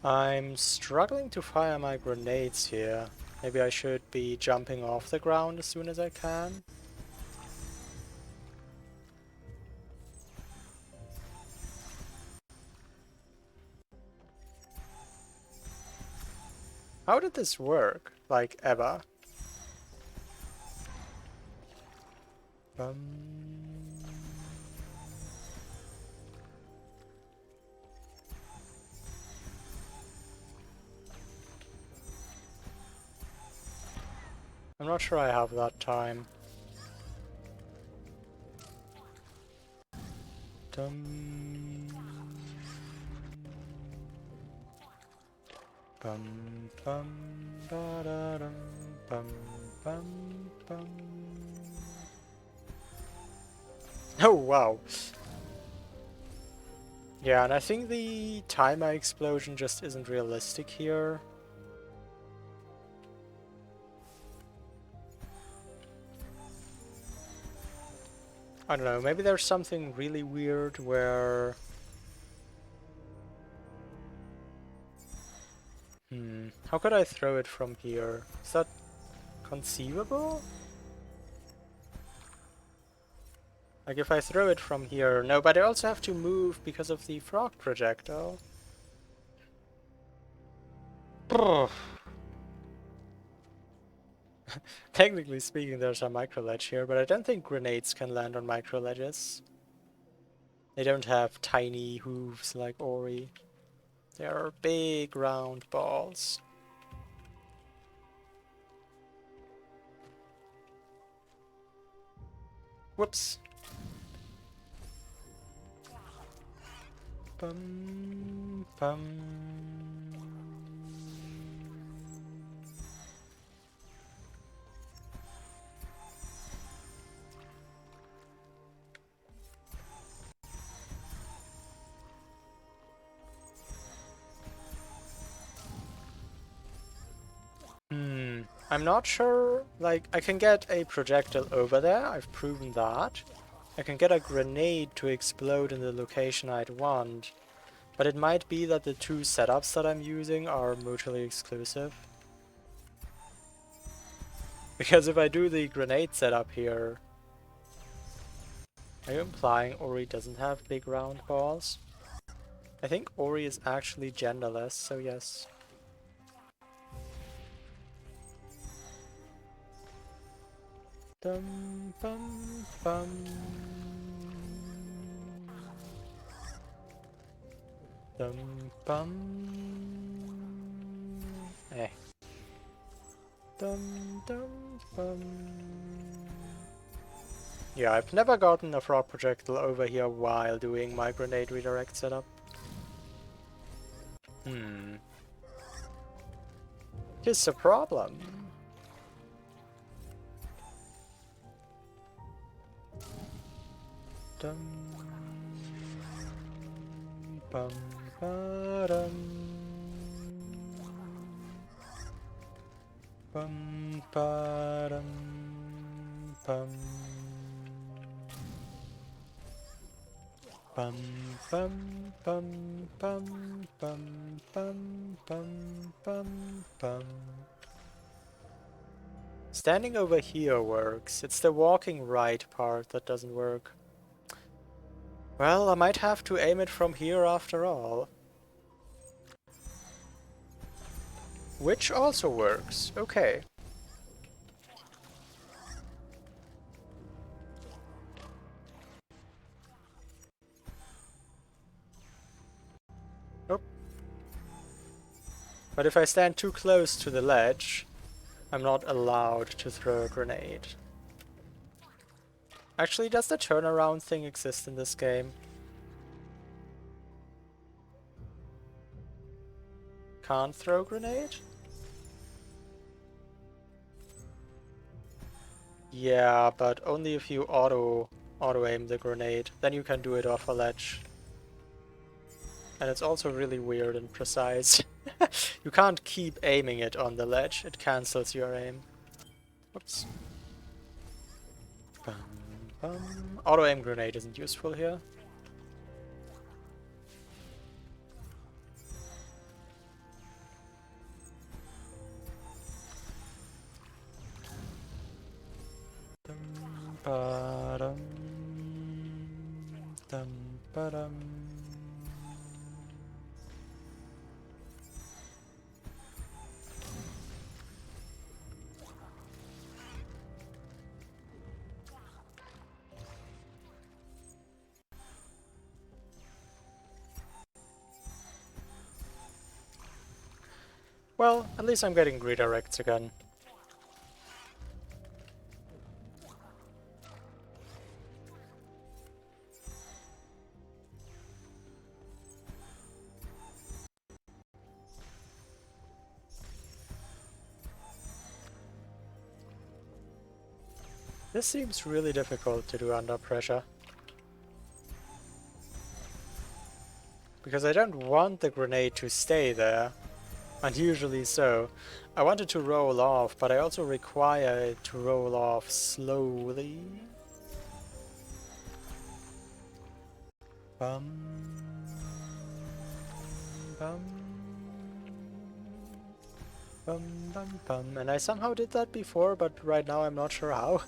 I'm struggling to fire my grenades here. Maybe I should be jumping off the ground as soon as I can. How did this work? Like, ever? Bum. I'm not sure I have that time. Dum. Bum bum ba da dum bum bum bum. Oh wow. Yeah, and I think the timer explosion just isn't realistic here. I don't know, maybe there's something really weird where... how could I throw it from here? Is that conceivable? Like if I throw it from here... No, but I also have to move because of the frog projectile. Technically speaking, there's a micro ledge here, but I don't think grenades can land on micro ledges. They don't have tiny hooves like Ori. They are big round balls. Whoops. Bum bum. I'm not sure, like, I can get a projectile over there, I've proven that. I can get a grenade to explode in the location I'd want, but it might be that the two setups that I'm using are mutually exclusive. Because if I do the grenade setup here... Are you implying Ori doesn't have big round balls? I think Ori is actually genderless, so yes. Dum bum bum. Dum bum. Eh. Dum dum bum. Yeah, I've never gotten a frog projectile over here while doing my grenade redirect setup. Here's a problem. Dum bum ba dum bum ba dum bum bum bum bum bum bum bum bum bum bum. Standing over here works. It's the walking right part that doesn't work. Well, I might have to aim it from here after all. Which also works. Okay. Nope. But if I stand too close to the ledge, I'm not allowed to throw a grenade. Actually, does the turnaround thing exist in this game? Can't throw grenade? Yeah, but only if you auto aim the grenade. Then you can do it off a ledge. And it's also really weird and precise. You can't keep aiming it on the ledge, it cancels your aim. Whoops. Bum, bum. Auto aim grenade isn't useful here. Dum ba dum dum ba dum. Well, at least I'm getting redirects again. This seems really difficult to do under pressure. Because I don't want the grenade to stay there. Unusually so. I want it to roll off, but I also require it to roll off slowly. Bum, bum, bum, bum, bum. And I somehow did that before, but right now I'm not sure how.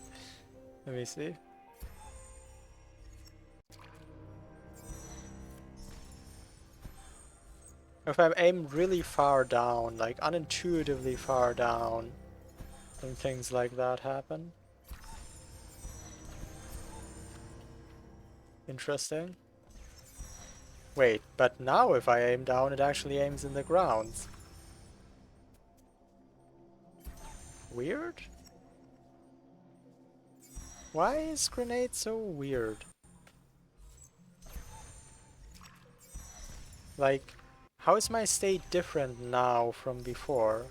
Let me see. If I'm aimed really far down, like unintuitively far down, then things like that happen. Interesting. Wait, but now if I aim down, it actually aims in the ground. Weird? Why is grenade so weird? Like, how is my state different now from before?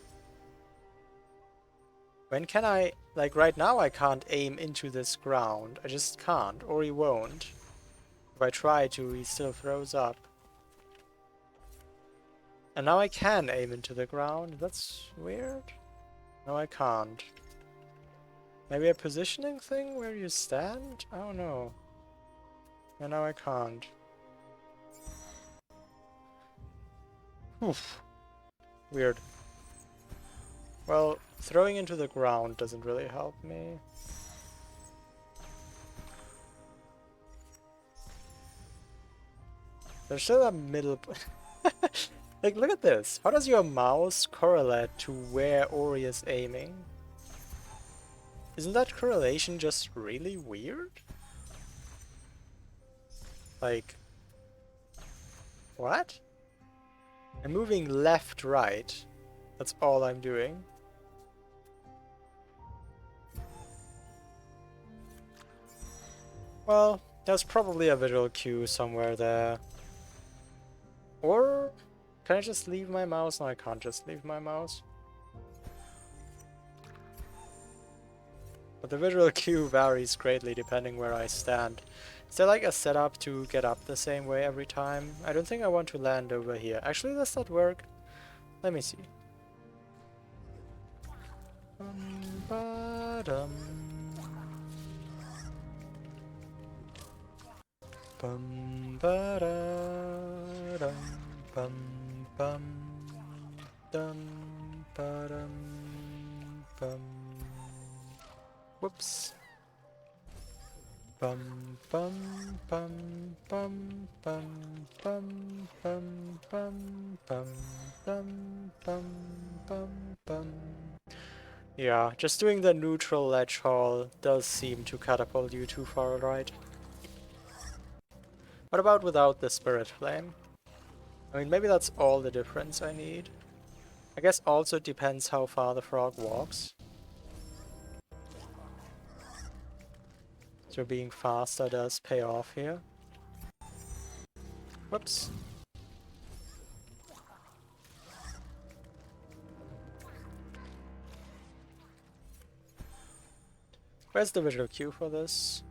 When can I... Like, right now I can't aim into this ground. I just can't, or he won't. If I try to, he still throws up. And now I can aim into the ground. That's weird. No, I can't. Maybe a positioning thing where you stand? I don't know. And now I can't. Oof. Weird. Well, throwing into the ground doesn't really help me. There's still a middle... Like, look at this. How does your mouse correlate to where Ori is aiming? Isn't that correlation just really weird? Like... What? I'm moving left, right. That's all I'm doing. Well, there's probably a visual cue somewhere there. Or... Can I just leave my mouse? No, I can't just leave my mouse. But the visual cue varies greatly depending where I stand. Is there like a setup to get up the same way every time? I don't think I want to land over here. Actually, does that work? Let me see. Ba-dum. Bum ba-da-dum. Bum bum dum ba-dum bum. Whoops. Bum bum bum bum bum bum bum bum bum bum bum bum bum. Yeah, just doing the neutral ledge haul does seem to catapult you too far right. What about without the Spirit Flame? I mean, maybe that's all the difference I need. I guess also it depends how far the frog walks. So being faster does pay off here. Whoops. Where's the visual cue for this?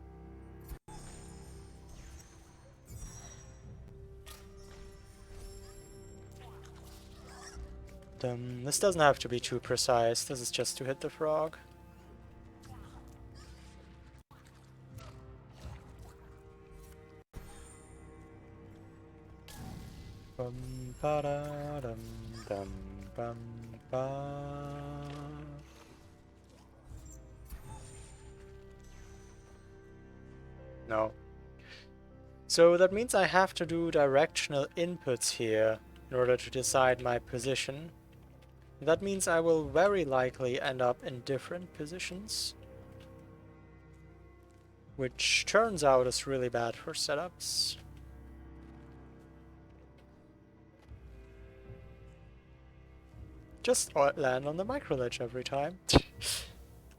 This doesn't have to be too precise, this is just to hit the frog. Bum ba da dum dum bum ba. No. So that means I have to do directional inputs here in order to decide my position. That means I will very likely end up in different positions. Which turns out is really bad for setups. Just land on the micro ledge every time.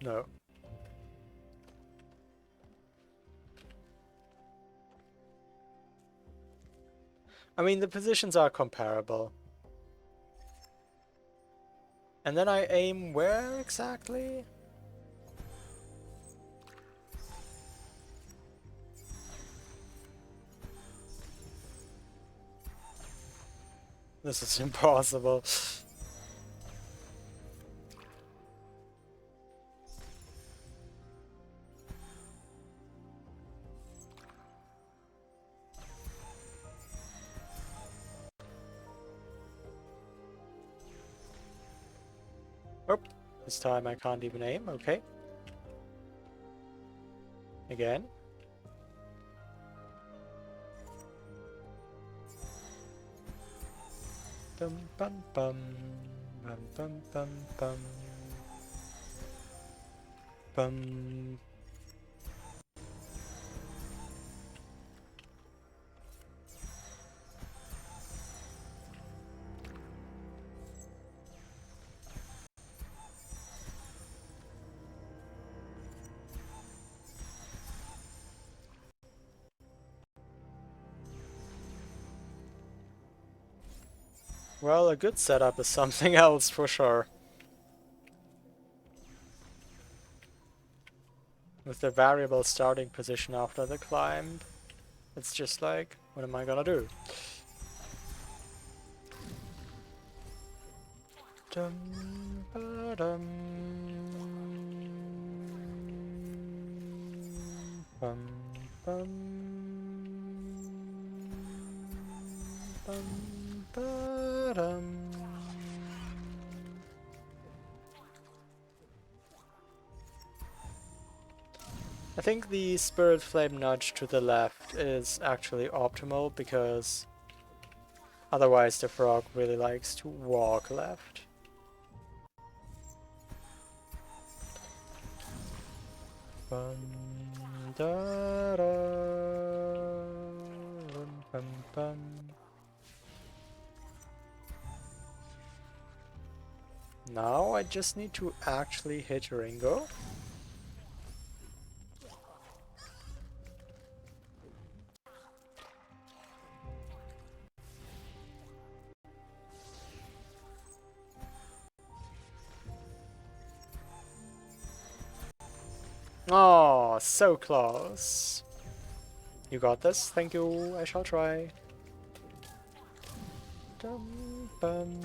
No. I mean, the positions are comparable. And then I aim where exactly? This is impossible. Oh, this time I can't even aim, okay. Again. Bum bum bum bum bum bum bum bum. Well, a good setup is something else for sure. With the variable starting position after the climb, it's just like, what am I gonna do? Dum ba dum bum bum bum ba dum. I think the Spirit Flame nudge to the left is actually optimal because otherwise the frog really likes to walk left. Bum, da, da, bum, bum, bum. Now I just need to actually hit Ringo. Oh, so close. You got this. Thank you. I shall try. Dum, bum,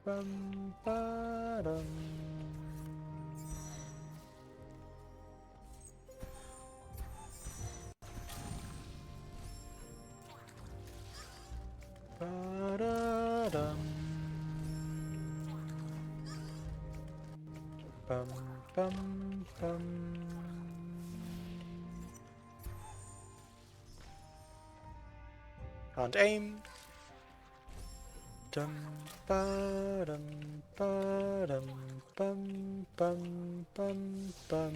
bum, ba, dum. Ba, da, dum. Bum, bum, bum. Can't aim. Dum ba dum ba dum bum bum bum bum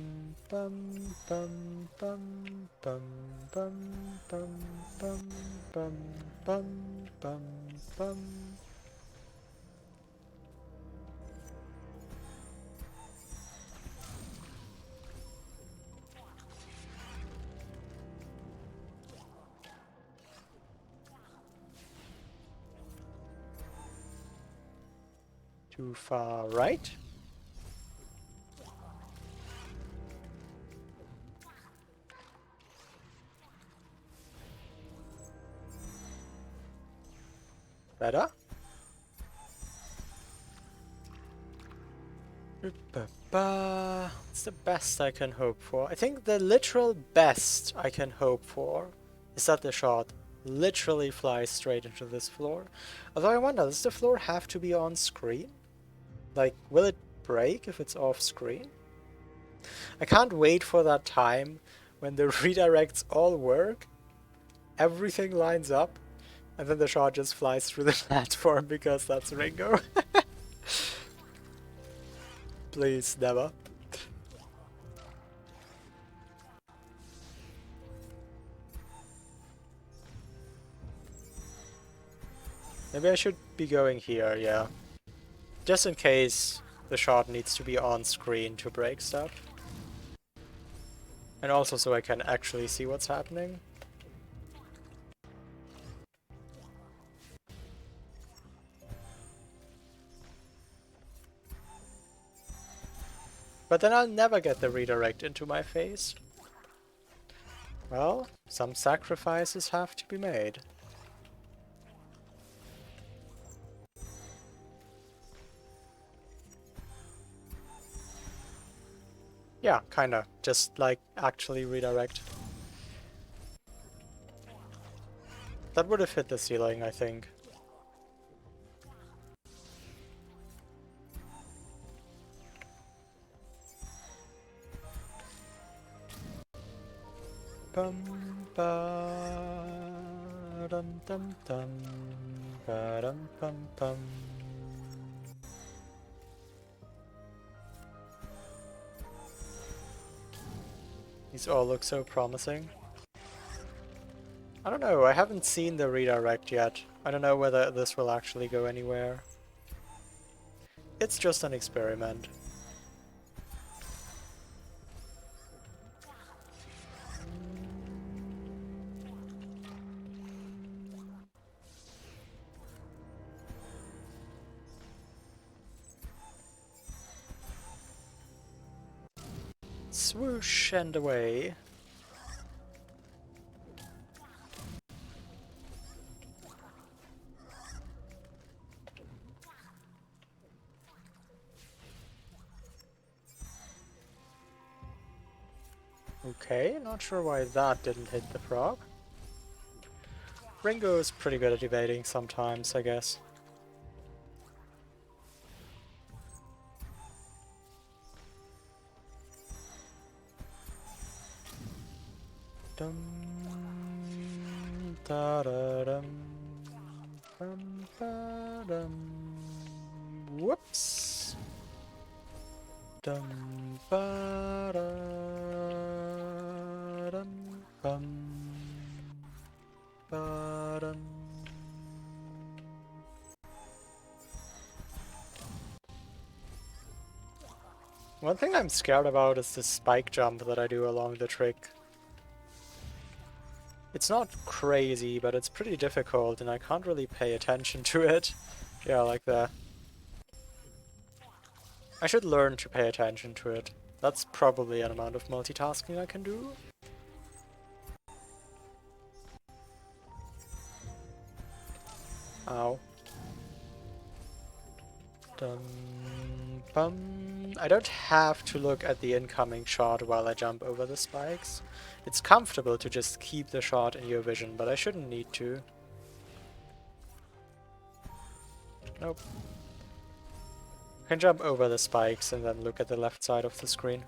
bum bum bum bum bum bum bum bum bum bum bum. Too far right. Better. It's the best I can hope for. I think the literal best I can hope for is that the shot literally flies straight into this floor. Although I wonder, does the floor have to be on screen? Like, will it break if it's off screen? I can't wait for that time when the redirects all work, everything lines up, and then the shot just flies through the platform because that's Ringo. Please, never. Maybe I should be going here, yeah. Just in case the shot needs to be on screen to break stuff. And also so I can actually see what's happening. But then I'll never get the redirect into my face. Well, Some sacrifices have to be made. Yeah, kinda. Just like actually redirect. That would have hit the ceiling, I think. Bum ba dum dum dum ba dum bum bum. These all look so promising. I don't know, I haven't seen the redirect yet. I don't know whether this will actually go anywhere. It's just an experiment. Swoosh and away. Okay, not sure why that didn't hit the frog. Ringo is pretty good at evading sometimes, I guess. Dum da da dum bum ba dum. Whoops. Dum ba da dum bum ba dum. One thing I'm scared about is the spike jump that I do along the trick. It's not crazy, but it's pretty difficult and I can't really pay attention to it. Yeah, like that. I should learn to pay attention to it. That's probably an amount of multitasking I can do. Ow. Dum bum. I don't have to look at the incoming shot while I jump over the spikes. It's comfortable to just keep the shot in your vision, but I shouldn't need to. Nope. I can jump over the spikes and then look at the left side of the screen.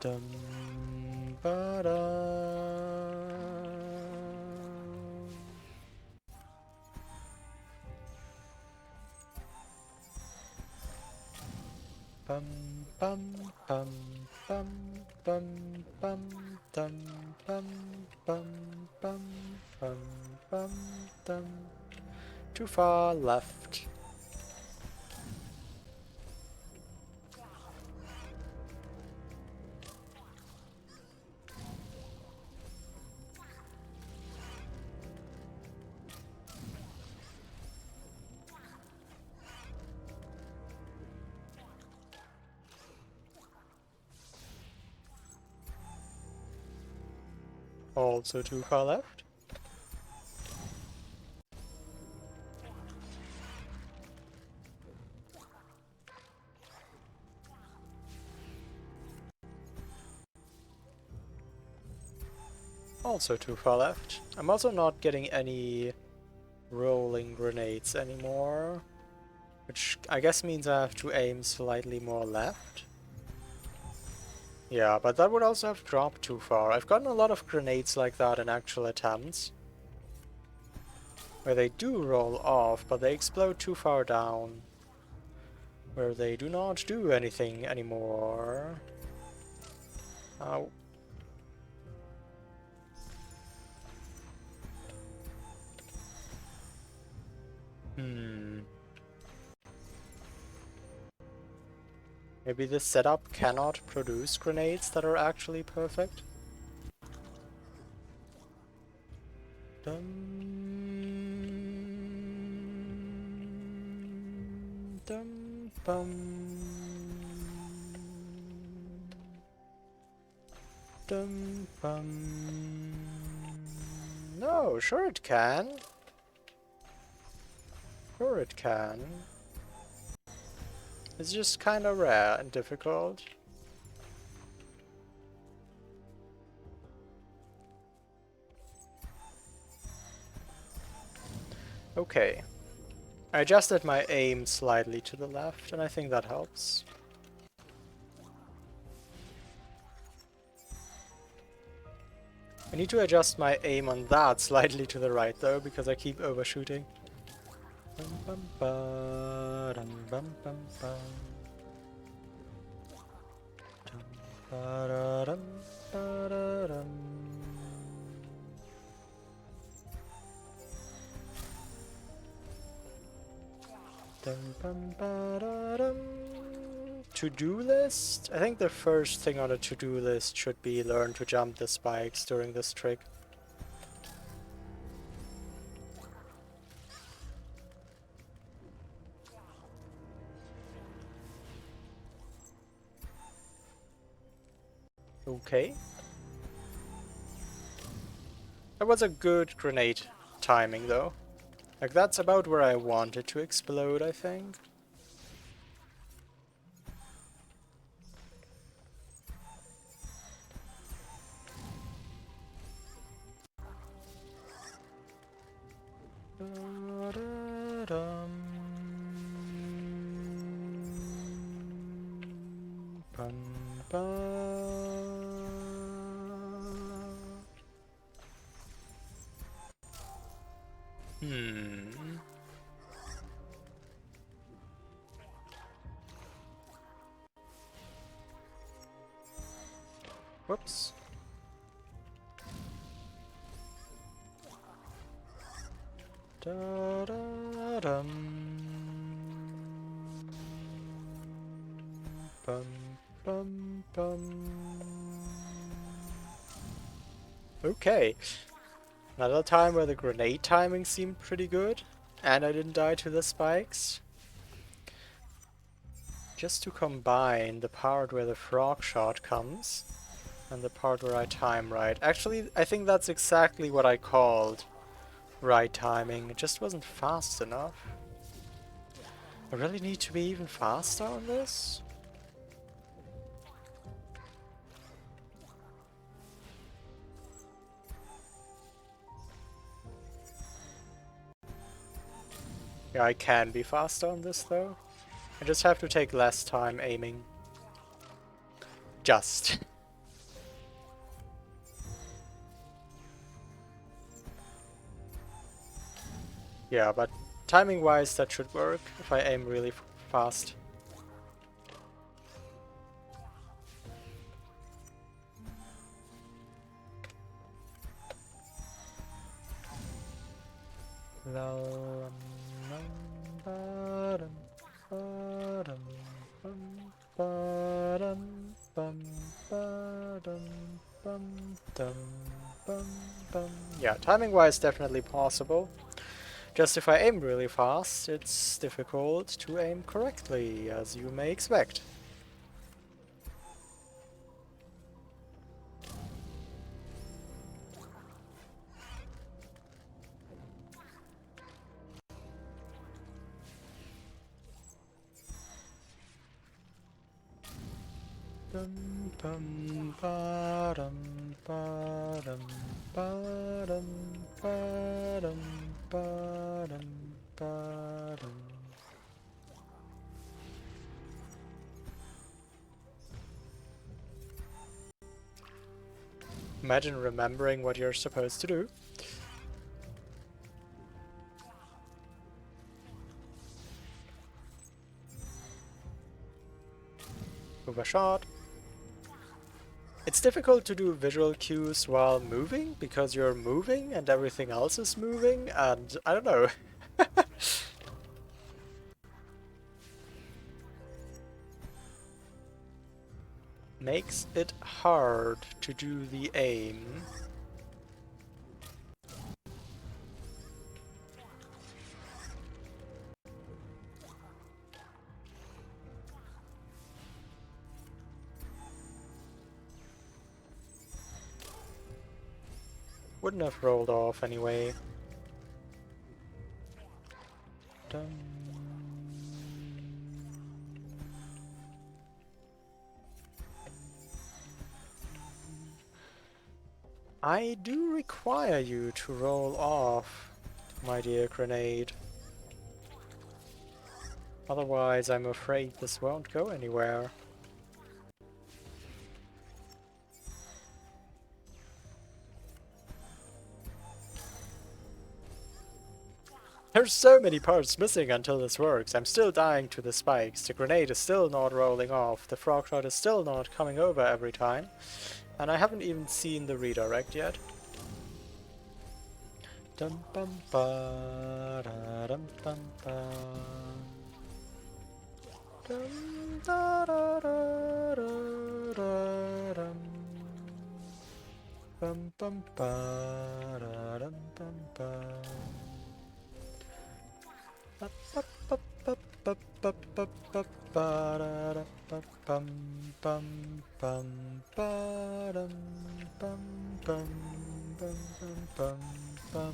Dum ba da. Bum bum bum bum bum bum dum bum bum bum bum bum dum. Too far left. Also too far left. Also too far left. I'm also not getting any rolling grenades anymore, which I guess means I have to aim slightly more left. Yeah, but that would also have dropped too far. I've gotten a lot of grenades like that in actual attempts, where they do roll off, but they explode too far down, where they do not do anything anymore. Ow. Maybe this setup cannot produce grenades that are actually perfect? Dum bum. Dum bum. No, sure it can. Sure it can. It's just kind of rare and difficult. Okay. I adjusted my aim slightly to the left, and I think that helps. I need to adjust my aim on that slightly to the right though, because I keep overshooting. Bum, bum, ba, dum, bum, bum, bum. Dum, ba, da, dum, ba, da, dum. Dum, bum, ba, da, dum. To-do list? I think the first thing on the to-do list should be learn to jump the spikes during this trick. Okay. That was a good grenade timing though. Like that's about where I want it to explode, I think. Ba-da-dum. Bum, ba. Whoops. Da-da-dum. Bum, bum, bum. Okay. Another time where the grenade timing seemed pretty good, and I didn't die to the spikes. Just to combine the part where the frog shot comes and the part where I time right. Actually, I think that's exactly what I called right timing. It just wasn't fast enough. I really need to be even faster on this? Yeah, I can be faster on this though. I just have to take less time aiming. Just. Yeah, but timing-wise that should work if I aim really fast. Yeah, timing-wise definitely possible. Just if I aim really fast, it's difficult to aim correctly, as you may expect. Bum, bum, ba-dum, ba-dum, ba-dum, ba-dum, ba-dum, ba-dum. Imagine remembering what you're supposed to do. Overshot. It's difficult to do visual cues while moving because you're moving and everything else is moving, and I don't know. Makes it hard to do the aim. wouldn't have rolled off anyway. Dum. I do require you to roll off, my dear grenade. Otherwise, I'm afraid this won't go anywhere. There's so many parts missing until this works. I'm still dying to the spikes. The grenade is still not rolling off. The frog rod is still not coming over every time. And I haven't even seen the redirect yet. Dum bum ba da dum bum ba. Dum da da da da da dum. Bum bum ba da dum bum ba. Bum bum bum bum bum bum ba da da bum bum bum ba dum bum bum bum bum bum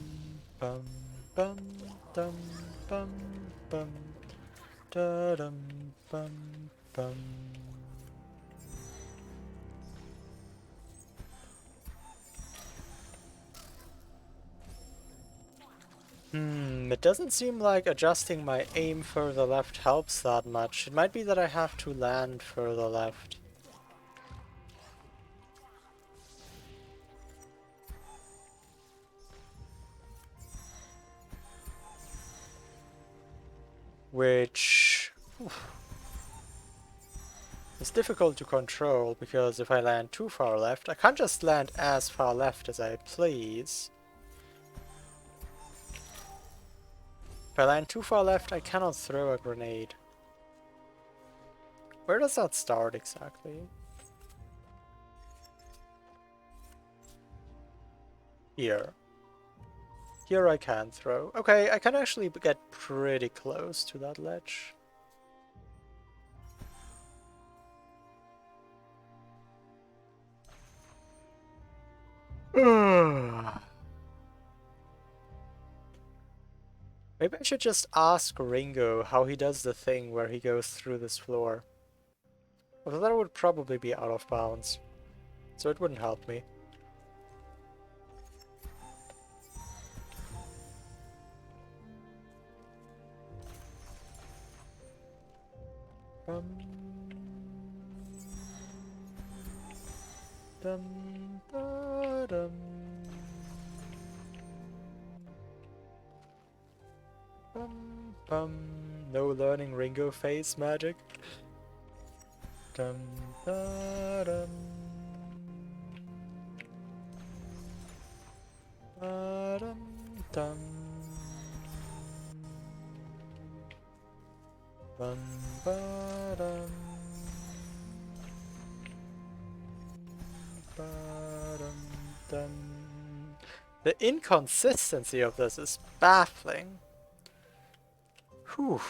bum bum dum bum bum da dum bum bum. It doesn't seem like adjusting my aim further left helps that much. It might be that I have to land further left. Which is difficult to control, because if I land too far left, I can't just land as far left as I please. If I land too far left, I cannot throw a grenade. Where does that start exactly? Here. Here I can throw. Okay, I can actually get pretty close to that ledge. Maybe I should just ask Ringo how he does the thing where he goes through this floor. Although that would probably be out of bounds, so it wouldn't help me. Dum da dum. Bum bum. No learning Ringo face magic. Dum da dum. Da dum dum. Bum ba dum. Ba dum dum. The inconsistency of this is baffling. Whew.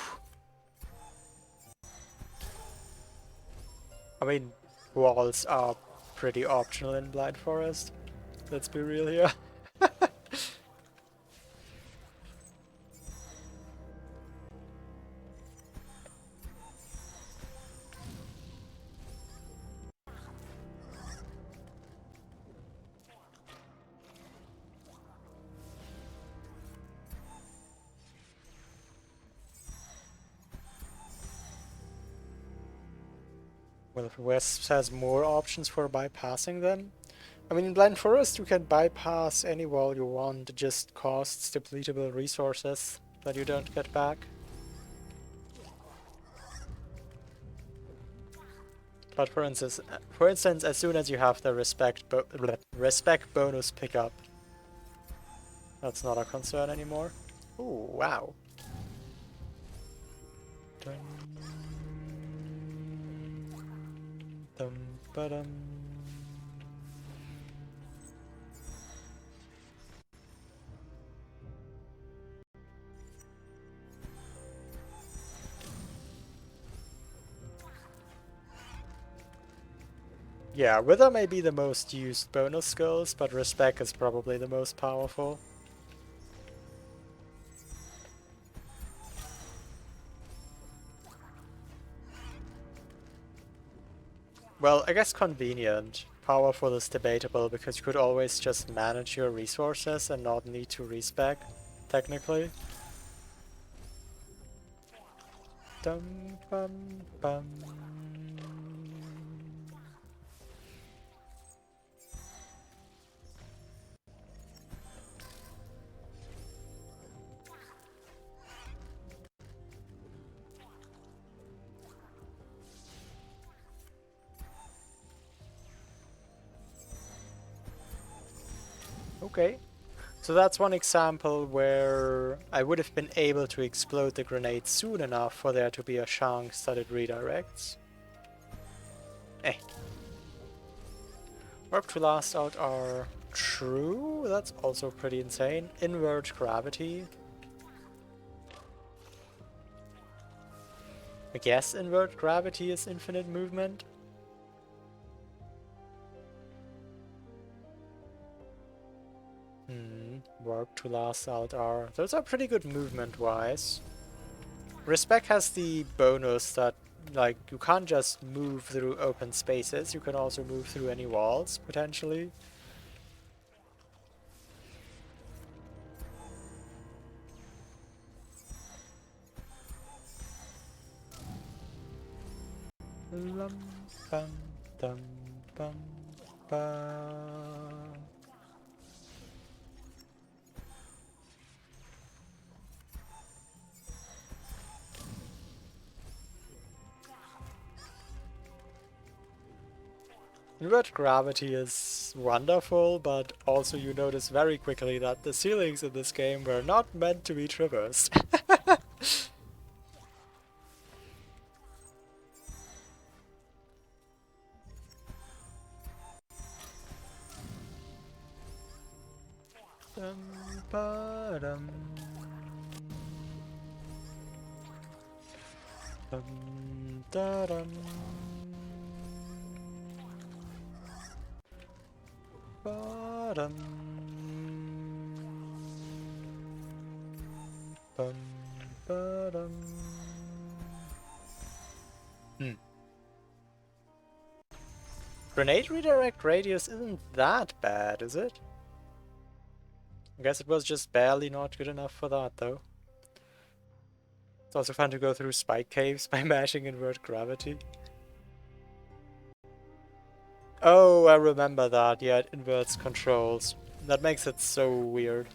I mean, walls are pretty optional in Blind Forest. Let's be real here. Well, if West has more options for bypassing them. I mean, in Blind Forest you can bypass any wall you want, it just costs depletable resources that you don't get back. But for instance, as soon as you have the respect bonus pickup, that's not a concern anymore. Ooh, wow. Dun, dum, ba-dum. Yeah, Wither may be the most used bonus skills, but Respect is probably the most powerful. Well, I guess convenient. Powerful is debatable because you could always just manage your resources and not need to respec, technically. Dum bum bum. Okay. So that's one example where I would have been able to explode the grenade soon enough for there to be a chance that it redirects. Eh. Warp to last out are true. That's also pretty insane. Invert gravity. I guess invert gravity is infinite movement. Warp to last out are... Those are pretty good movement-wise. Respec has the bonus that, like, you can't just move through open spaces, you can also move through any walls, potentially. Lum, bum, dum, bum, ba. Invert gravity is wonderful, but also you notice very quickly that the ceilings in this game were not meant to be traversed. Dum, ba, dum. Dum, da, dum. Ba, dum. Bum, ba, dum. Grenade redirect radius isn't that bad, is it? I guess it was just barely not good enough for that, though. It's also fun to go through spike caves by mashing invert gravity. Oh, I remember that. Yeah, it inverts controls. That makes it so weird.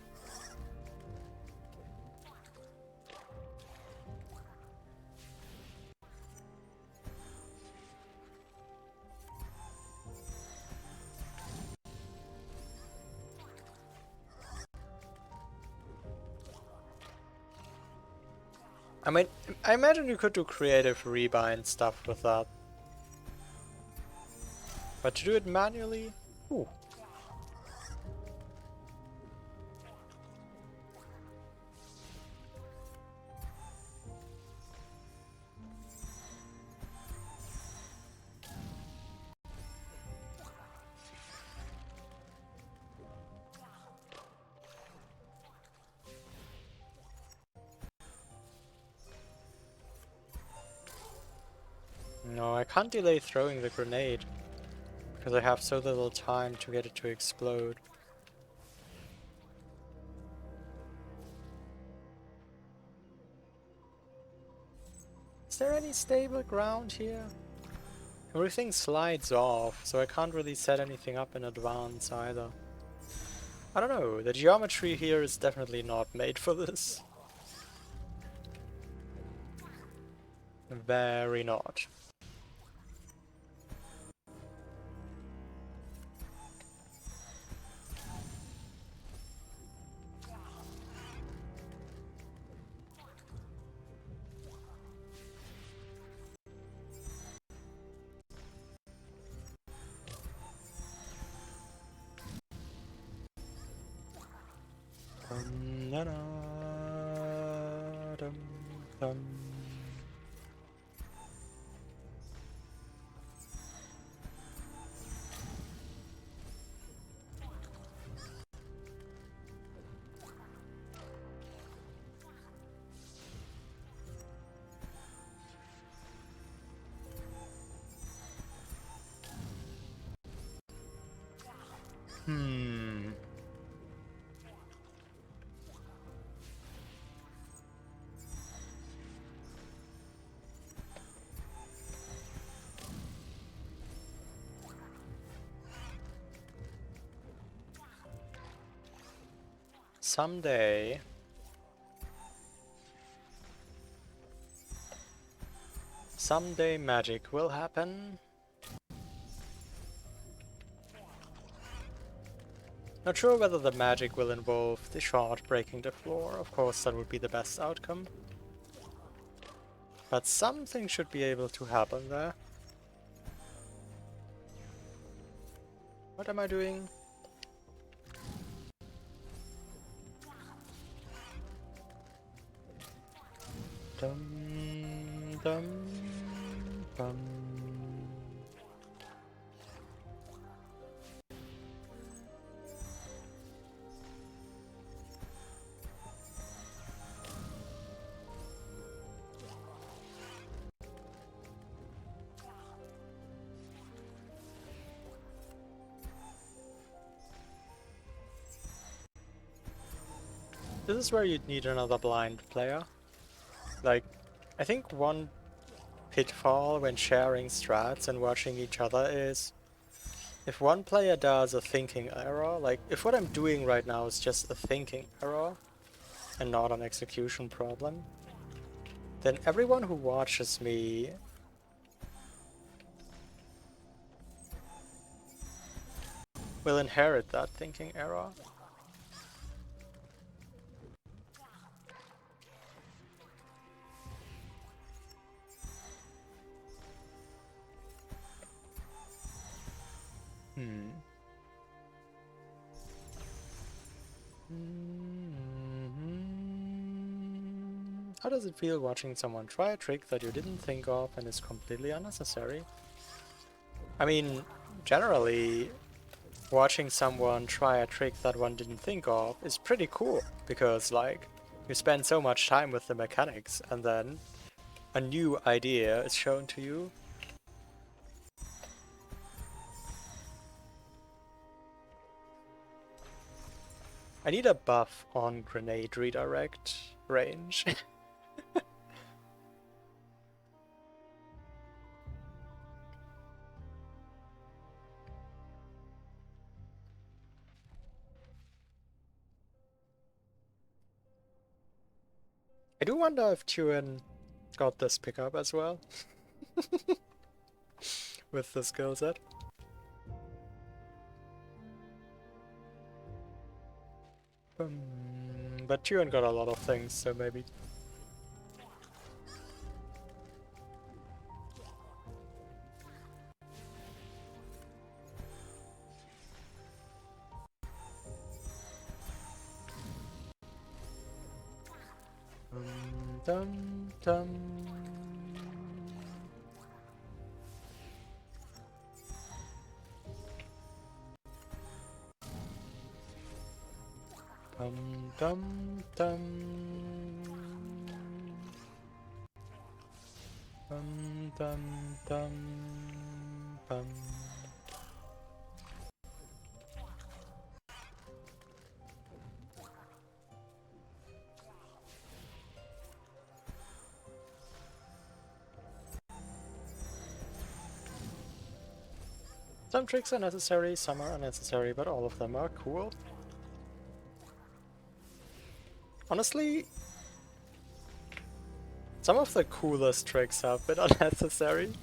I mean, I imagine you could do creative rebind stuff with that. But to do it manually? Ooh. No, I can't delay throwing the grenade, because I have so little time to get it to explode. Is there any stable ground here? Everything slides off, so I can't really set anything up in advance either. I don't know, the geometry here is definitely not made for this. Very not. Na na dum dum. Hmm. Someday. Someday magic will happen. Not sure whether the magic will involve the shard breaking the floor. Of course, that would be the best outcome. But something should be able to happen there. What am I doing? Dum dum bum. This is where you'd need another blind player. Like, I think one pitfall when sharing strats and watching each other is if one player does a thinking error, like if what I'm doing right now is just a thinking error and not an execution problem, then everyone who watches me will inherit that thinking error. How does it feel watching someone try a trick that you didn't think of and is completely unnecessary? I mean, generally, watching someone try a trick that one didn't think of is pretty cool, because, like, you spend so much time with the mechanics, and then a new idea is shown to you. I need a buff on grenade redirect range. I do wonder if Tuin got this pickup as well. With the skill set. But Tuin got a lot of things, so maybe. Dum dum. Dum dum dum. Dum dum dum bum. Some tricks are necessary, some are unnecessary, but all of them are cool. Honestly, some of the coolest tricks have been unnecessary.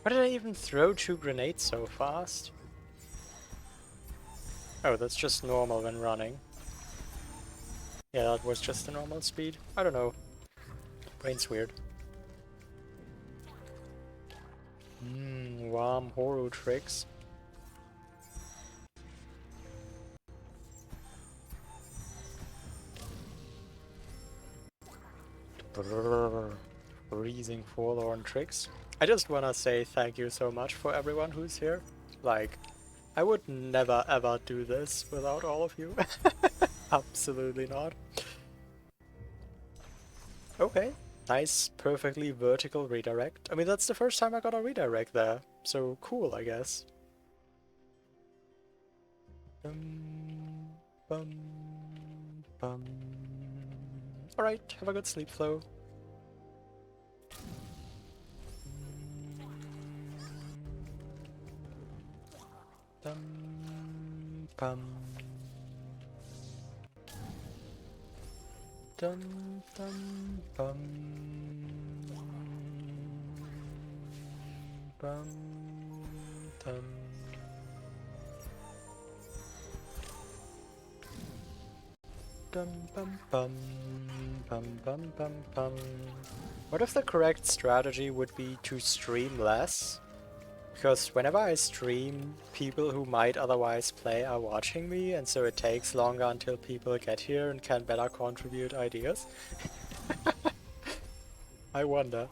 Why did I even throw 2 grenades so fast? Oh, that's just normal when running. Yeah, that was just the normal speed. I don't know. Brain's weird. Warm Horu tricks. Brrr. Freezing Forlorn tricks. I just wanna say thank you so much for everyone who's here. Like, I would never ever do this without all of you. Absolutely not. Okay, nice, perfectly vertical redirect. I mean, that's the first time I got a redirect there, so cool, I guess. Bum, bum. Alright, have a good sleep flow. Dum, bum. Dum, dum, bum. Bum, dum. Dum, bum, bum. Bum, bum, bum, bum. What if the correct strategy would be to stream less? Because whenever I stream, people who might otherwise play are watching me, and so it takes longer until people get here and can better contribute ideas. I wonder.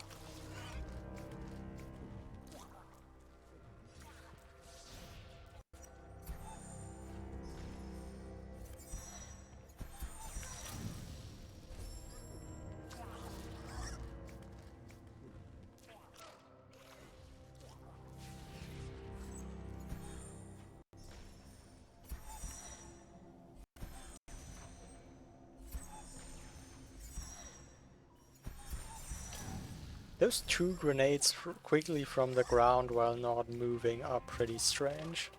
Those two grenades quickly from the ground while not moving are pretty strange.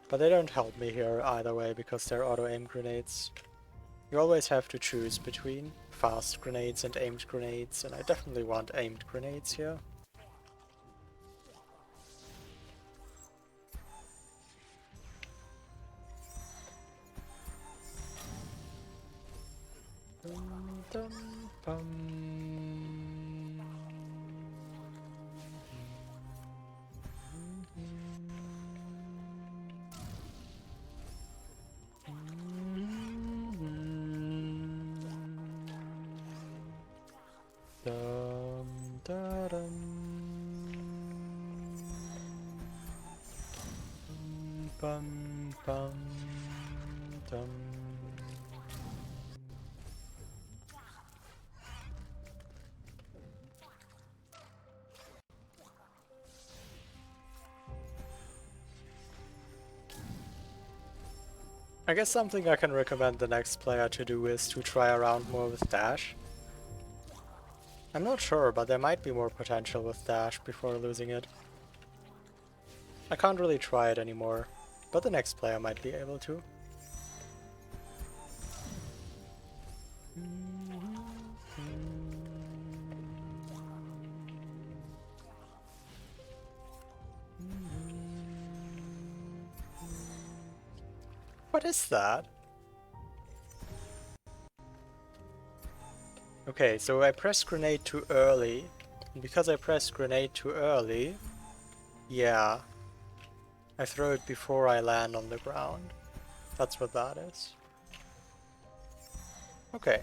But they don't help me here either way because they're auto-aim grenades. You always have to choose between fast grenades and aimed grenades, and I definitely want aimed grenades here. Dum, dum, bum. Dum, da, dum. Bum, bum, dum. I guess something I can recommend the next player to do is to try around more with dash. I'm not sure, but there might be more potential with dash before losing it. I can't really try it anymore, but the next player might be able to. What is that? Okay, so I pressed grenade too early, and because I pressed grenade too early, yeah, I throw it before I land on the ground. That's what that is. Okay.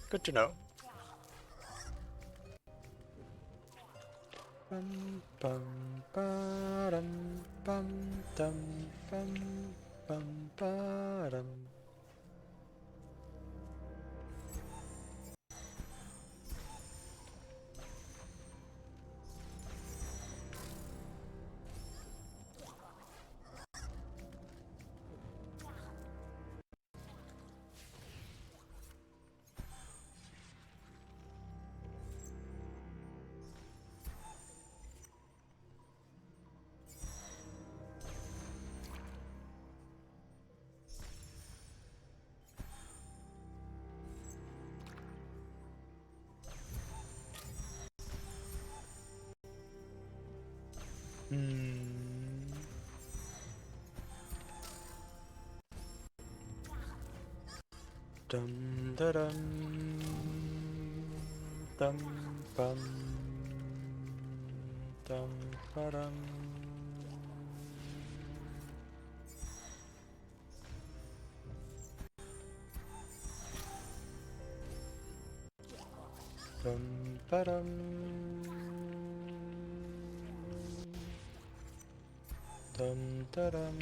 Good to know. Bum, bum, ba-dum, bum, dum, bum, bum, ba-dum. Dum da dum, dum bum. Dum ba-dum. Dum ba-dum. Dum da-dum.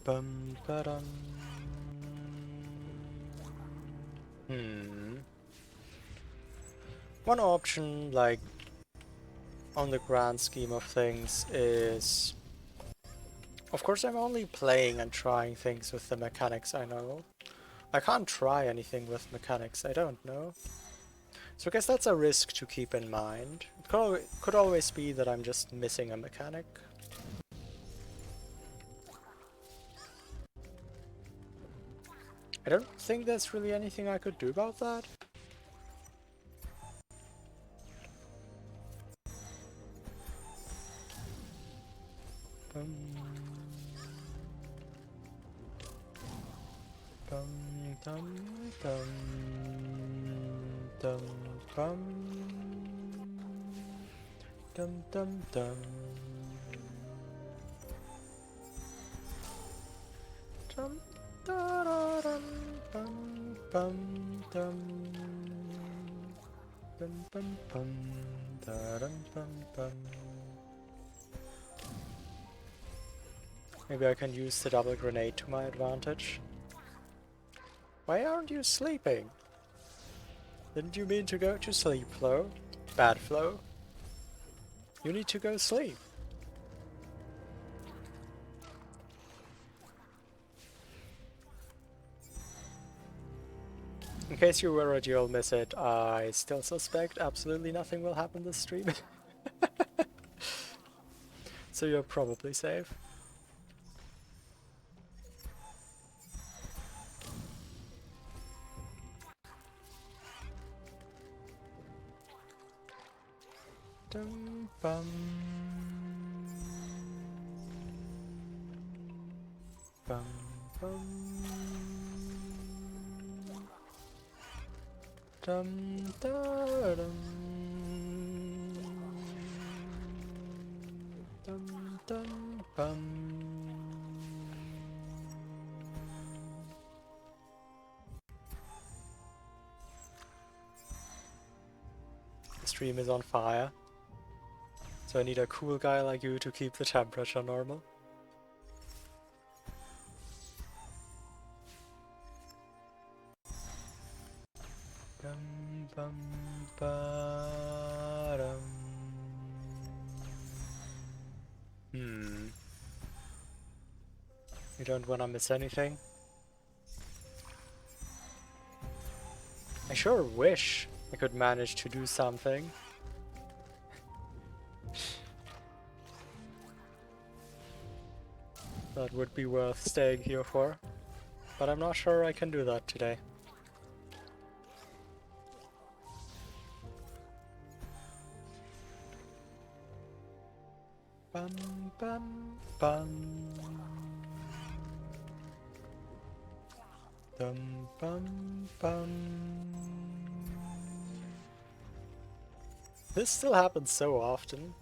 Bum ba-dum. One option, like, on the grand scheme of things is... Of course, I'm only playing and trying things with the mechanics I know. I can't try anything with mechanics I don't know. So I guess that's a risk to keep in mind. It could always be that I'm just missing a mechanic. I don't think there's really anything I could do about that. Bum, bum, dum, dum, dum, bum, dum, dum, dum. Dum, da, da, dum, bum, bum, dum. Bum, bum, bum, da, dum, bum, bum. Maybe I can use the double grenade to my advantage. Why aren't you sleeping? Didn't you mean to go to sleep, Flo? Bad Flo. You need to go sleep. In case you're worried you'll miss it, I still suspect absolutely nothing will happen this stream. So you're probably safe. Dum bum. Bum bum. Dum da dum. Dum dum bum. The stream is on fire. So I need a cool guy like you to keep the temperature normal. Bum bum ba-dum. You don't wanna miss anything? I sure wish I could manage to do something. That would be worth staying here for. But I'm not sure I can do that today. Bum bum bum. Dum bum bum. This still happens so often.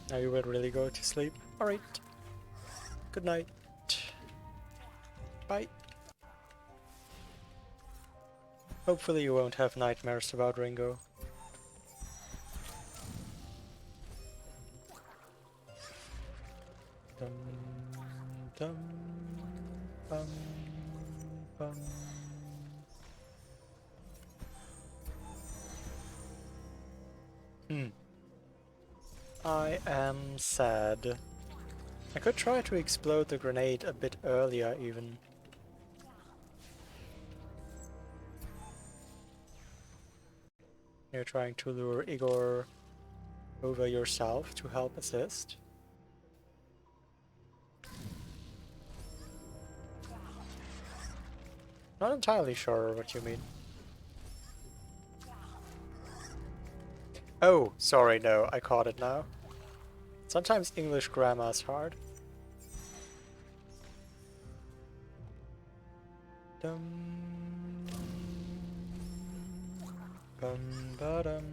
Now you will really go to sleep? Alright. Good night. Bye. Hopefully you won't have nightmares about Ringo. Dum dum bum bum. I am sad. I could try to explode the grenade a bit earlier even. You're trying to lure Igor over yourself to help assist. Not entirely sure what you mean. Oh, sorry, no, I caught it now. Sometimes English grammar is hard. Dum bum ba dum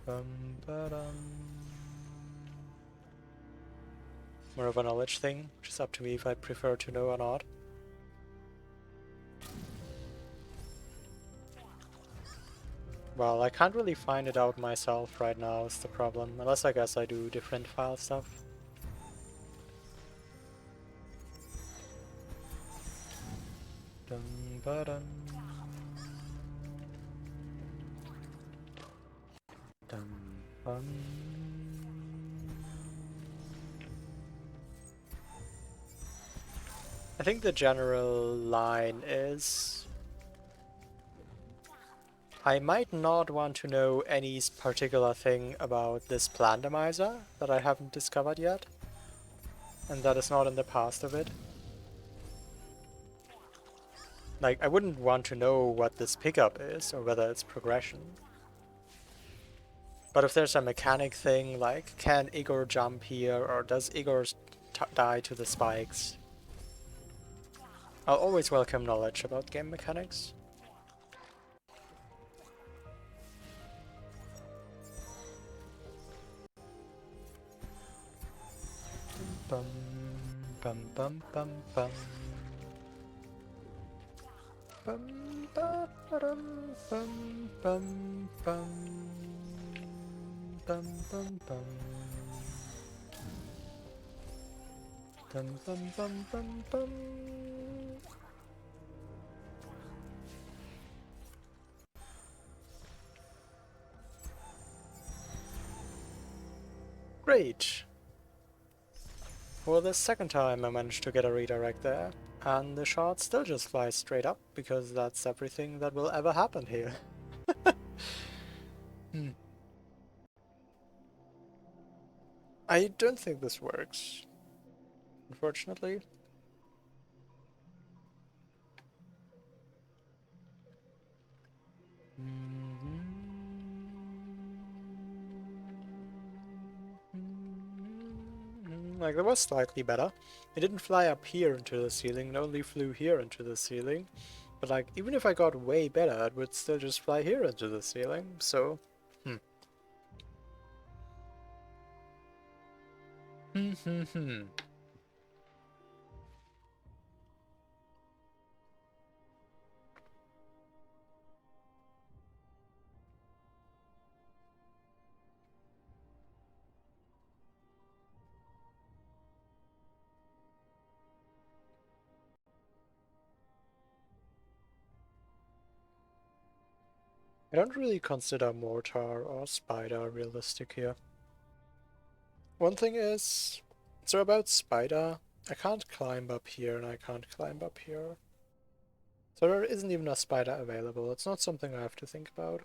bum ba dum. More of a knowledge thing, which is up to me if I prefer to know or not. Well, I can't really find it out myself right now is the problem, unless I guess I do different file stuff. Dum ba dum. Dum bum. I think the general line is I might not want to know any particular thing about this Plandemizer that I haven't discovered yet, and that is not in the past of it. Like, I wouldn't want to know what this pickup is, or whether it's progression. But if there's a mechanic thing, like, can Igor jump here, or does Igor die to the spikes? I'll always welcome knowledge about game mechanics. Bum bum bum bum bum. Bum ba dum bum bum bum bum bum bum. Bum bum bum bum bum. Great. For the second time I managed to get a redirect there, and the shot still just flies straight up, because that's everything that will ever happen here. I don't think this works, unfortunately. Like, that was slightly better. It didn't fly up here into the ceiling, it only flew here into the ceiling. But like, even if I got way better, it would still just fly here into the ceiling, so... I don't really consider Mortar or Spider realistic here. One thing is, so about Spider, I can't climb up here and I can't climb up here. So there isn't even a spider available, it's not something I have to think about.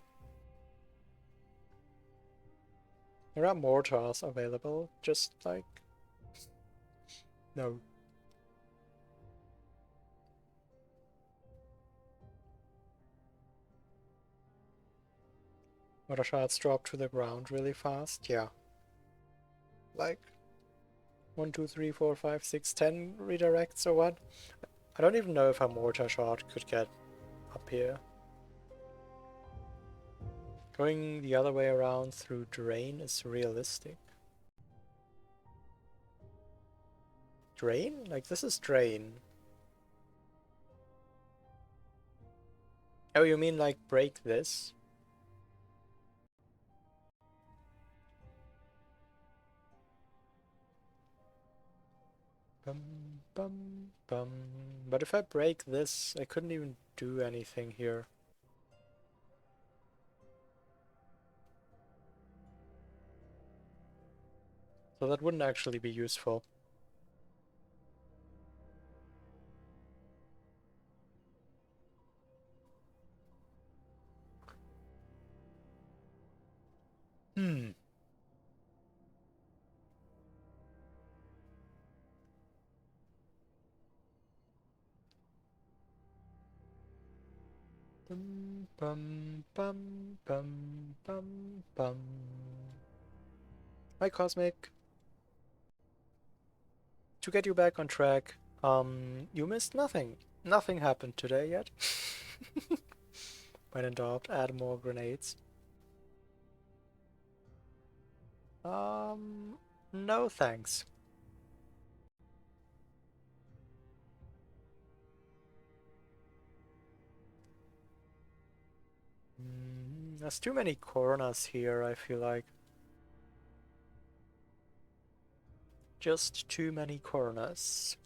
There are mortars available, just like... no. Mortar shards drop to the ground really fast, yeah. Like 1, 2, 3, 4, 5, 6, 10 redirects or what? I don't even know if a mortar shard could get up here. Going the other way around through drain is realistic. Drain? Like, this is drain. Oh, you mean like break this? Bum, bum, bum. But if I break this, I couldn't even do anything here. So that wouldn't actually be useful. Hmm. Bum, bum, bum, bum, bum, bum. Hi, Cosmic. to get you back on track, you missed nothing. Nothing happened today yet. When in doubt, add more grenades. No thanks. There's too many corners here, I feel like. Just too many corners.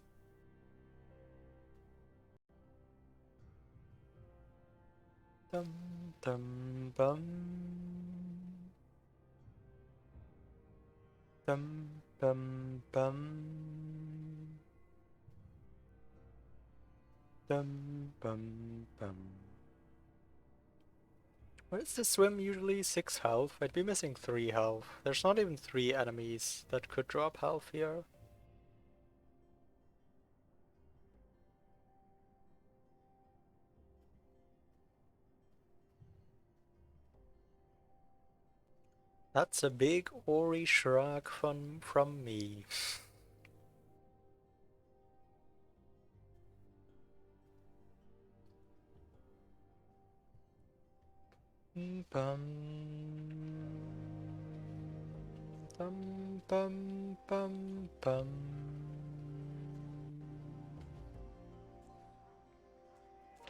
Dum dum bum. Bum bum bum. Bum bum bum. What is the swim usually? 6 health? I'd be missing 3 health. There's not even 3 enemies that could drop health here. That's a big Ori shrug from me. Bum bum bum bum bum.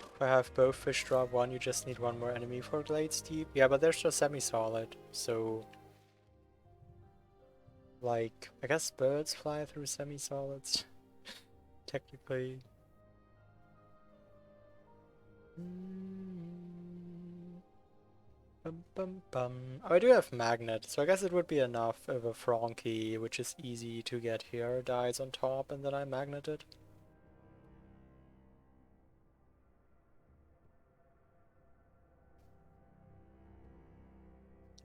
If I have both fish drop 1, you just need 1 more enemy for Glades Deep. Yeah, but they're just semi-solid, so... Like, I guess birds fly through semi-solids, technically. Bum bum bum. Oh, I do have magnet, so I guess it would be enough if a Frankie, which is easy to get here, dies on top and then I magnet it.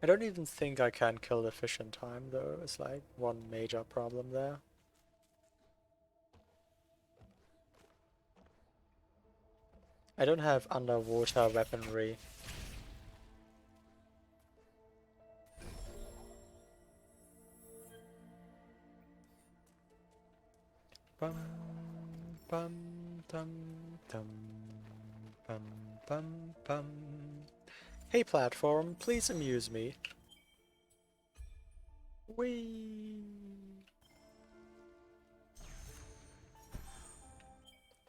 I don't even think I can kill the fish in time though, it's like one major problem there. I don't have underwater weaponry. Bum bum dum dum bum bum bum. Hey platform, please amuse me. Whee!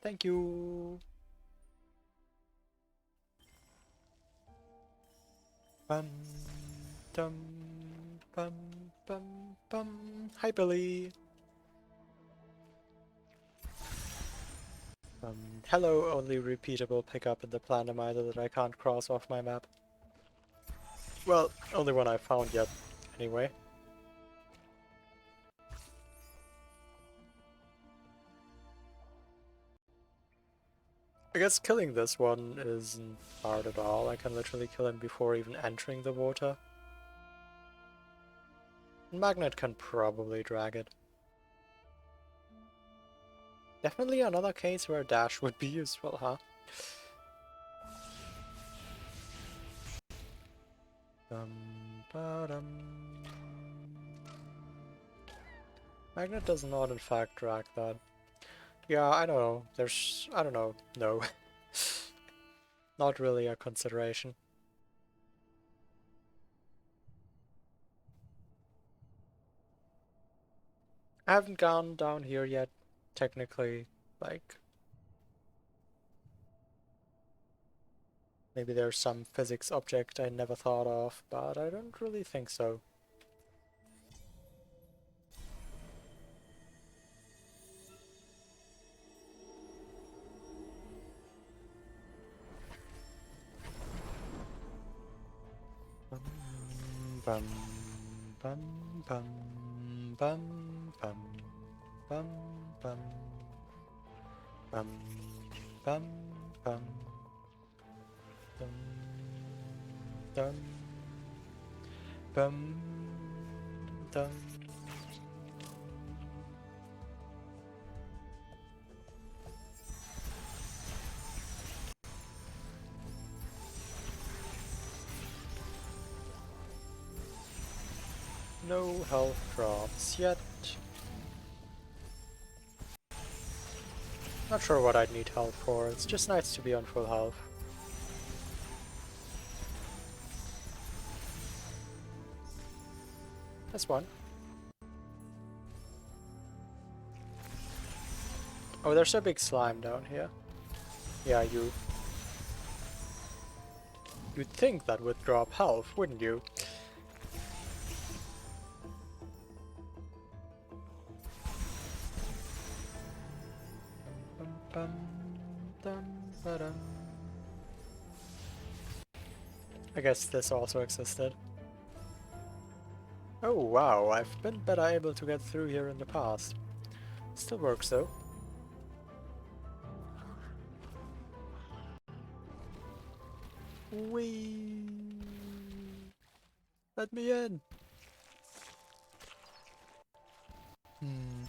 Thank you. Bum dum bum bum bum. Hi Billy. Hello, only repeatable pickup in the Plandomizer that I can't cross off my map. Well, only one I found yet, anyway. I guess killing this one isn't hard at all. I can literally kill him before even entering the water. Magnet can probably drag it. Definitely another case where dash would be useful, huh? Ba-dum. Magnet does not in fact drag that. Yeah, I don't know. I don't know. No. Not really a consideration. I haven't gone down here yet, technically. Like, maybe there's some physics object I never thought of, but I don't really think so. Bum bum bum bum bum bum bum bum bum bum dum dum bum dum. No health drops yet. Not sure what I'd need health for, it's just nice to be on full health. That's one. Oh, there's a big slime down here. Yeah, you'd think that would drop health, wouldn't you? I guess this also existed. Oh wow, I've been better able to get through here in the past. Still works though. Whee! Let me in! Hmm.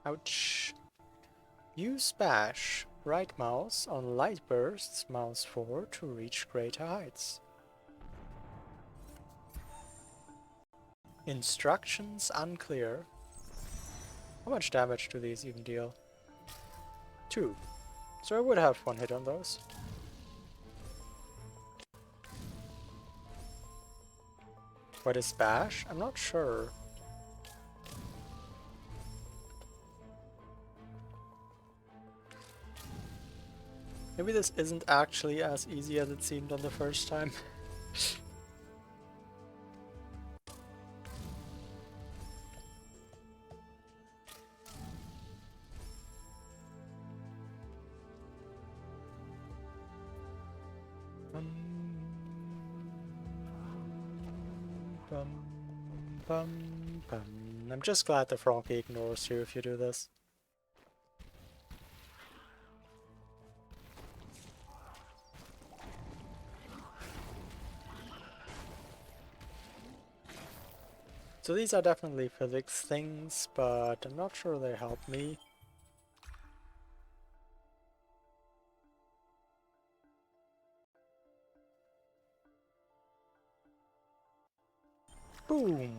Ouch. Use bash. Right mouse on light bursts, mouse forward to reach greater heights. Instructions unclear. How much damage do these even deal? 2. So I would have one hit on those. What is bash? I'm not sure. Maybe this isn't actually as easy as it seemed on the first time. I'm just glad the Froggy ignores you if you do this. So these are definitely physics things, but I'm not sure they help me. Boom!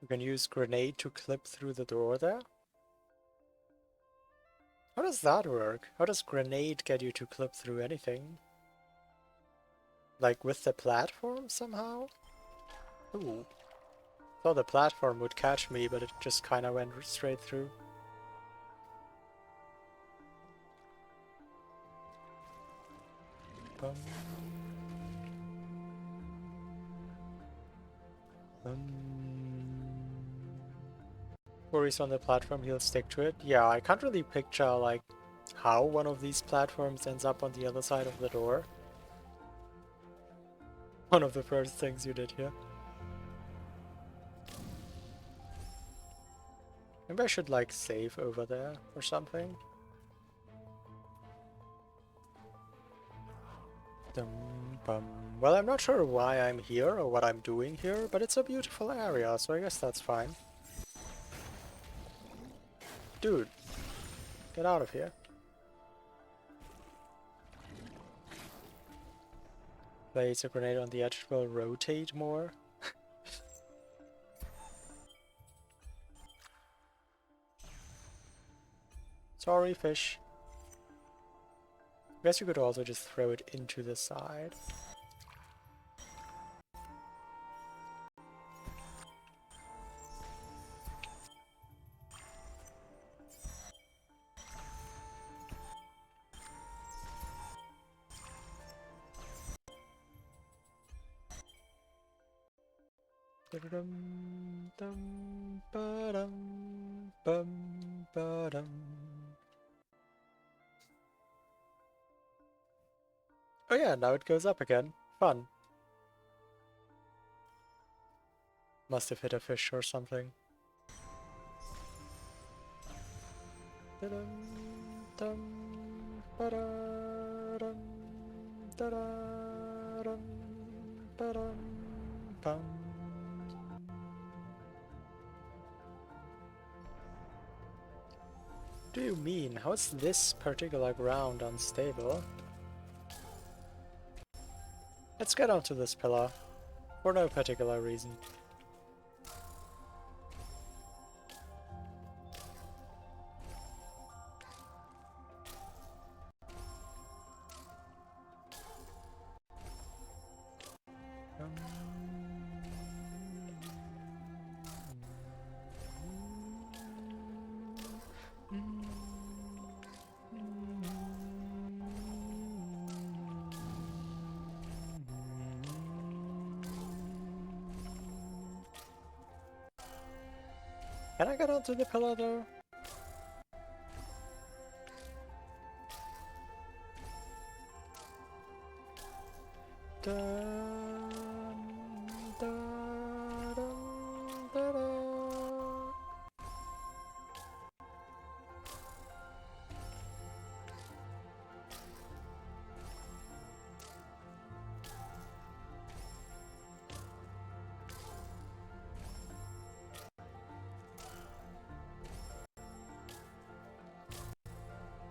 You can use grenade to clip through the door there. How does that work? How does grenade get you to clip through anything? Like with the platform somehow? Ooh. Thought the platform would catch me, but it just kinda went straight through. Bum. Where he's on the platform, he'll stick to it. Yeah, I can't really picture, like, how one of these platforms ends up on the other side of the door. One of the first things you did here. Maybe I should, like, save over there or something. Dum, bum. Well, I'm not sure why I'm here or what I'm doing here, but it's a beautiful area, so I guess that's fine. Dude, get out of here. Place a grenade on the edge, will rotate more. Sorry, fish. I guess you could also just throw it into the side. Dum, dum, ba-dum, bum, ba-dum. Oh yeah, now it goes up again. Fun. Must have hit a fish or something. Dum, dum, ba-da-dum. da-da-dum, ba-dum, bum. What do you mean? How is this particular ground unstable? Let's get onto this pillar. For no particular reason. Can I get onto the pillar though? Dun, dun, dun, dun, dun.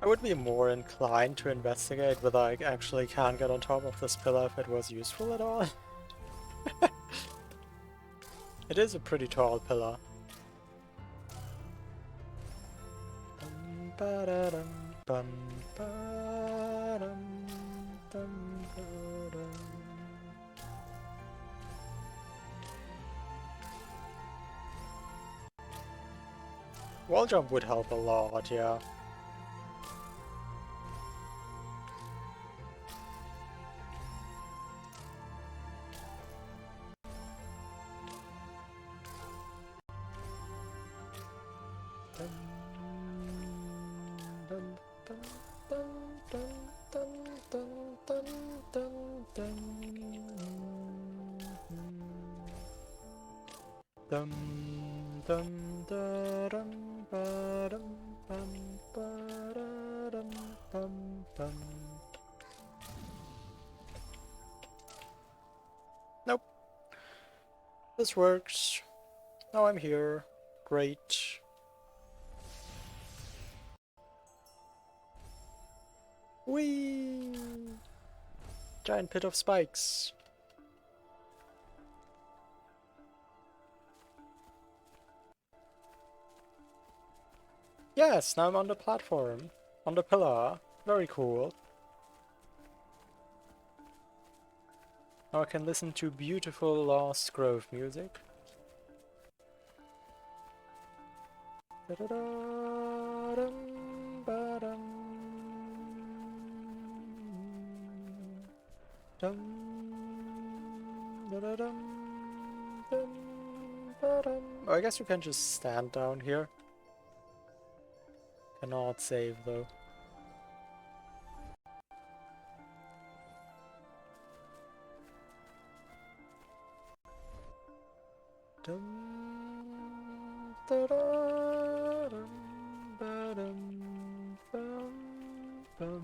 I would be more inclined to investigate whether I actually can get on top of this pillar if it was useful at all. It is a pretty tall pillar. Wall jump would help a lot, yeah. Dum dum da dum ba dum bum ba da dum bum bum. Nope. This works. Now I'm here. Great. Whee! Giant pit of spikes. Yes, now I'm on the platform. On the pillar. Very cool. Now I can listen to beautiful Lost Grove music. Da-da-da-dum, ba-dum. Dum, da-da-dum, dum, ba-dum. Oh, I guess you can just stand down here. Cannot save though. Dum, da-da-dum, ba-dum, bum, bum.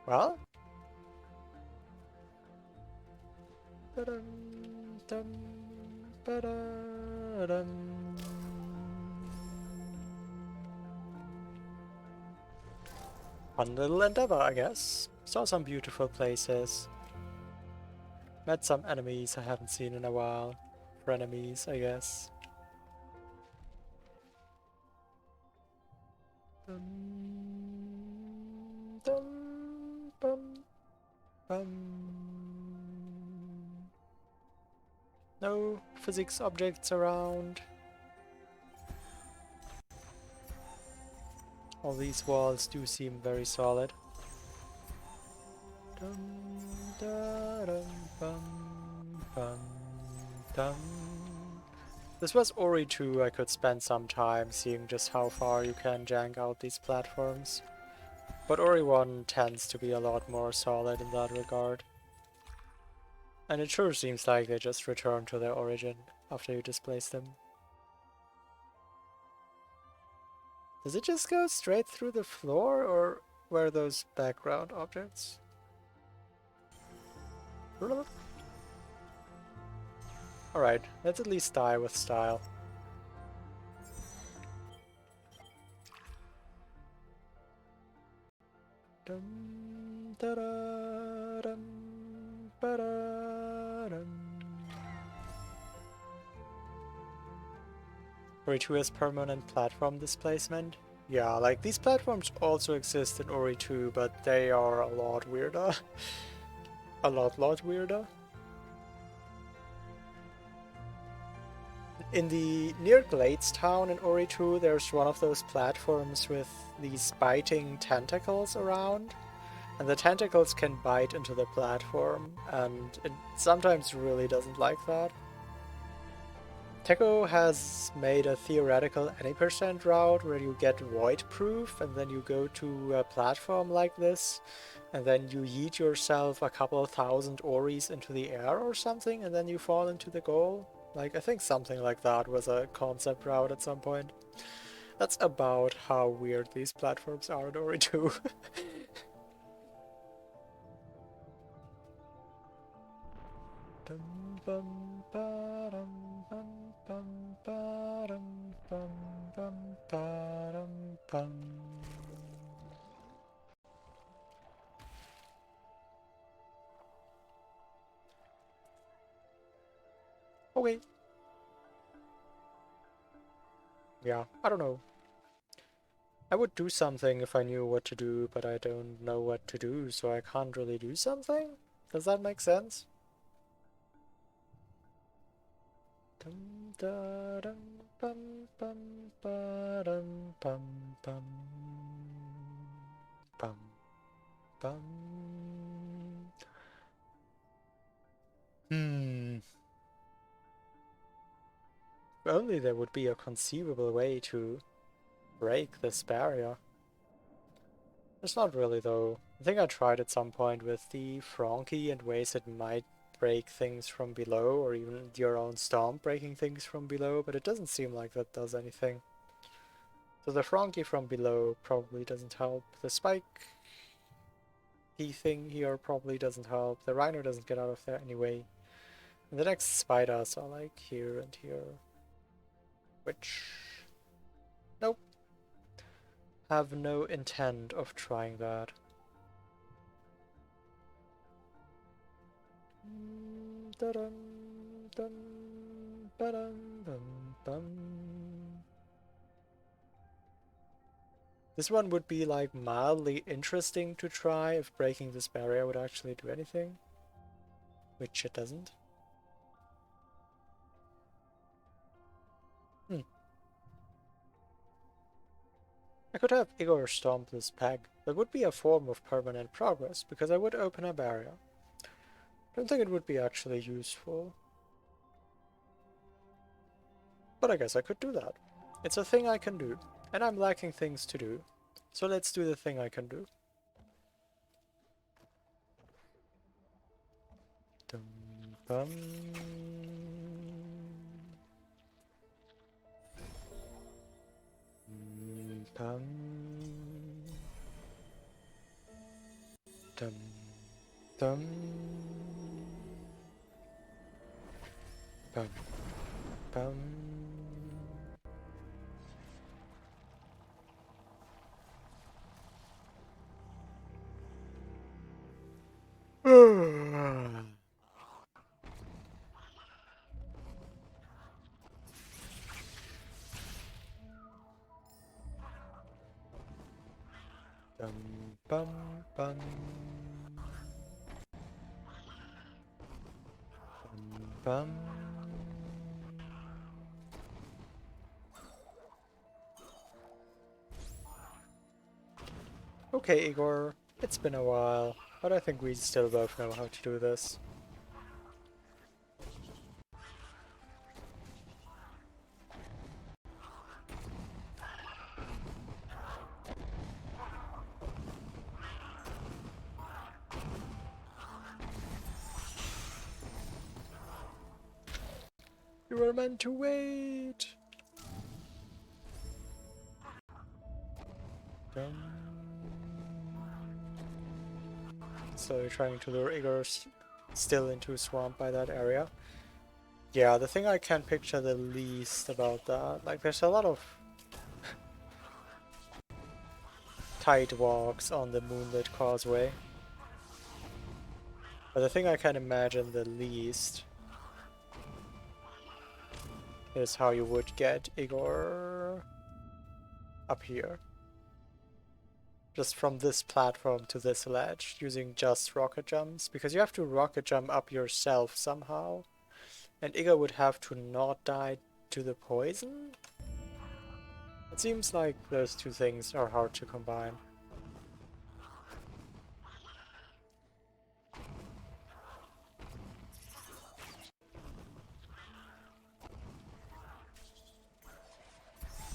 Well? Ba-dum, dum, ba-da-dum. Fun little endeavor, I guess. Saw some beautiful places. Met some enemies I haven't seen in a while. Frenemies, I guess. Dum, dum, bum, bum. No physics objects around. All these walls do seem very solid. Dum, da, dum, bum, bum, dum. This was Ori 2. I could spend some time seeing just how far you can jank out these platforms. But Ori 1 tends to be a lot more solid in that regard. And it sure seems like they just return to their origin after you displace them. Does it just go straight through the floor, or Where are those background objects? Alright, let's at least die with style. Dum, da-da, dum, ba-da, dum. Ori 2 has permanent platform displacement. Yeah, like these platforms also exist in Ori 2, but they are a lot weirder. A lot weirder. In the near Glades town in Ori 2, there's one of those platforms with these biting tentacles around. And the tentacles can bite into the platform, and it sometimes really doesn't like that. Techo has made a theoretical any percent route where you get void proof and then you go to a platform like this and then you yeet yourself a couple of thousand Oris into the air or something and then you fall into the goal. Like, I think something like that was a concept route at some point. That's about how weird these platforms are in Ori 2. Dum bum ba dum bum bum ba dum bum bum ba dum bum. Okay. Yeah, I don't know. I would do something if I knew what to do, but I don't know what to do, so I can't really do something? Does that make sense? Dum da dum bum bum ba dum bum bum bum bum. Hmm. If only there would be a conceivable way to break this barrier. There's not really though. I think I tried at some point with the Frankie and ways it might break things from below, or even your own stomp breaking things from below, but it doesn't seem like that does anything. So the Frankie from below probably doesn't help. The spike key thing here probably doesn't help. The Rhino doesn't get out of there anyway. And the next spiders are like here and here. Which... nope. Have no intent of trying that. Da-dum, dum, ba-dum, bum, bum. This one would be like mildly interesting to try if breaking this barrier would actually do anything. Which it doesn't. I could have Igor stomp this peg. That would be a form of permanent progress, because I would open a barrier. Don't think it would be actually useful. But I guess I could do that. It's a thing I can do, and I'm lacking things to do. So let's do the thing I can do. Dum bum. Bum. Dum dum. Bum bum. Dum bum bum. Bum bum. Okay, Igor, it's been a while, but I think we still both know how to do this. You were meant to wait! Dum, Slowly trying to lure Igor still into swamp by that area. Yeah, the thing I can picture the least about that, like there's a lot of tight walks on the Moonlit Causeway. But the thing I can imagine the least is how you would get Igor up here. Just from this platform to this ledge, using just rocket jumps, because you have to rocket jump up yourself somehow. And Igor would have to not die to the poison? It seems like those two things are hard to combine.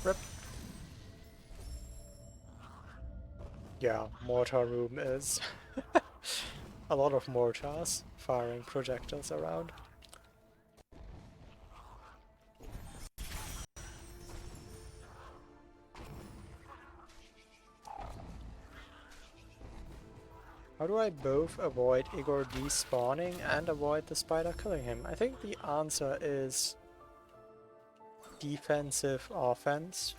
Rip. Yeah, mortar room is a lot of mortars firing projectiles around. How do I both avoid Igor despawning and avoid the spider killing him? I think the answer is defensive offense.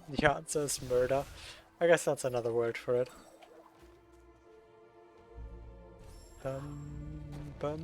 The answer is murder. I guess that's another word for it. Bum.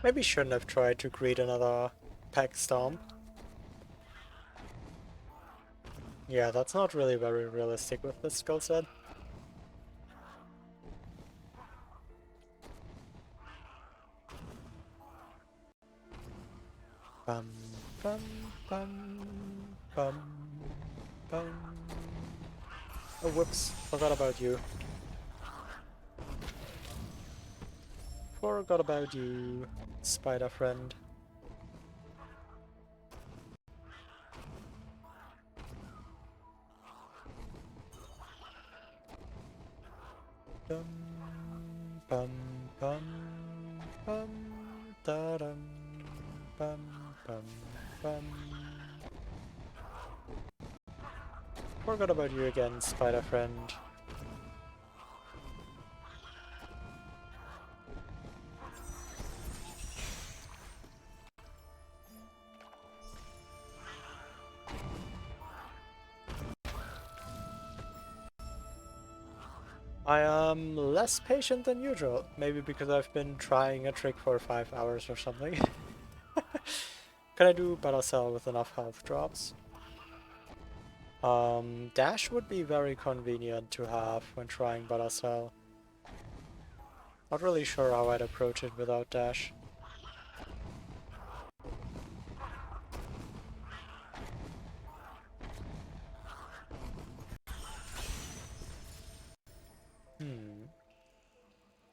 Maybe shouldn't have tried to create another Pack Stomp. Yeah, that's not really very realistic with this skill set. Bum bum bum bum bum. Oh whoops, forgot about you. Forgot about you, spider friend. Dum bum bum bum da dum bum bum bum. Forgot about you again, spider friend. I am less patient than usual, maybe because I've been trying a trick for 5 hours or something. Can I do Battle Cell with enough health drops? Dash would be very convenient to have when trying Battle Cell. Not really sure how I'd approach it without Dash.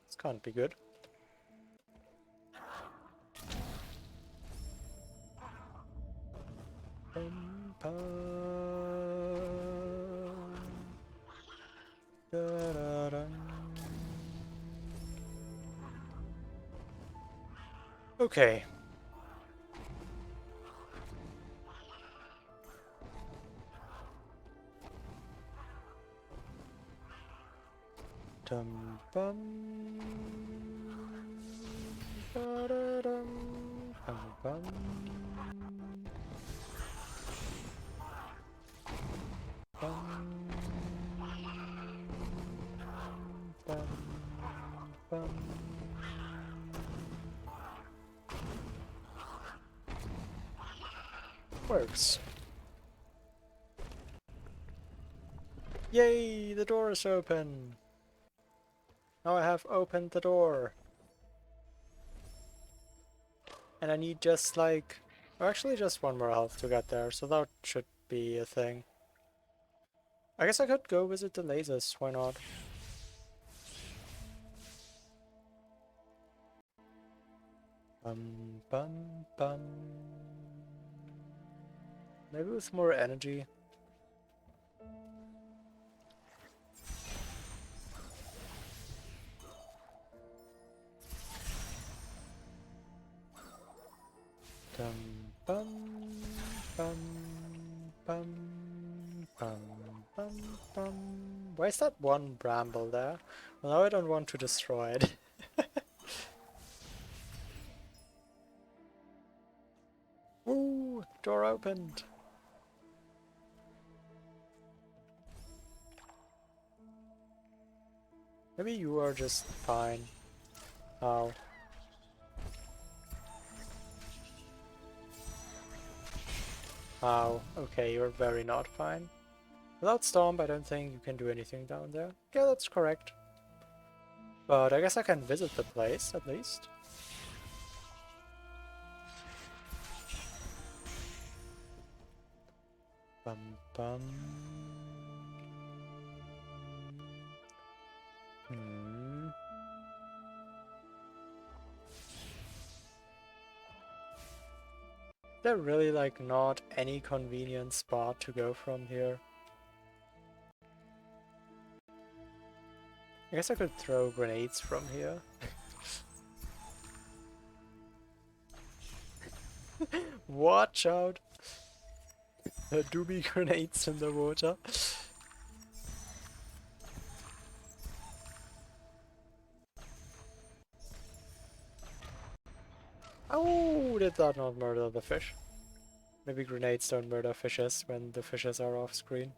This can't be good. Bum, bum. Da-da-dum. Okay. Dum bum. Da-da-dum. Bum bum. Bum. Bum. Bum. Works. Yay! The door is open! Now I have opened the door. And I need just like... or actually just one more health to get there, so that should be a thing. I guess I could go visit the lasers, why not? Bum bum bum. Maybe with more energy. Dum bum bum bum bum bum bum. Why is that one bramble there? Well, now I don't want to destroy it. Woo! Door opened! Maybe you are just fine. Oh. Oh, okay, you're very not fine. Without Stomp, I don't think you can do anything down there. Yeah, that's correct. But I guess I can visit the place, at least. Bum bum. Hmm. There really like not any convenient spot to go from here. I guess I could throw grenades from here. Watch out! There do be grenades in the water. Oh, did that not murder the fish? Maybe grenades don't murder fishes when the fishes are off screen.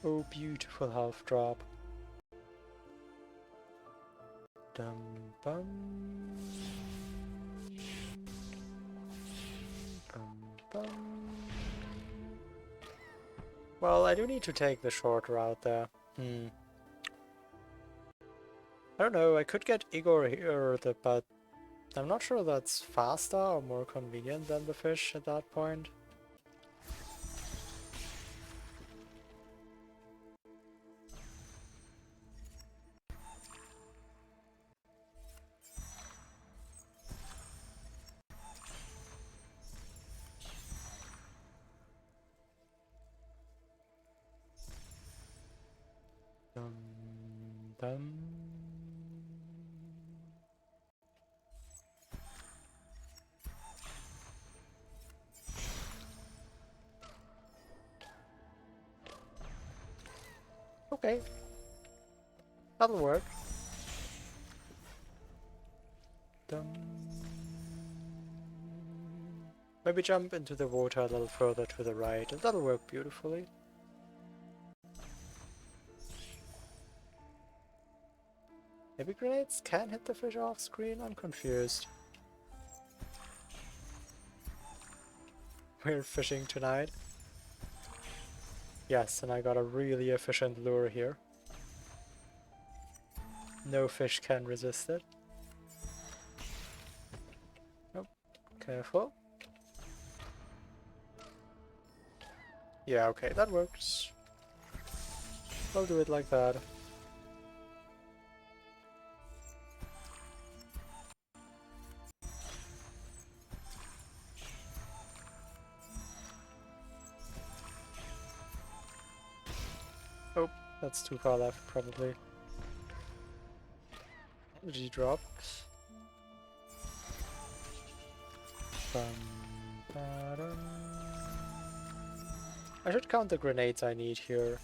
Oh, beautiful half drop. Dum bum. Bum bum. Well, I do need to take the short route there. I don't know, I could get Igor here, but I'm not sure that's faster or more convenient than the fish at that point. Dum dum. Okay, that'll work. Dum. Maybe jump into the water a little further to the right, and that'll work beautifully. Maybe grenades can hit the fish off screen? I'm confused. We're fishing tonight. Yes, and I got a really efficient lure here. No fish can resist it. Nope. Careful. Yeah, okay, that works. I'll do it like that. Oh, that's too far left, probably. Energy drop. Bum, ba-dum. I should count the grenades I need here,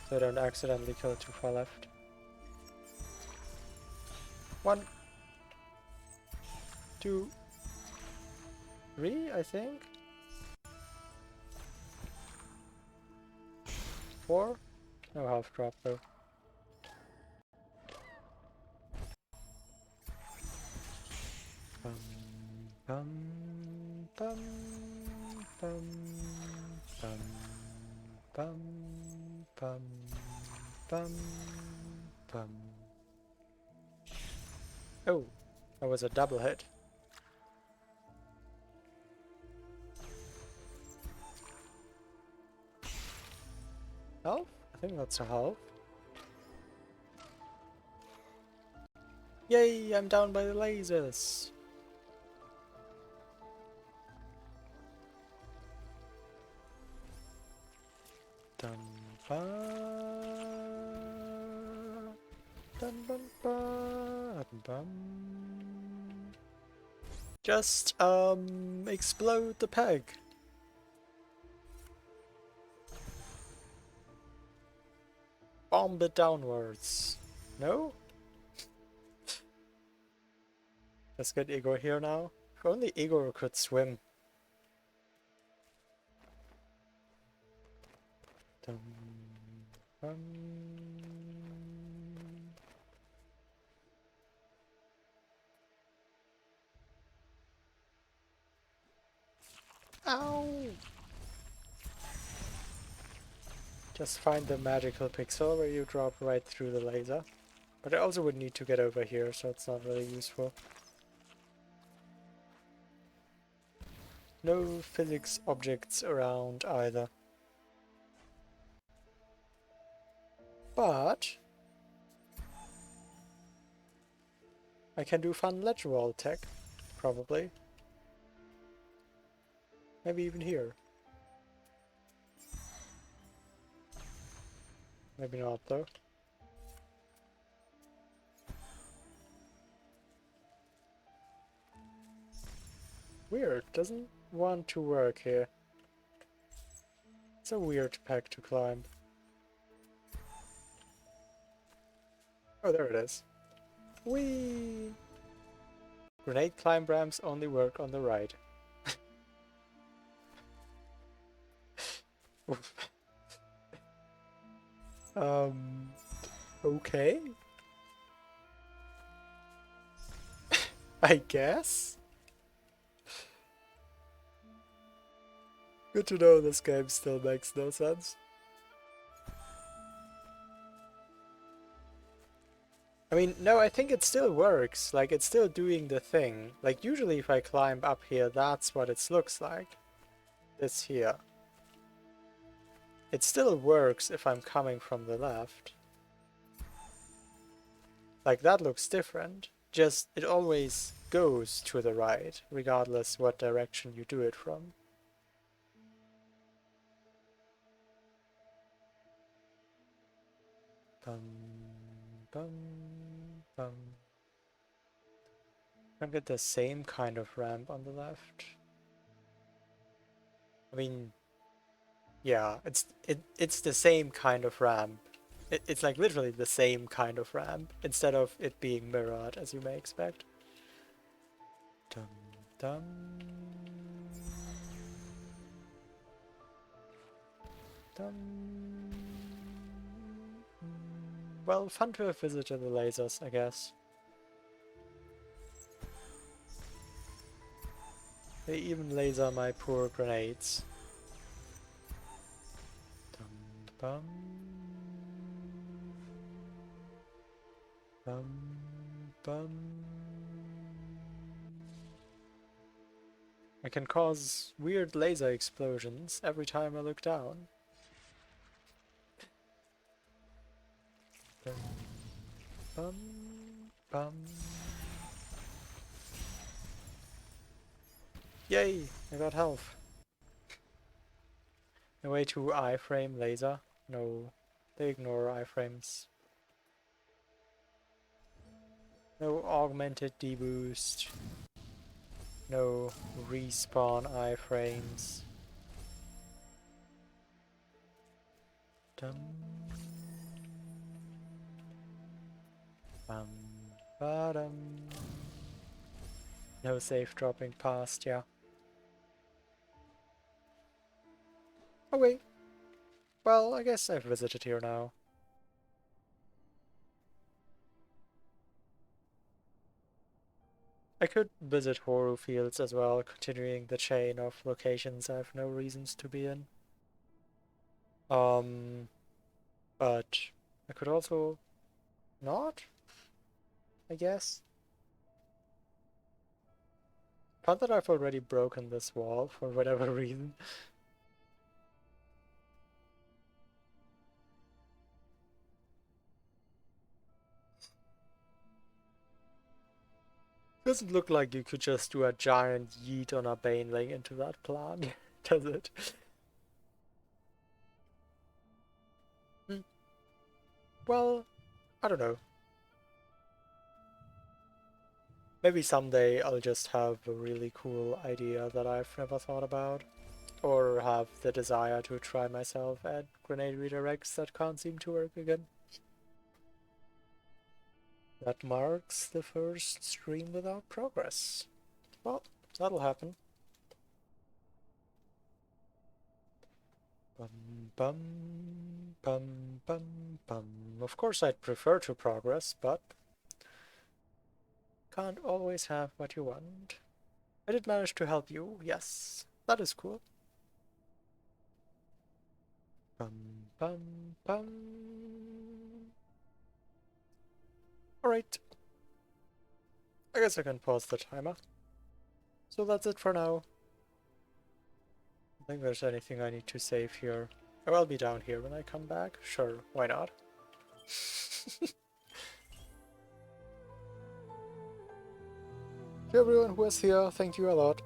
so I don't accidentally kill it too far left. 1, 2, 3, I think. 4? No half drop though. Bum, bum, bum, bum, bum, bum, bum, bum, bum. Oh, that was a double hit. Health? I think that's a health. Yay, I'm down by the lasers. Dun ba dun bum ba dun bum. Just explode the peg. Bomb it downwards. No? Let's get Igor here now. If only Igor could swim. Dum, bum. Ow! Just find the magical pixel where you drop right through the laser. But I also would need to get over here, so it's not really useful. No physics objects around either. But I can do fun ledge wall tech, probably. Maybe even here. Maybe not though. Weird, doesn't want to work here. It's a weird peg to climb. Oh, there it is. Whee! Grenade climb ramps only work on the right. Okay. I guess? Good to know this game still makes no sense. I mean, no, I think it still works. Like, it's still doing the thing. Like, usually if I climb up here, that's what it looks like. This here. It still works if I'm coming from the left. Like, that looks different. Just, it always goes to the right, regardless what direction you do it from. Bum, bum, bum. I get the same kind of ramp on the left. I mean, yeah, it's the same kind of ramp. It's like literally the same kind of ramp instead of it being mirrored, as you may expect. Dum dum. Dum. Well, fun to have visited the lasers, I guess. They even laser my poor grenades. Dum bum. Bum bum. I can cause weird laser explosions every time I look down. Bum bum bum. Yay! I got health. No way to iframe laser. No, they ignore iframes. No augmented deboost. No respawn iframes. Dum. Bum. Ba-dum. No safe dropping past, yeah. Okay. Well, I guess I've visited here now. I could visit Horu Fields as well, continuing the chain of locations I have no reasons to be in. But I could also not, I guess. Not that I've already broken this wall for whatever reason. Doesn't look like you could just do a giant yeet on a baneling into that plant, does it? Well, I don't know. Maybe someday I'll just have a really cool idea that I've never thought about. Or have the desire to try myself at grenade redirects that can't seem to work again. That marks the first stream without progress. Well, that'll happen. Bum bum bum bum bum. Of course I'd prefer to progress, but can't always have what you want. I did manage to help you, yes. That is cool. Bum bum bum. Alright. I guess I can pause the timer. So that's it for now. I think there's anything I need to save here. Oh, I'll be down here when I come back. Sure, why not? To everyone who was here, thank you a lot.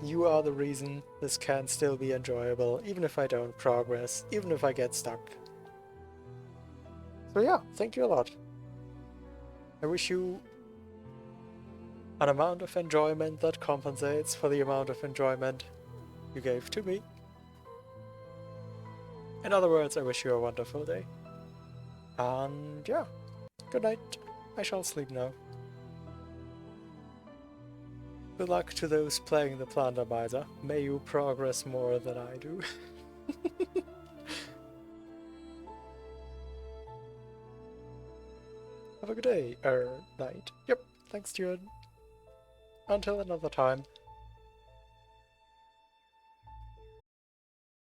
You are the reason this can still be enjoyable, even if I don't progress, even if I get stuck. So yeah, thank you a lot. I wish you an amount of enjoyment that compensates for the amount of enjoyment you gave to me. In other words, I wish you a wonderful day. And yeah, good night. I shall sleep now. Good luck to those playing the Plandomizer. May you progress more than I do. Have a good day, night. Yep, thanks, Stuart. Until another time.